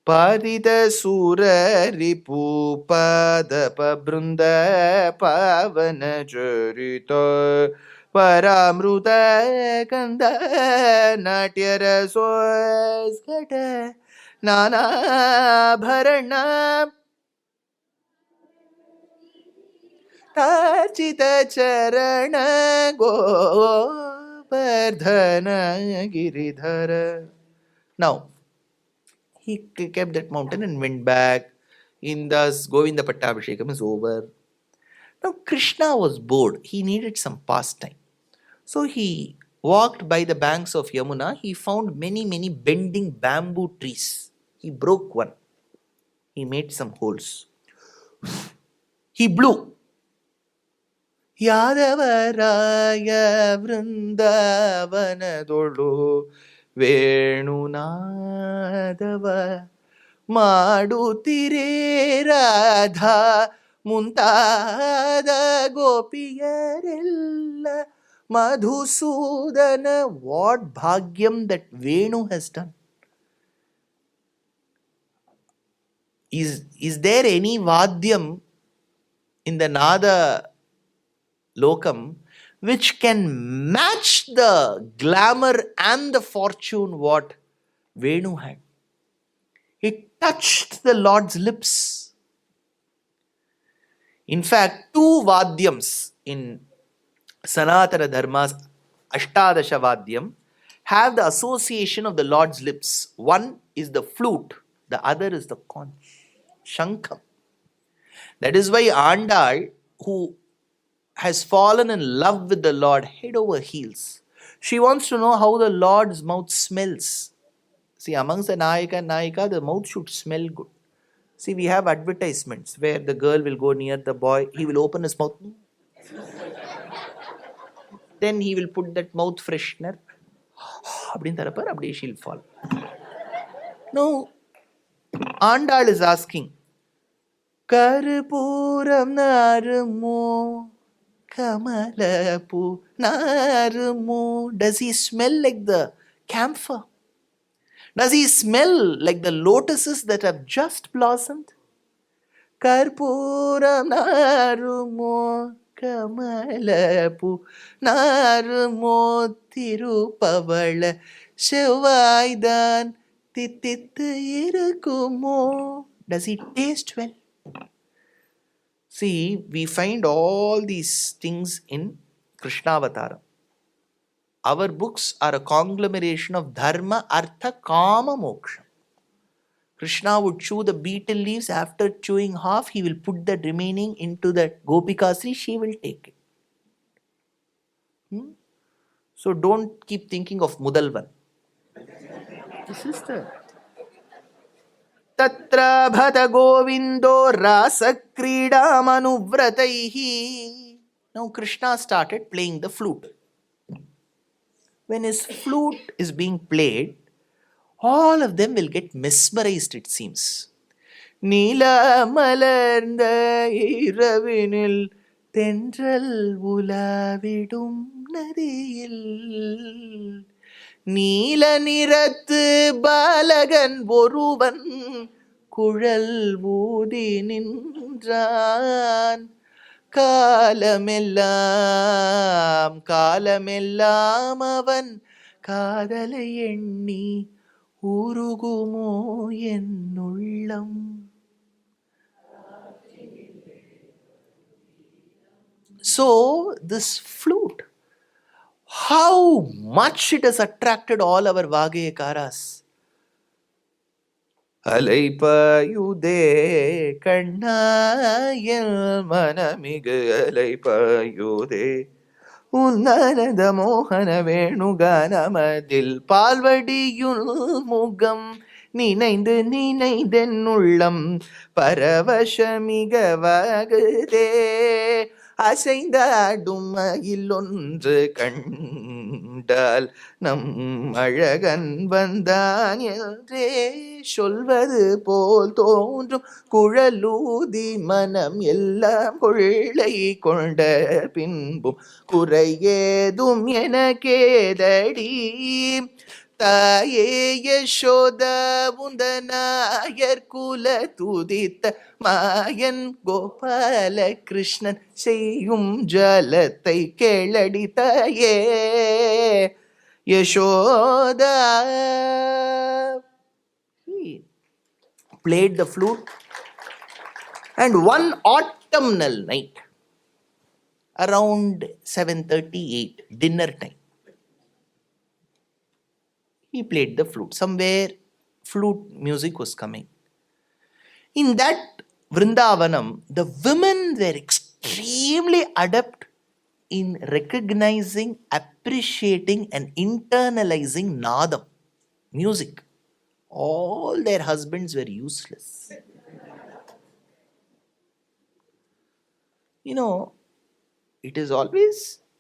Padita Sura Ripu Padapa Brunda Pavana Charita Paramruta Kanda Natyara Soskata Nana Bharana Tachita Charana Govardhana Giridhara. Now, he kept that mountain and went back. In thus, Govinda Pattabhishekam is over. Now, Krishna was bored. He needed some pastime. So, he walked by the banks of Yamuna. He found many, many bending bamboo trees. He broke one. He made some holes. He blew. Yadavaraya Vrindavanadolu Venunadava Madutire Radha Muntada Gopiyarilla Madhusudana. What bhagyam that Venu has done. Is there any Vadyam in the Nada Lokam which can match the glamour and the fortune what Venu had? It touched the Lord's lips. In fact, 2 Vadyams in Sanatana Dharma's Ashtadasha Vadyam have the association of the Lord's lips. One is the flute, the other is the conch, Shankam. That is why Andal, who has fallen in love with the Lord head over heels, she wants to know how the Lord's mouth smells. See, amongst the Nayaka and Nayika, the mouth should smell good. See, we have advertisements where the girl will go near the boy, he will open his mouth. Then he will put that mouth freshener. She'll fall. Now, Andal is asking, Karpuram narumo, Kamalapu narumo. Does he smell like the camphor? Does he smell like the lotuses that have just blossomed? Karpuram narumo, Kamalapu narumo, Tirupavala Shevaidan Titittu irukumo. Does he taste well? See, we find all these things in Krishnavataram. Our books are a conglomeration of dharma, artha, kama, moksha. Krishna would chew the betel leaves. After chewing half, he will put the remaining into the Gopikasri. She will take it. So don't keep thinking of Mudalvan. This is the Tatra bhata govindo rasa krida manuvrataihi. Now Krishna started playing the flute. When his flute is being played, all of them will get mesmerized, it seems. Nila malarnda iravinil tendral ulavidum nadiyil. நீல நிறத்து பாலகன் ஒருவன் குழல் ஊதி நின்றான். காலமெல்லாம் அவன் காதலை எண்ணி உருகுமோ என் உள்ளம். So this flute, how much it has attracted all our Vagayakaras. Alaipayude kannayal manamigu alaipayude Unnanada mohana venuganamadil palvadiyul mugam நினைந்தென்னுள்ளம் பரவசமிகவாகுதே. அசைந்தாடும் மயில் ஒன்று கண்டால் நம் அழகன் வந்தான் என்றே சொல்வது போல் தோன்றும் குழலூதி மனம் எல்லாம் கொள்ளை கொண்ட பின்பும் குறையேதும் எனக்கேதடி. தாயே யசோத உந்தனாயர் குல துதித்த மாயன் கோபால கிருஷ்ணன் செய்யும் ஜலத்தை கேளடி தாயே Yashoda. He played the flute, and one autumnal night around 7:38 dinner time, he played the flute. Somewhere flute music was coming. In that Vrindavanam, the women were extremely adept in recognizing, appreciating and internalizing nadam, music. All their husbands were useless.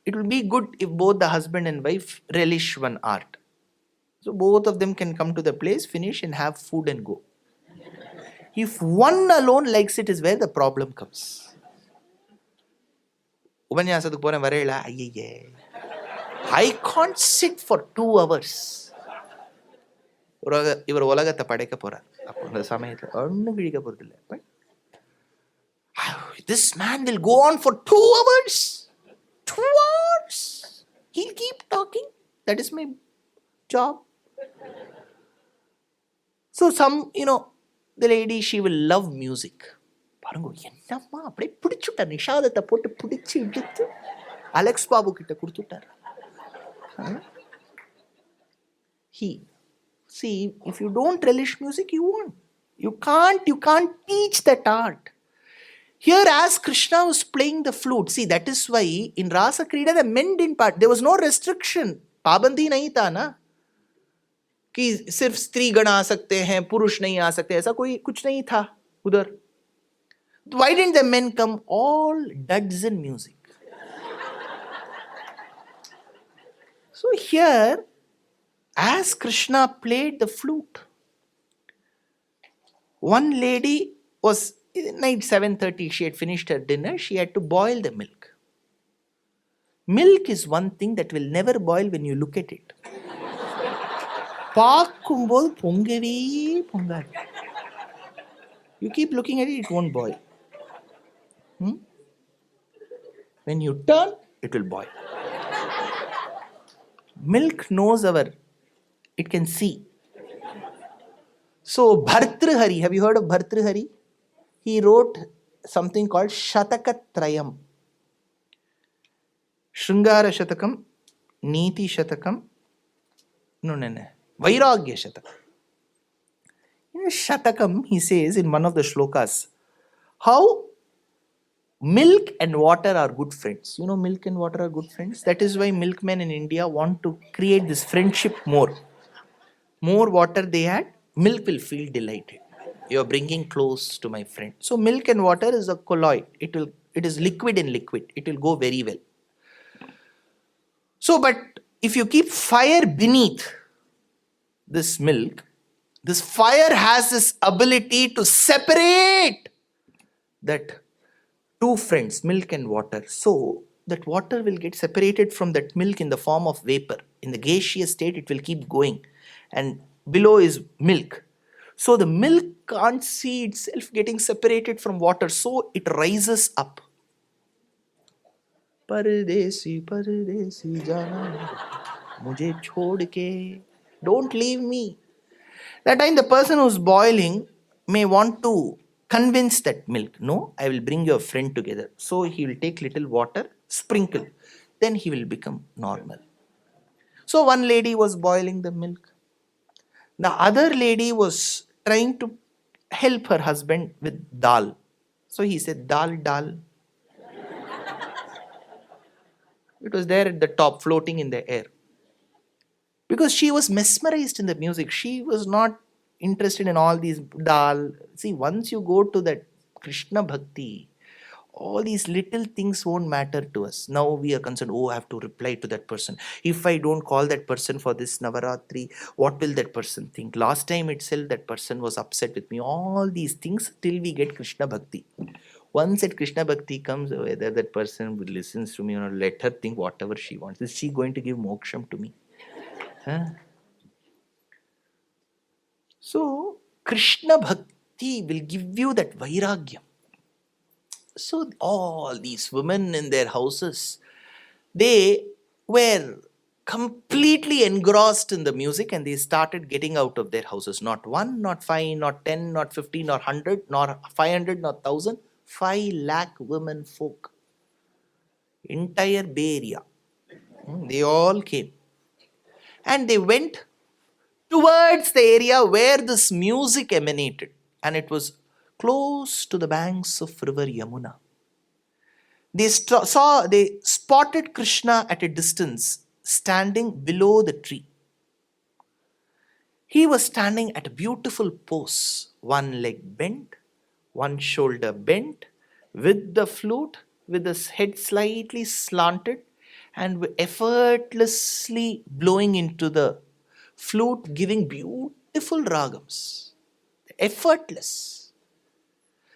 It will be good if both the husband and wife relish one art. So both of them can come to the place, finish and have food and go. If one alone likes it is where the problem comes. உபன்யாசத்துக்கு போறேன் வரையில ஐயே, I can't sit for 2 hours. இவர் உலகத்தை படைக்க போறார். அப்போ அந்த சமயத்தில் ஒன்றும் கிழிக்க போறது இல்லை. But this man will go on for 2 hours. 2 hours. He'll keep talking. That is my job. So the lady, she will love music. பாருங்க என்னம்மா அப்படியே பிடிச்சுட்டார், நிஷாதத்தை போட்டு பிடிச்சு இழுத்து அலெக்ஸ் பாபு கிட்ட கொடுத்துட்டார். See, if you don't relish music, you won't. You can't teach that art. Here, as Krishna was playing the flute, see, that is why in Rasa Krida the men didn't part. There was no restriction. Pabandi nahi tha na कि सिर्फ स्त्री गण आ सकते हैं, पुरुष नहीं आ सकते, ऐसा कोई कुछ नहीं था उधर. Why didn't the men come? All duds in music. So here, as Krishna played the flute, one lady was, night 7:30, she had finished her dinner, she had to boil the milk. Milk is one thing that will never boil when you look at it. பார்க்கும்போது பொங்கவே பொங்காது. You keep looking at it, it won't boil. When you turn, it will boil. Milk knows it can see. So Bhartrhari, have you heard of Bhartrhari? He wrote something called Shatakatrayam. Shringara Shatakam, Niti Shatakam, Vairagya Shatakam. In Shatakam, he says in one of the shlokas, how milk and water are good friends. You know, milk and water are good friends. That is why milkmen in India want to create this friendship more. More water they add, milk will feel delighted. You are bringing close to my friend. So milk and water is a colloid. It is liquid in liquid. It will go very well. So, but if you keep fire beneath this milk, this fire has this ability to separate that two friends, milk and water. So that water will get separated from that milk in the form of vapor. In the gaseous state, it will keep going. And below is milk. So the milk can't see itself getting separated from water. So it rises up. Paradesi, paradesi, jana, mujhe chhod ke, don't leave me. That time the person who's boiling may want to convince that milk, no, I will bring your friend together. So he will take little water, sprinkle, then he will become normal. So one lady was boiling the milk. The other lady was trying to help her husband with dal. So he said, dal, dal. It was there at the top, floating in the air. Because she was mesmerized in the music. She was not interested in all these dal. See, once you go to that Krishna Bhakti, all these little things won't matter to us. Now we are concerned, oh, I have to reply to that person. If I don't call that person for this Navaratri, what will that person think? Last time itself, that person was upset with me. All these things till we get Krishna Bhakti. Once that Krishna Bhakti comes, whether that person listens to me or not, let her think whatever she wants. Is she going to give moksham to me? Huh? So, Krishna Bhakti will give you that vairagyam. So, all these women in their houses, they were completely engrossed in the music and they started getting out of their houses. Not 1, not 5, not 10, not 50, not 100, not 500, not 1,000. 5 lakh women folk. Entire Bay Area. They all came. And they went towards the area where this music emanated. And it was close to the banks of river Yamuna. They spotted Krishna at a distance, standing below the tree. He was standing at a beautiful pose, one leg bent, one shoulder bent, with the flute, with his head slightly slanted, and effortlessly blowing into the flute, giving beautiful ragams. Effortless.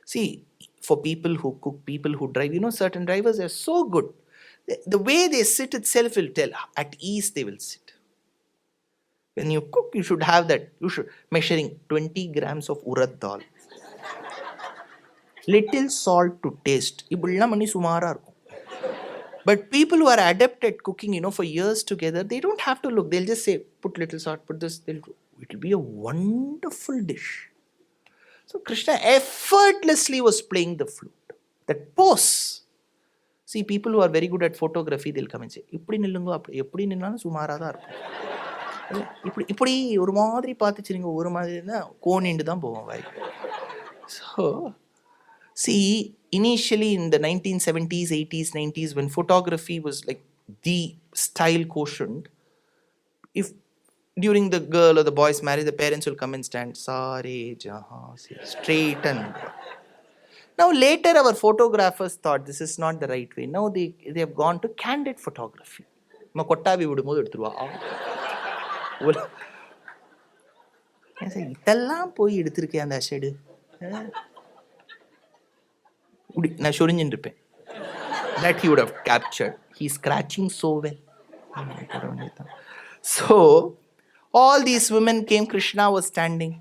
See, for people who cook, people who drive, certain drivers are so good. The way they sit itself will tell. At ease they will sit. When you cook, you should have that. You should measuring 20 grams of urad dal. Little salt to taste. But people who are adept at cooking, for years together, they don't have to look. They'll just say, put little salt, put this. It will be a wonderful dish. So Krishna effortlessly was playing the flute. That pose. See, people who are very good at photography, they'll come and say, இப்படி நில்லுங்க அப்படி எப்படி நின்னாலும் சுமாராக தான் இருக்கும். இப்படி ஒரு மாதிரி பார்த்துச்சுங்க ஒரு மாதிரி இருந்தால் கோணிண்டு தான் போவோம் வாய். So, see, initially in the 1970s, 80s, 90s, when photography was like the style quotient, if during the girl or the boy's marriage, the parents will come and stand, Sare Jahan, straight and. Now later our photographers thought this is not the right way. Now they have gone to candid photography. நம்ம கொட்டாவி விடும்போது எடுத்துருவா. இதெல்லாம் போய் எடுத்திருக்கேன் அந்த அஷடு. நான் சொரிஞ்சுட்டு இருப்பேன். That he would have captured. He's scratching so well. So all these women came. Krishna was standing.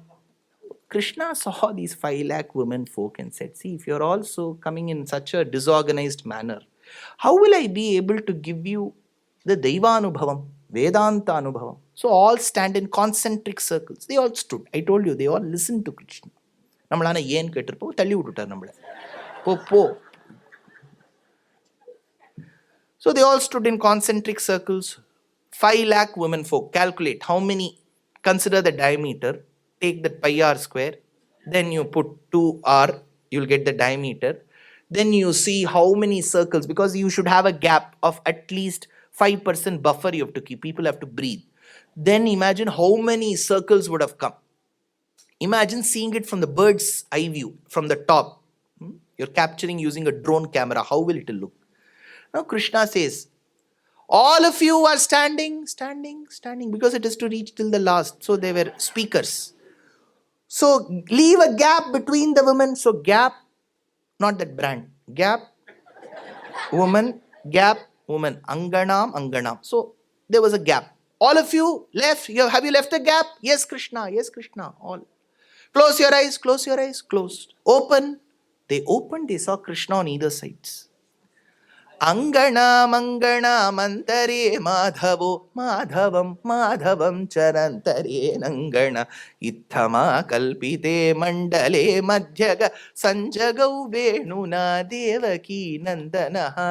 Krishna saw these 5 lakh women folk and said, see, if you're also coming in such a disorganized manner, how will I be able to give you the Daivanubhavam, Vedanta Anubhavam? So all stand in concentric circles. They all stood. I told you, they all listened to Krishna. நம்மளான ஏன் கேட்டிருப்போம், தள்ளி விட்டுட்டார் நம்மள. போ. So they all stood in concentric circles. 5 lakh women folk. Calculate how many, consider the diameter, take that pi r square, then you put 2r, you'll get the diameter. Then you see how many circles, because you should have a gap of at least 5% buffer you have to keep. People have to breathe. Then imagine how many circles would have come. Imagine seeing it from the bird's eye view, from the top. You're capturing using a drone camera. How will it look? Now Krishna says, all of you are standing, because it is to reach till the last. So they were speakers. So leave a gap between the women. So gap, not that brand. Gap, woman, gap, woman. Anganam. So there was a gap. All of you left. Have you left the gap? Yes, Krishna. All. Close your eyes. Closed. Open. They opened. They saw Krishna on either sides. Anganamantare madhavam charantare nangana ittama kalpite mandale madhyaga sanjagau venuna devaki nandanaha.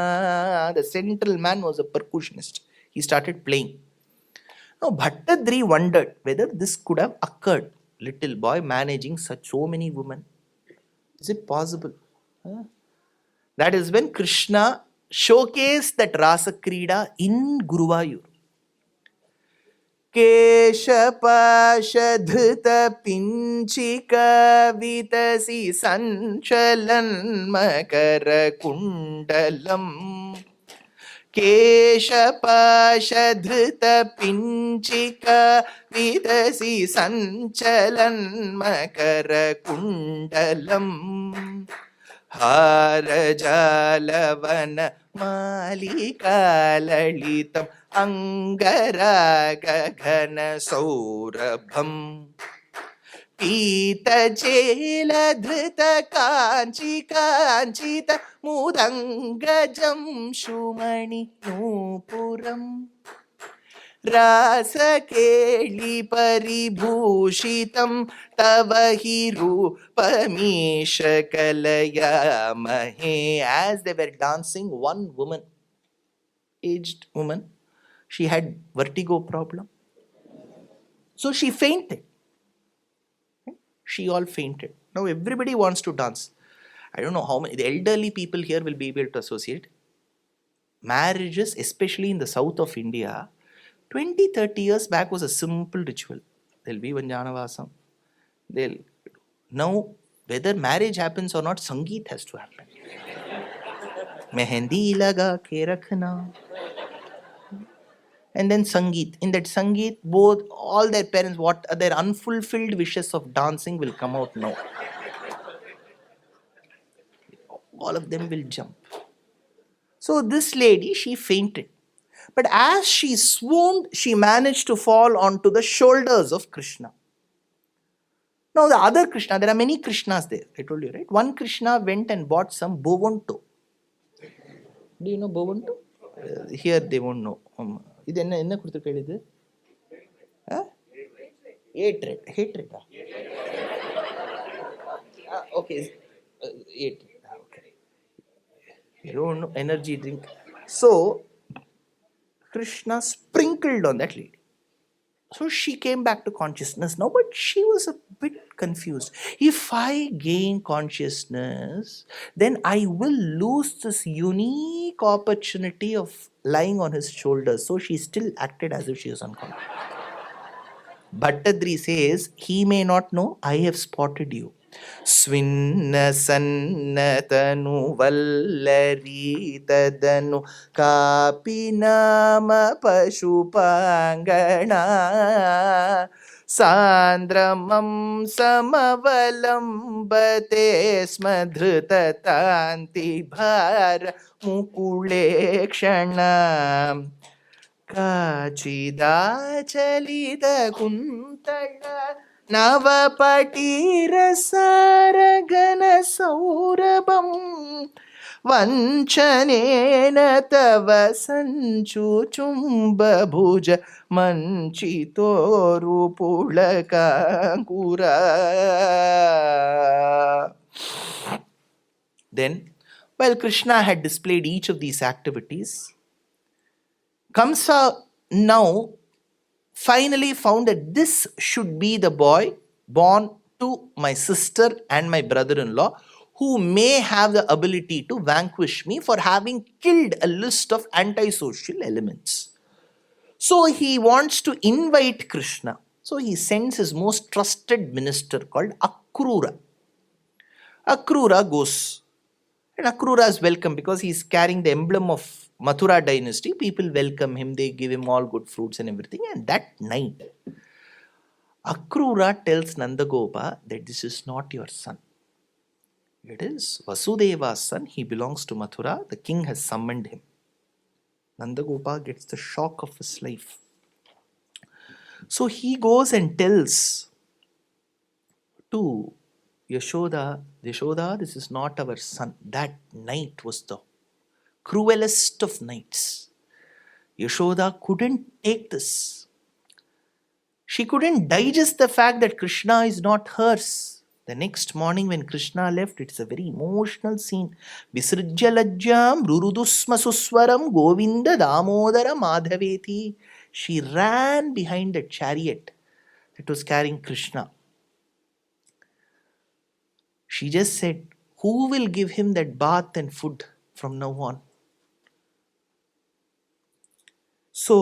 The central man was a percussionist. He started playing. Now Bhattadri wondered whether this could have occurred. Little boy managing so many women. Is it possible? That is when Krishna showcased that Rasa Krida in Guruvayur. Keshapashadhrita pinchika vitasi sanchalan makara kundalam. Keshapashadhrita pinchika vidasi sanchalan makara kundalam. Harajalavana malikalalitam angaragagana saurabham. Pita jela dhrita kanchita mudangajam shumani nupuram. Rasa keli paribhushitam tavahi rupamisha kalayamahe. As they were dancing, one woman, aged woman, she had vertigo problem. So she fainted. She all fainted. Now everybody wants to dance. I don't know how many, the elderly people here will be able to associate. Marriages, especially in the south of India, 20-30 years back was a simple ritual. There'll be Vanjanavasam. Now, whether marriage happens or not, Sangeet has to happen. Mehendi laga ke rakhna. And then Sangeet. In that Sangeet, all their parents, what their unfulfilled wishes of dancing will come out now. All of them will jump. So this lady, she fainted. But as she swooned, she managed to fall onto the shoulders of Krishna. Now the other Krishna, there are many Krishnas there, I told you, right? One Krishna went and bought some bovonto. Do you know bovonto? Here they won't know. This is what? Hatred. Okay. Okay. You don't know, energy drink. So Krishna sprinkled on that lady. So she came back to consciousness now, but she was a bit confused. If I gain consciousness, then I will lose this unique opportunity of lying on his shoulders. So she still acted as if she was unconscious. Bhattadri says, he may not know, I have spotted you. Svinna sannatanu vallari tadanu kapi nama pashupangana sandramam samavalambate smadhritatanti bhara mukule kshana ಕಾಚಿದಾಚಲಿದ Kuntala ನವಪಟೀರ ಸಾರಗನ ಸೌರಭಂ ವಂಚನೇನ ತವ ಸಂಚುಚುಂಬ ಭುಜ ಮಂಚಿತೋರು ಪುಳಕಾಂಕುರ. Then, while Krishna had displayed each of these activities, Kamsa now finally found that this should be the boy born to my sister and my brother-in-law, who may have the ability to vanquish me for having killed a list of antisocial elements. So he wants to invite Krishna. So he sends his most trusted minister called Akrura. Akrura goes, and Akrura is welcome because he is carrying the emblem of Mathura dynasty. People welcome him, they give him all good fruits and everything. And that night, Akrura tells Nandagopa that this is not your son. It is Vasudeva's son. He belongs to Mathura. The king has summoned him. Nandagopa gets the shock of his life. So he goes and tells to Yashoda, this is not our son. That night was the cruelest of nights. Yashoda couldn't take this. She couldn't digest the fact that Krishna is not hers. The next morning when Krishna left, it's a very emotional scene. Visrijya lajjam rurudusma suswaram govinda damodara madhaveti. She ran behind the chariot that was carrying Krishna. She just said, who will give him that bath and food from now on? So,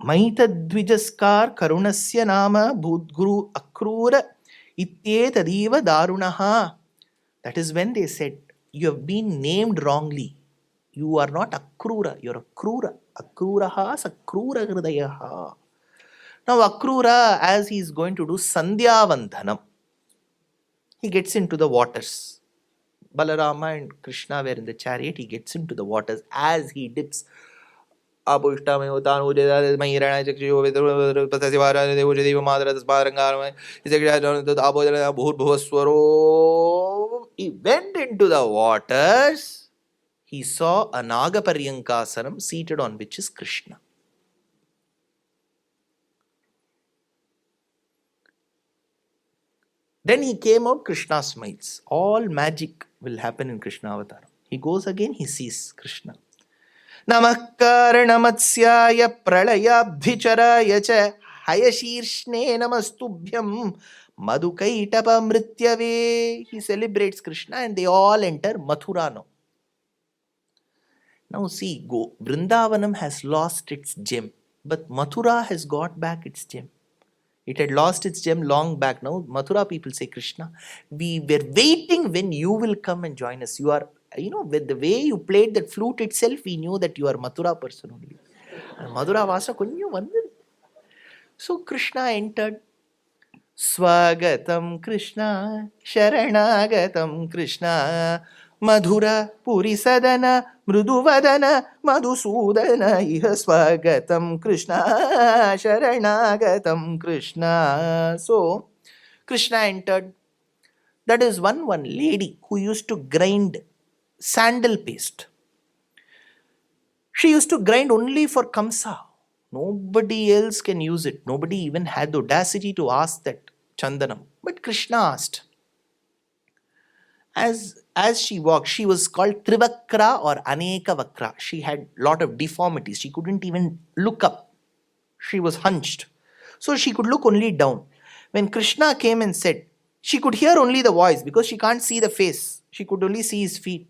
Maita Dvijaskar Karunasya Nama Bhutguru Akrura Ityetadiva Darunaha. That is when they said, you have been named wrongly. You are not Akrura, you are Akrura. Akruraha Sakrura Hridayaha. Now Akrura, as he is going to do Sandhya Vandhanam, he gets into the waters. Balarama and Krishna were in the chariot. He gets into the waters. As he dips, he went into the waters. He saw a Nagaparyankasanam seated on which is Krishna. Then he came out, Krishna smiles. All magic will happen in Krishna avatar. He goes again, he sees Krishna. Namakaranamatsyaya pralayabhicaraya cha hayashirshne namastubhyam madhukaitapa mrityave. He celebrates Krishna and they all enter Mathura now. Now see, Vrindavanam has lost its gem, but Mathura has got back its gem. It had lost its gem long back. Now Mathura people say, Krishna, we were waiting when you will come and join us. You are, with the way you played that flute itself, we knew that you are Mathura person only. And Mathura Vasa konju vandadu. So Krishna entered. Swagatam Krishna, Sharanagatam Krishna, Madhura Puri Sadana, Mruduvadana, Madhusudana, Iha Swagatam Krishna, Sharanagatam Krishna. So, Krishna entered. That is one lady who used to grind sandal paste. She used to grind only for Kamsa. Nobody else can use it. Nobody even had the audacity to ask that Chandanam. But Krishna asked. As she walked, she was called Trivakra or Aneka Vakra. She had a lot of deformities. She couldn't even look up. She was hunched. So she could look only down. When Krishna came and said, she could hear only the voice because she can't see the face. She could only see his feet.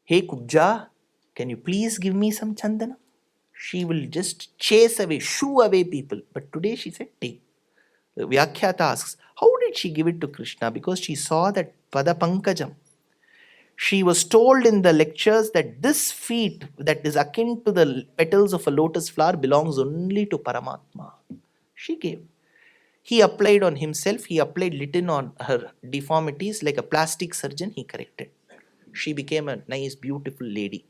Hey Kubja, can you please give me some Chandana? She will just chase away, shoo away people. But today she said, take. Vyakhyata asks, how did she give it to Krishna? Because she saw that Pada Pankajam. She was told in the lectures that this feat that is akin to the petals of a lotus flower belongs only to Paramatma. She gave. He applied on himself, he applied litin on her deformities like a plastic surgeon, he corrected. She became a nice, beautiful lady.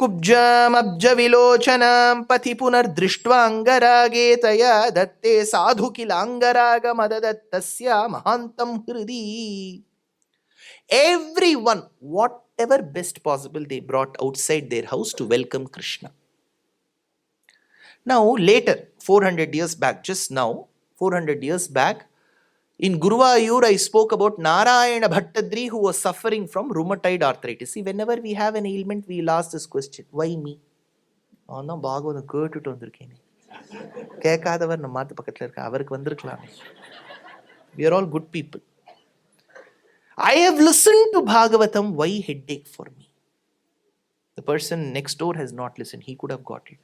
Kubjam abja vilochanam pati punar drishtva angarage taya datte sadhu kilangaraga madadattasya mahantam hridi. Everyone, whatever best possible, they brought outside their house to welcome Krishna. Now, later, 400 years back, just now, 400 years back, in Guruvayur, I spoke about Narayana Bhattadri who was suffering from rheumatoid arthritis. See, whenever we have an ailment, we will ask this question, why me? Oh no, Bhagavatha கேட்டுட்டு வந்திருக்கேனே. கேட்காதவர் நம்ம மாத்து பக்கத்துல இருக்க அவருக்கு வந்திருக்கலாமே. We are all good people. I have listened to Bhagavatam, why headache for me? The person next door has not listened, he could have got it.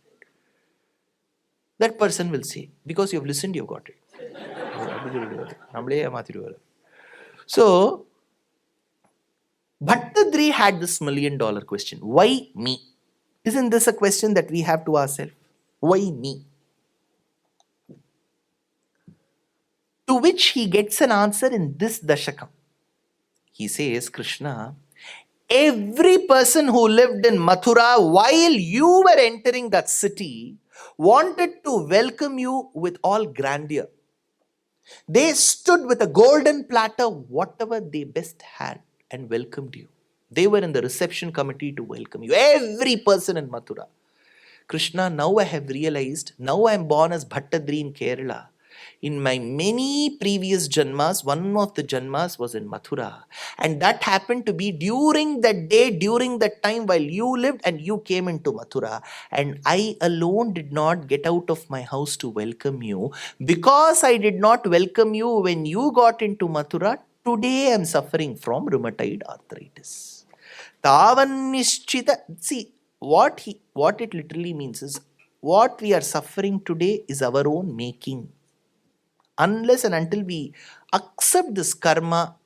That person will say, because you have listened, you have got it. So, Bhattadri had this $1 million question. Why me? Isn't this a question that we have to ourselves? Why me? To which he gets an answer in this Dashakam. He says, Krishna, every person who lived in Mathura while you were entering that city wanted to welcome you with all grandeur. They stood with a golden platter, whatever they best had, and welcomed you. They were in the reception committee to welcome you. Every person in Mathura. Krishna, now I have realized, now I am born as Bhattadri in Kerala. In my many previous janmas, one of the janmas was in Mathura. And that happened to be during that day, during that time while you lived and you came into Mathura. And I alone did not get out of my house to welcome you. Because I did not welcome you when you got into Mathura, today I am suffering from rheumatoid arthritis. Tavan nischita. See, what it literally means is, what we are suffering today is our own making. Unless and until we accept this karma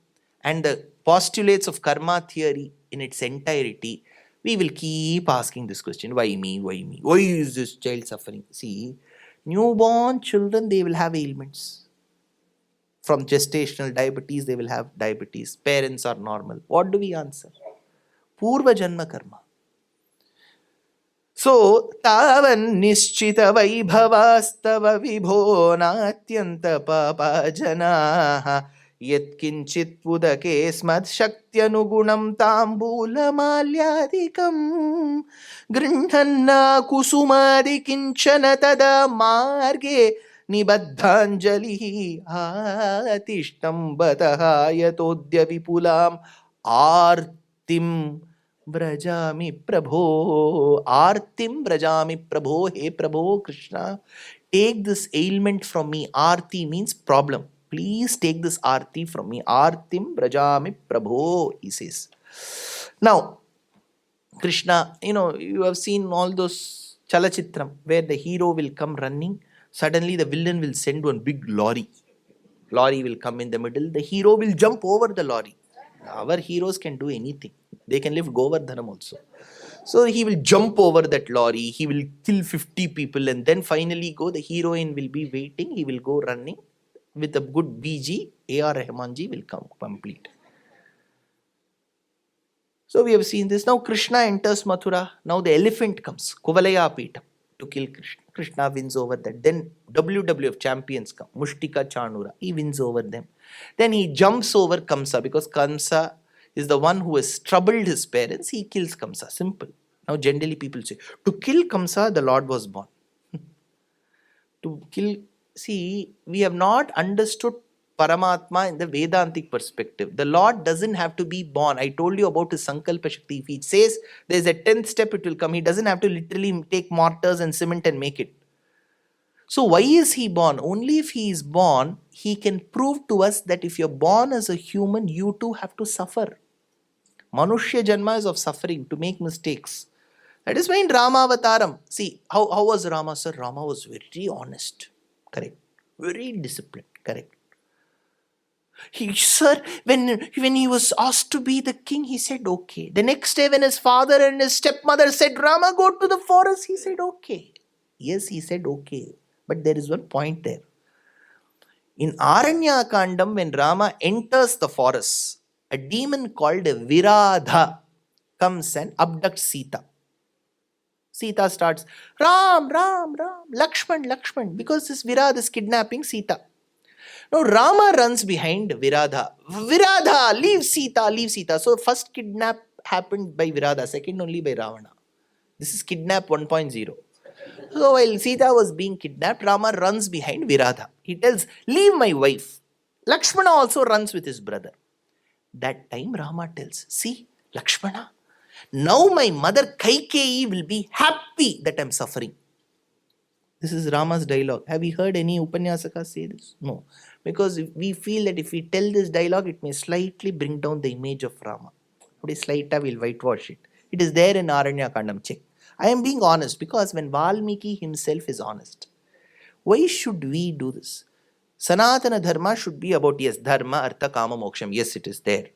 and the postulates of karma theory in its entirety, we will keep asking this question, why me, why me? Why is this child suffering? See, newborn children, they will have ailments. From gestational diabetes, they will have diabetes. Parents are normal. What do we answer? Purva Janma Karma. So, tavan nischita vaibhavastava vibho natyanta papa janaha yatkinchit udake smad shaktyanugunam tambula malyadikam grindhanna kusumadi kinchana tada marge nibaddhanjalihi atishtam bataha yatodya vipulam artim Brajami Prabho, Artim Brajami Prabho, Hey Prabho Krishna, take this ailment from me. Arti means problem. Please take this Arti from me. Artim Brajami Prabho, he says. Now, Krishna, you have seen all those Chalachitram where the hero will come running. Suddenly the villain will send one big lorry. Lorry will come in the middle. The hero will jump over the lorry. Our heroes can do anything. They can lift Govardhanam also. So he will jump over that lorry. He will kill 50 people and then finally the heroine will be waiting. He will go running with a good BG. A.R. Rahmanji will come complete. So we have seen this. Now Krishna enters Mathura. Now the elephant comes. Kuvalaya Peetam to kill Krishna. Krishna wins over that. Then WWF champions come. Mushtika Chanura. He wins over them. Then he jumps over Kamsa because Kamsa is the one who has troubled his parents. He kills Kamsa. Simple. Now generally people say, to kill Kamsa, the Lord was born. To kill, see, we have not understood Paramatma in the Vedantic perspective. The Lord doesn't have to be born. I told you about his Sankalpa Shakti. If he says there's a 10th step, it will come. He doesn't have to literally take mortars and cement and make it. So why is he born? Only if he is born, he can prove to us that if you're born as a human, you too have to suffer. Manushya Janma is of suffering, to make mistakes. That is why in Rama Avataram, see, how was Rama, sir? Rama was very honest. Correct. Very disciplined, correct. Sir, when he was asked to be the king, he said okay. The next day, when his father and his stepmother said, Rama, go to the forest, he said okay. Yes, he said okay. But there is one point there. In Aranya Kandam, when Rama enters the forest, a demon called Viradha comes and abducts Sita. Sita starts, Ram, Ram, Ram, Lakshman, Lakshman, because this Viradha is kidnapping Sita. Now Rama runs behind Viradha. Viradha, leave Sita, leave Sita. So first kidnap happened by Viradha, second only by Ravana. This is kidnap 1.0. So while Sita was being kidnapped, Rama runs behind Viradha. He tells, leave my wife. Lakshmana also runs with his brother. That time Rama tells, see, Lakshmana, now my mother Kaikeyi will be happy that I am suffering. This is Rama's dialogue. Have you heard any Upanyasaka say this? No. Because we feel that if we tell this dialogue, it may slightly bring down the image of Rama. Slightly we'll whitewash it. It is there in Aranya Kandam. Check. I am being honest because when Valmiki himself is honest, why should we do this? Sanatana Dharma should be about, yes, Dharma, Artha, Kama, Moksham. Yes, it is there.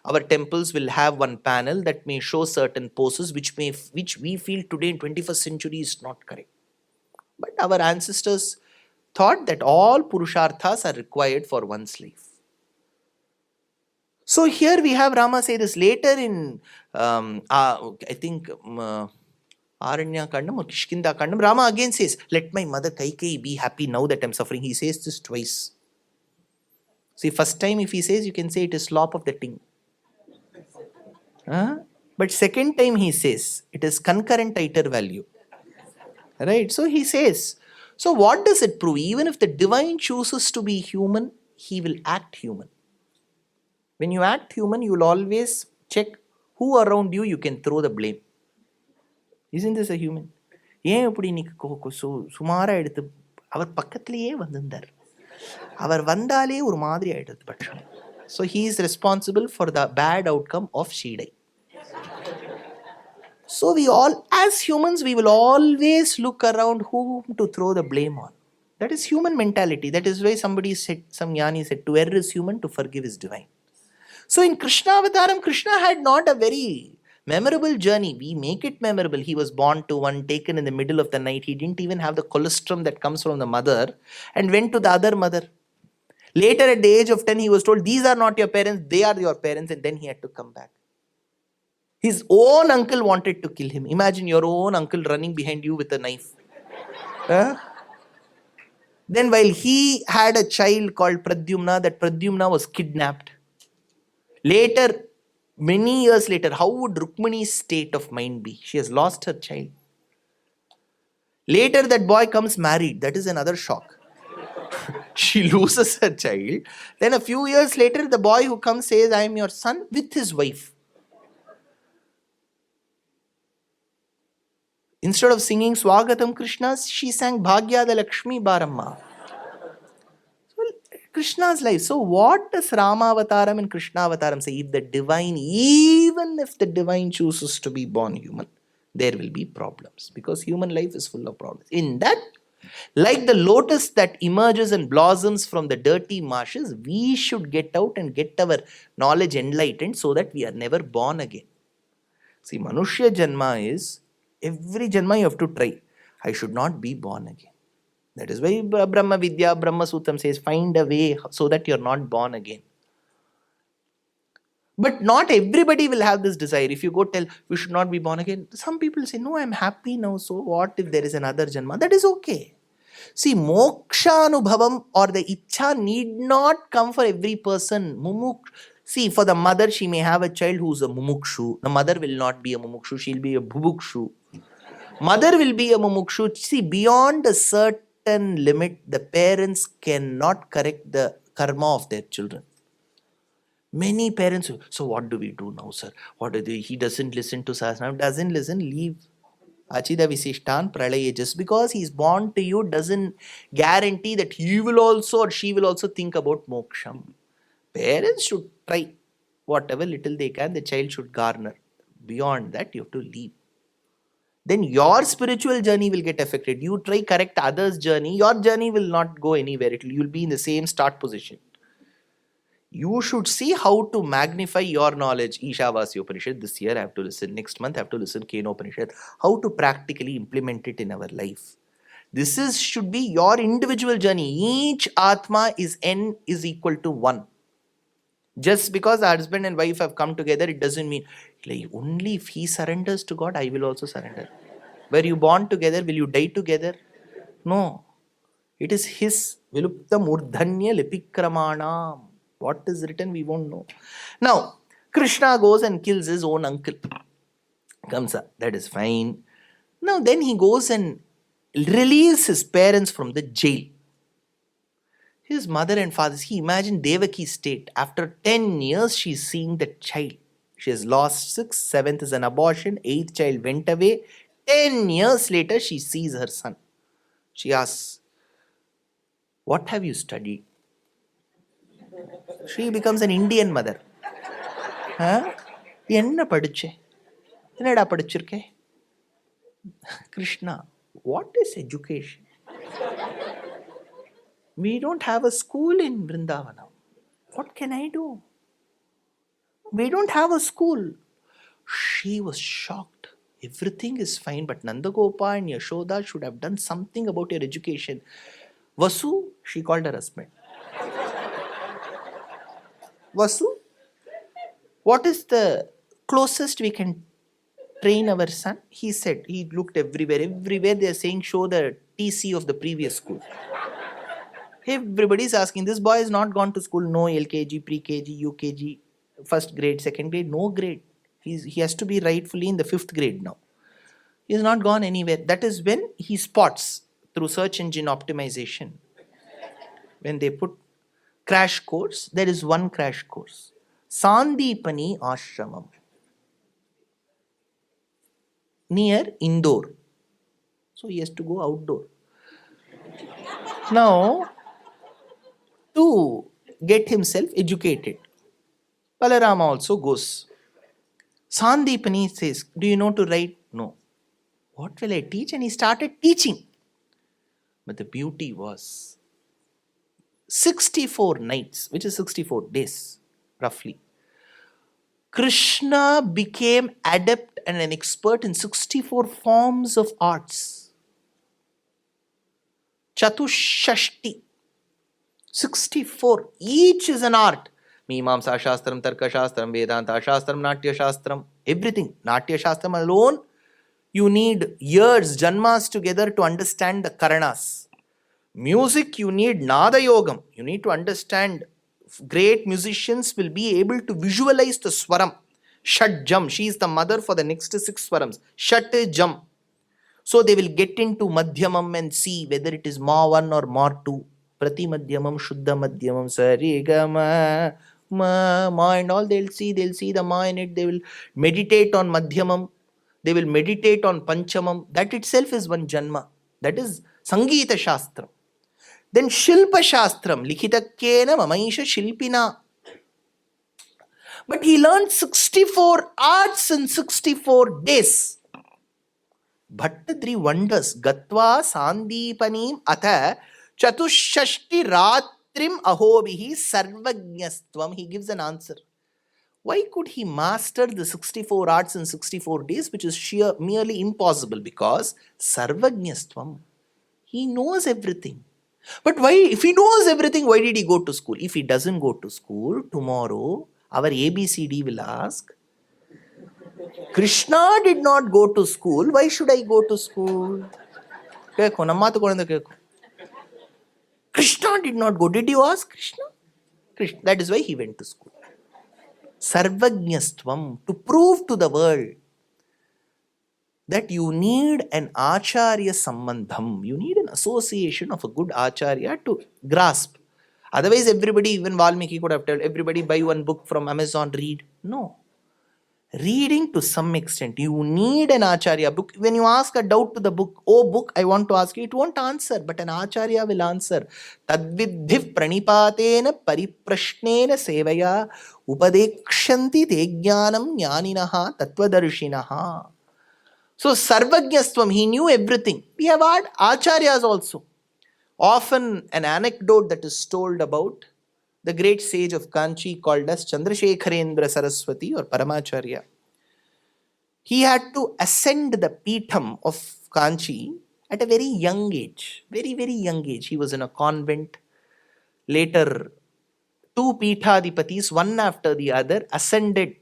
Our temples will have one panel that may show certain poses which we feel today in 21st century is not correct. But our ancestors thought that all Purusharthas are required for one's life. So here we have Rama say this later in, I think, Aranya Kandam or Kishkinda Kandam. Rama again says, let my mother Kaikeyi be happy now that I am suffering. He says this twice. See, first time if he says, you can say it is slop of the tongue. But second time he says, it is concurrent iter value. Right? So he says, so what does it prove? Even if the divine chooses to be human, he will act human. When you act human, you will always check who around you can throw the blame. Isn't this a human? சுமாரா எடுத்து அவர் பக்கத்திலேயே வந்திருந்தார் அவர் வந்தாலே ஒரு மாதிரி ஆயிடுது பட்சம். So he is responsible for the bad outcome of Shidai. So we all, as humans, we will always look around whom to throw the blame on. That is human mentality. That is why somebody said, some Jnani said, to err is human, to forgive is divine. So in Krishna Avataram, Krishna had not a very memorable journey. We make it memorable. He was born to one, taken in the middle of the night. He didn't even have the colostrum that comes from the mother and went to the other mother. Later at the age of 10, he was told, these are not your parents, they are your parents, and then he had to come back. His own uncle wanted to kill him. Imagine your own uncle running behind you with a knife. Then while he had a child called Pradyumna, that Pradyumna was kidnapped. Later, many years later, how would Rukmani's state of mind be? She has lost her child. Later, that boy comes married. That is another shock. She loses her child. Then a few years later, the boy who comes says, I am your son, with his wife. Instead of singing Swagatam Krishna, she sang Bhagyada Lakshmi Baramma. Well, Krishna's life. So what does Rama Avataram and Krishna Avataram say? If the divine, even if the divine chooses to be born human, there will be problems. Because human life is full of problems. In that, like the lotus that emerges and blossoms from the dirty marshes, we should get out and get our knowledge enlightened so that we are never born again. See, Manushya Janma is, every Janma you have to try. I should not be born again. That is why Brahma Vidya, Brahma Sutram says, find a way so that you are not born again. But not everybody will have this desire. If you go tell, we should not be born again, some people say, no, I am happy now. So what if there is another Janma? That is okay. See, Moksha Anubhavam or the Ichha need not come for every person. See, for the mother, she may have a child who is a mumukshu. The mother will not be a mumukshu, she will be a bubukshu. Mother will be a mumukshu. See, beyond a certain limit, the parents cannot correct the karma of their children. Many parents, so what do we do now, sir? What do we, he doesn't listen to Sahasranam, doesn't listen, leave. Achida Visishtan Pralaya. Just because he is born to you doesn't guarantee that he will also or she will also think about moksham. Parents should try whatever little they can, the child should garner. Beyond that, you have to leave. then your spiritual journey will get affected. You try correct others' journey, your journey will not go anywhere. You'll be in the same start position. You should see how to magnify your knowledge. Ishavasya Upanishad, this year I have to listen, next month I have to listen Keno Upanishad. How to practically implement it in our life. This should be your individual journey. Each Atma is N is equal to 1. Just because husband and wife have come together, it doesn't mean, like, only if he surrenders to God, I will also surrender. Were you born together? Will you die together? No. It is his. Vilupta murdhanya lipikramanam. What is written, we won't know. Now, Krishna goes and kills his own uncle, Kamsa. That is fine. Now, then he goes and releases his parents from the jail. His mother and father, he imagined Devaki's state. After 10 years, she's seeing the child. She has lost 6, 7th is an abortion, 8th child went away. 10 years later, she sees her son. She asks, what have you studied? She becomes an Indian mother. என்ன படிச்ச? என்னடா படிச்சிருக்கே? Krishna, what is education? We don't have a school in Vrindavanam. What can I do? We don't have a school. She was shocked. Everything is fine, but Nandagopa and Yashoda should have done something about your education. Vasu, she called her husband. Vasu, what is the closest we can train our son? He said, he looked everywhere. Everywhere they are saying, show the TC of the previous school. Everybody is asking, this boy has not gone to school. No LKG, pre-KG, UKG, first grade, second grade, no grade. He has to be rightfully in the 5th grade now. He has not gone anywhere. That is when he spots through search engine optimization. When they put crash course, there is one crash course. Sandipani Ashramam. Near Indore. So he has to go outdoor. Now, to get himself educated, Balarama also goes. Sandipani says, do you know to write? No. What will I teach? And he started teaching. But the beauty was 64 nights, which is 64 days, roughly. Krishna became adept and an expert in 64 forms of arts. Chatushashti. 64. Each is an art. Mimamsa Shastram, Tarka Shastram, Vedanta Shastram, Natya Shastram. Everything. Natya Shastram alone, you need years, janmas together to understand the Karanas. Music, you need Nada Yogam. You need to understand. Great musicians will be able to visualize the Swaram. Shat Jam. She is the mother for the next 6 Swarams. Shat Jam. So they will get into Madhyamam and see whether it is Ma 1 or Ma 2. Prati Madhyamam, Shuddha Madhyamam, Sarigama, Ma and all they'll see the Ma in it. They will meditate on Madhyamam. They will meditate on Panchamam. That itself is one Janma. That is Sangeeta Shastram. Then Shilpa Shastram, Likhitakkena Mamaisha Shilpina. But he learned 64 arts in 64 days. Bhattadri wonders, Gatva Sandipanim Atha Chatushashti Ratrim Ahobihi Sarvajnastvam. He gives an answer. Why could he master the 64 arts in 64 days, which is merely impossible? Because Sarvajnastvam. He knows everything. But why, if he knows everything, why did he go to school? If he doesn't go to school, tomorrow our ABCD will ask, Krishna did not go to school, why should I go to school? Krishna did not go. Did you ask Krishna? Krishna. That is why he went to school. Sarvajnastvam, to prove to the world that you need an acharya sambandham. You need an association of a good acharya to grasp. Otherwise, everybody, even Valmiki could have told everybody buy one book from Amazon, read. No. Reading to some extent. You need an acharya book. When you ask a doubt to the book, oh book, I want to ask you, it won't answer, but an acharya will answer. Tadvidhiv pranipatena pariprashnena sevaya upadekshanti te jnanam jnaninaha tattvadarshinaha. So Sarvajnastvam, he knew everything. We have had Acharyas also. Often an anecdote that is told about the great sage of Kanchi called as Chandrasekharendra Saraswati or Paramacharya. He had to ascend the Peetham of Kanchi at a very young age. Very, very young age. He was in a convent. Later, two Peethadipatis, one after the other, ascended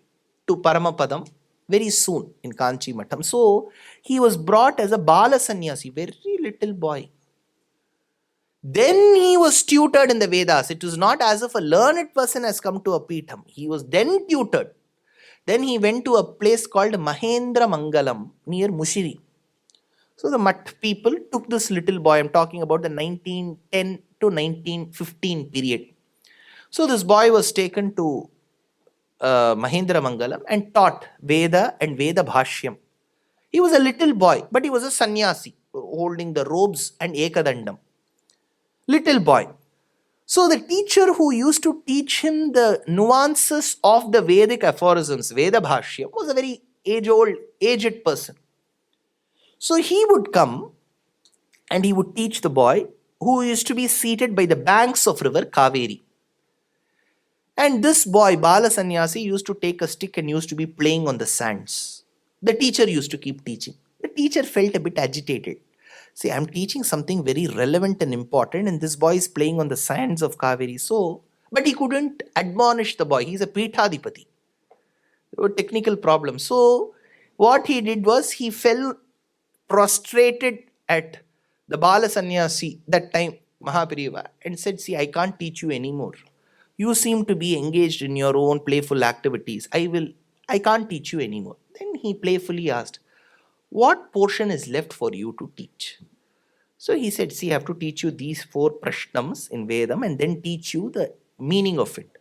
to Paramapadam very soon in Kanchi Matam. So, he was brought as a Bala Sannyasi, very little boy. Then he was tutored in the Vedas. It was not as if a learned person has come to a Peetham. He was then tutored. Then he went to a place called Mahendra Mangalam near Mushiri. So the Mutt people took this little boy. I'm talking about the 1910 to 1915 period. So this boy was taken to Mahendra Mangalam and taught Veda and Veda Bhashyam. He was a little boy, but he was a sannyasi holding the robes and Ekadandam. Little boy. So the teacher who used to teach him the nuances of the Vedic aphorisms, Veda Bhashyam, was a very aged person. So he would come and he would teach the boy, who used to be seated by the banks of river Kaveri. And this boy, Bala Sannyasi, used to take a stick and used to be playing on the sands. The teacher used to keep teaching. The teacher felt a bit agitated. See, I'm teaching something very relevant and important, and this boy is playing on the sands of Kaveri. So, but he couldn't admonish the boy. He's a Peethadipati. There were technical problems. So, what he did was he fell prostrated at the Bala Sannyasi, that time Mahapariva, and said, see, I can't teach you anymore. You seem to be engaged in your own playful activities. I can't teach you anymore. Then he playfully asked, what portion is left for you to teach? So he said, see, I have to teach you these 4 prashnams in Vedam and then teach you the meaning of it.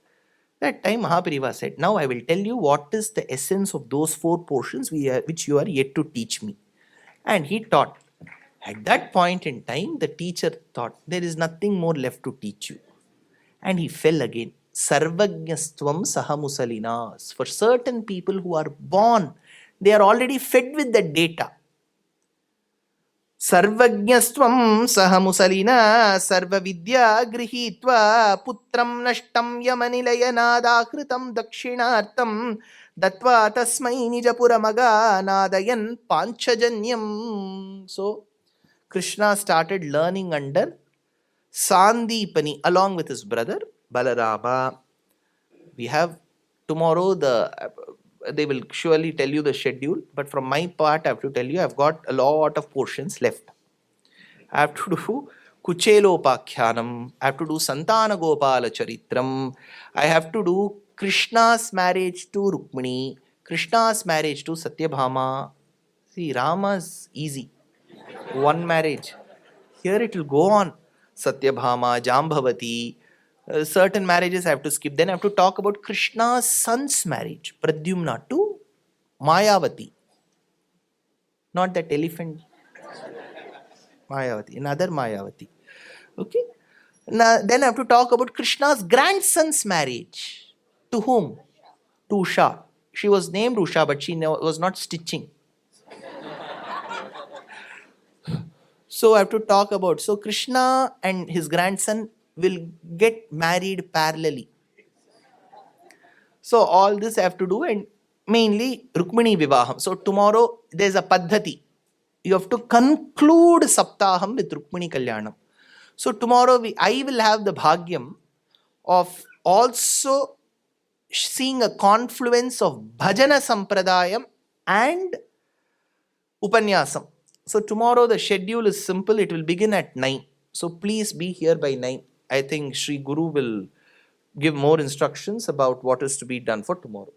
That time Mahapariva said, now I will tell you what is the essence of those 4 portions which you are yet to teach me. And he taught. At that point in time, the teacher thought, there is nothing more left to teach you. And he fell again. Sarvajnastvam sahamusalinas. For certain people who are born, they are already fed with the data. Sarvajnastvam sahamusalina sarvavidya grihitva putram nashtam yamanilayanadakritam dakshinartam datva tasmai nijapuramaga nadayan panchajanyam. So, Krishna started learning under Sandipani along with his brother Balarama. We have tomorrow they will surely tell you the schedule, but from my part I have to tell you I've got a lot of portions left. I have to do Kuchelopakhyanam, I have to do Santana Gopala Charitram, I have to do Krishna's marriage to Rukmini, Krishna's marriage to Satyabhama. See, Rama's easy. One marriage. Here it will go on. Satyabhama, Jambhavati. Certain marriages I have to skip. Then I have to talk about Krishna's son's marriage, Pradyumna, to Mayavati. Not that elephant. Mayavati, another Mayavati. Okay. Now, then I have to talk about Krishna's grandson's marriage. To whom? To Usha. She was named Usha, but she was not stitching. So I have to talk about, so Krishna and his grandson will get married parallelly. So all this I have to do, and mainly Rukmini Vivaham. So tomorrow there is a Paddhati. You have to conclude Saptaham with Rukmini Kalyanam. So tomorrow I will have the Bhagyam of also seeing a confluence of Bhajana Sampradayam and Upanyasam. So tomorrow the schedule is simple. It will begin at 9. So please be here by 9. I think Sri Guru will give more instructions about what is to be done for tomorrow.